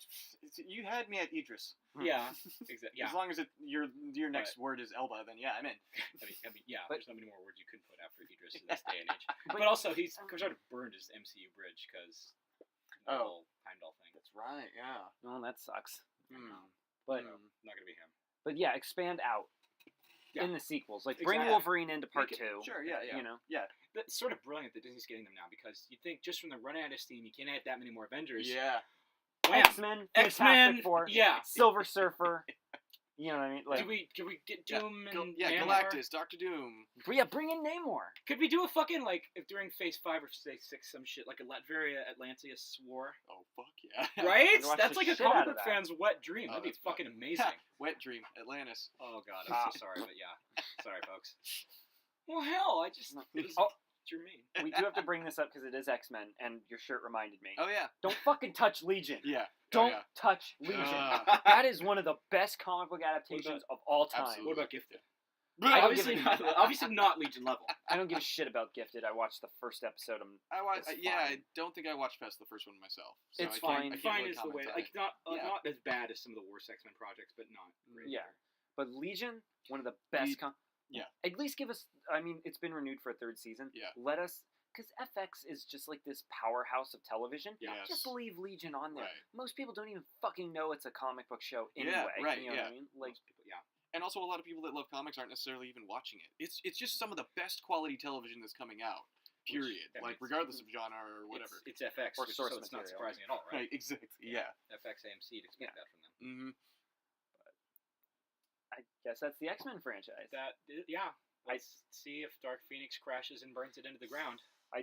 You had me at Idris. Yeah, exactly. Yeah. As long as your next word is Elba, then yeah, I'm in. I mean, there's not many more words you could put after Idris in this day and age. But also, he's sort of burned his MCU bridge because the whole Heimdall thing. That's right, yeah. Well, that sucks. But not going to be him. But yeah, expand out. Yeah. In the sequels, like bring Wolverine into part 2. Sure, yeah. Yeah. That's sort of brilliant that Disney's getting them now because you think just from the run out of steam, you can't add that many more Avengers. Yeah. X-Men, Fantastic Four, Silver Surfer. You know what I mean? Like, could we get Doom and Namor? Galactus, Dr. Doom. Yeah, bring in Namor. Could we do a fucking like if during Phase 5 or Phase 6 some shit like a Latveria Atlanteus war? Oh fuck yeah! Right? That's like a comic book fan's wet dream. That'd be fucking amazing. Wet dream, Atlantis. Oh god, I'm so sorry, but yeah, sorry folks. Well, hell, I just Jermaine. We do have to bring this up because it is X-Men, and your shirt reminded me. Oh yeah. Don't fucking touch Legion. Yeah. Don't touch Legion. That is one of the best comic book adaptations of all time. Absolutely. What about Gifted? Obviously not Legion level. I don't give a shit about Gifted. I watched the first episode. I don't think I watched past the first one myself. So it's fine. Fine is the way. Like not as bad as some of the worst X-Men projects, but not really. Yeah. But Legion, one of the best. At least give us. I mean, it's been renewed for a 3rd season. Yeah. Let us. Because FX is just like this powerhouse of television. Yeah. Just leave Legion on there. Right. Most people don't even fucking know it's a comic book show anyway. Yeah, right. You know what I mean? Like, most people, And also, a lot of people that love comics aren't necessarily even watching it. It's just some of the best quality television that's coming out. Period. Regardless of genre or whatever. It's FX, or source so it's not surprising at all, right? Right. Exactly. Yeah. FX, AMC, you'd expect that from them. Mm-hmm. But I guess that's the X-Men franchise. Let's see if Dark Phoenix crashes and burns it into the ground. A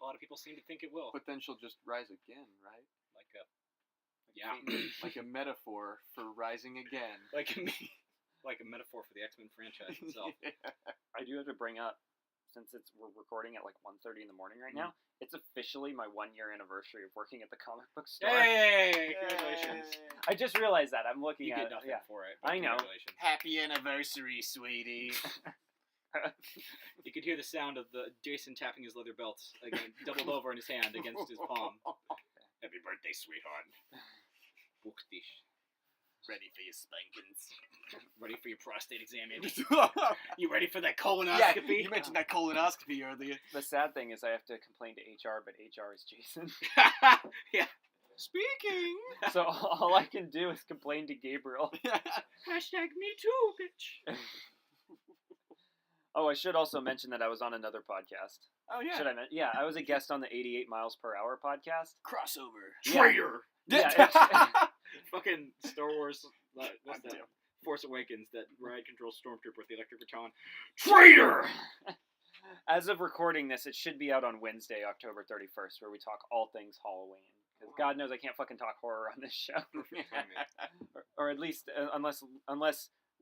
lot of people seem to think it will. But then she'll just rise again, right? Like a metaphor for rising again. Like a metaphor for the X-Men franchise itself. I do have to bring up since we're recording at like 1:30 in the morning right now, it's officially my 1-year anniversary of working at the comic book store. Hey, congratulations! I just realized that. I'm looking you at get nothing for it. I know. Happy anniversary, sweetie. You could hear the sound of the Jason tapping his leather belt again, doubled over in his hand against his palm. Happy birthday, sweetheart. Ready for your spankings. Ready for your prostate exam, You ready for that colonoscopy? Yeah, you mentioned that colonoscopy earlier. The sad thing is I have to complain to HR, but HR is Jason. Yeah. Speaking. So all I can do is complain to Gabriel. Hashtag me too, bitch. Oh, I should also mention that I was on another podcast. Oh, yeah. Should I mention? Yeah, I was a guest on the 88 Miles Per Hour podcast. Crossover. Traitor! Yeah, fucking Star Wars, what's that? Force Awakens, that ride control stormtrooper with the electric baton. Traitor! As of recording this, it should be out on Wednesday, October 31st, where we talk all things Halloween. Because God knows I can't fucking talk horror on this show. or at least, unless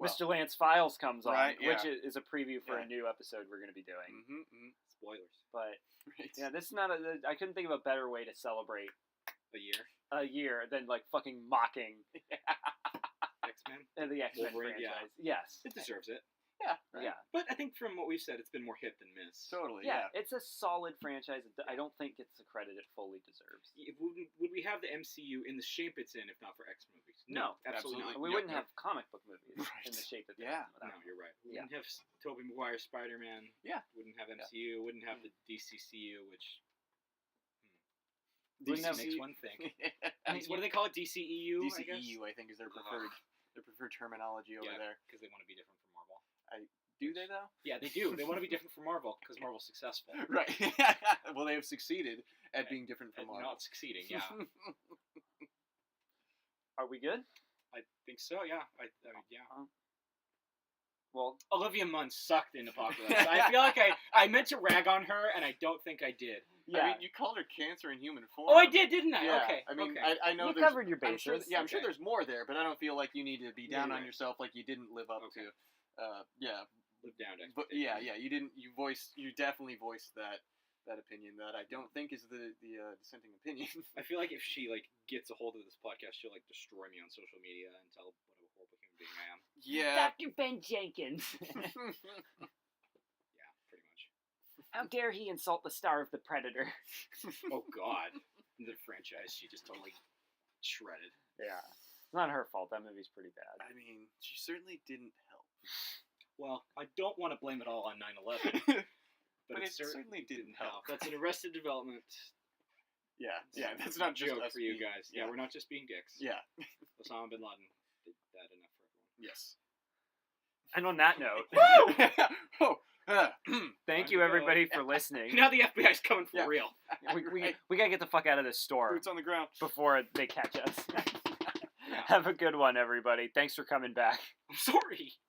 Mr. Lance Files comes on, which is a preview for a new episode we're going to be doing. Spoilers. But, yeah, this is not I couldn't think of a better way to celebrate a year than, like, fucking mocking X-Men? The X-Men franchise. Yes. It deserves it. Yeah. Right. Yeah. But I think from what we've said, it's been more hit than miss. Totally, yeah. It's a solid franchise. I don't think it's the credit it fully deserves. Would we have the MCU in the shape it's in if not for X movies? No, absolutely not. We wouldn't have comic book movies in the shape that they're in. No, you're right. We wouldn't have Tobey Maguire Spider-Man. Yeah. Wouldn't have MCU. Wouldn't have the DCCU, which... makes one thing. What do they call it? DCEU, DCEU, I think, is their preferred terminology over there. Because they want to be different from Marvel. Do they, though? Yeah, they do. They want to be different from Marvel because Marvel's successful. Right. Well, they have succeeded at being different from Marvel. Not succeeding, yeah. Are we good? I think so, yeah. I mean, yeah. Well, Olivia Munn sucked in Apocalypse. I feel like I meant to rag on her, and I don't think I did. Yeah. I mean, you called her cancer in human form. Oh, I did, didn't I? Yeah. Okay. I mean, okay. I know you covered your bases. I'm sure there's more there, but I don't feel like you need to be down on yourself like you didn't live up to. Live down to. But you didn't. You definitely voiced that opinion that I don't think is the dissenting opinion. I feel like if she gets a hold of this podcast, she'll destroy me on social media and tell what a horrible human being I am. Yeah. Dr. Ben Jenkins. Yeah, pretty much. How dare he insult the star of The Predator? Oh God, the franchise she just totally shredded. Yeah, it's not her fault. That movie's pretty bad. I mean, she certainly didn't help. Well, I don't want to blame it all on 9/11. But it certainly didn't help. That's an Arrested Development. Yeah, that's not just joke us for you guys. Yeah, we're not just being dicks. Yeah. Osama bin Laden did that enough for everyone. Yes. And on that note, thank you everybody for listening. Now the FBI's coming for real. We gotta get the fuck out of this store. Boots on the ground before they catch us. Have a good one, everybody. Thanks for coming back. I'm sorry.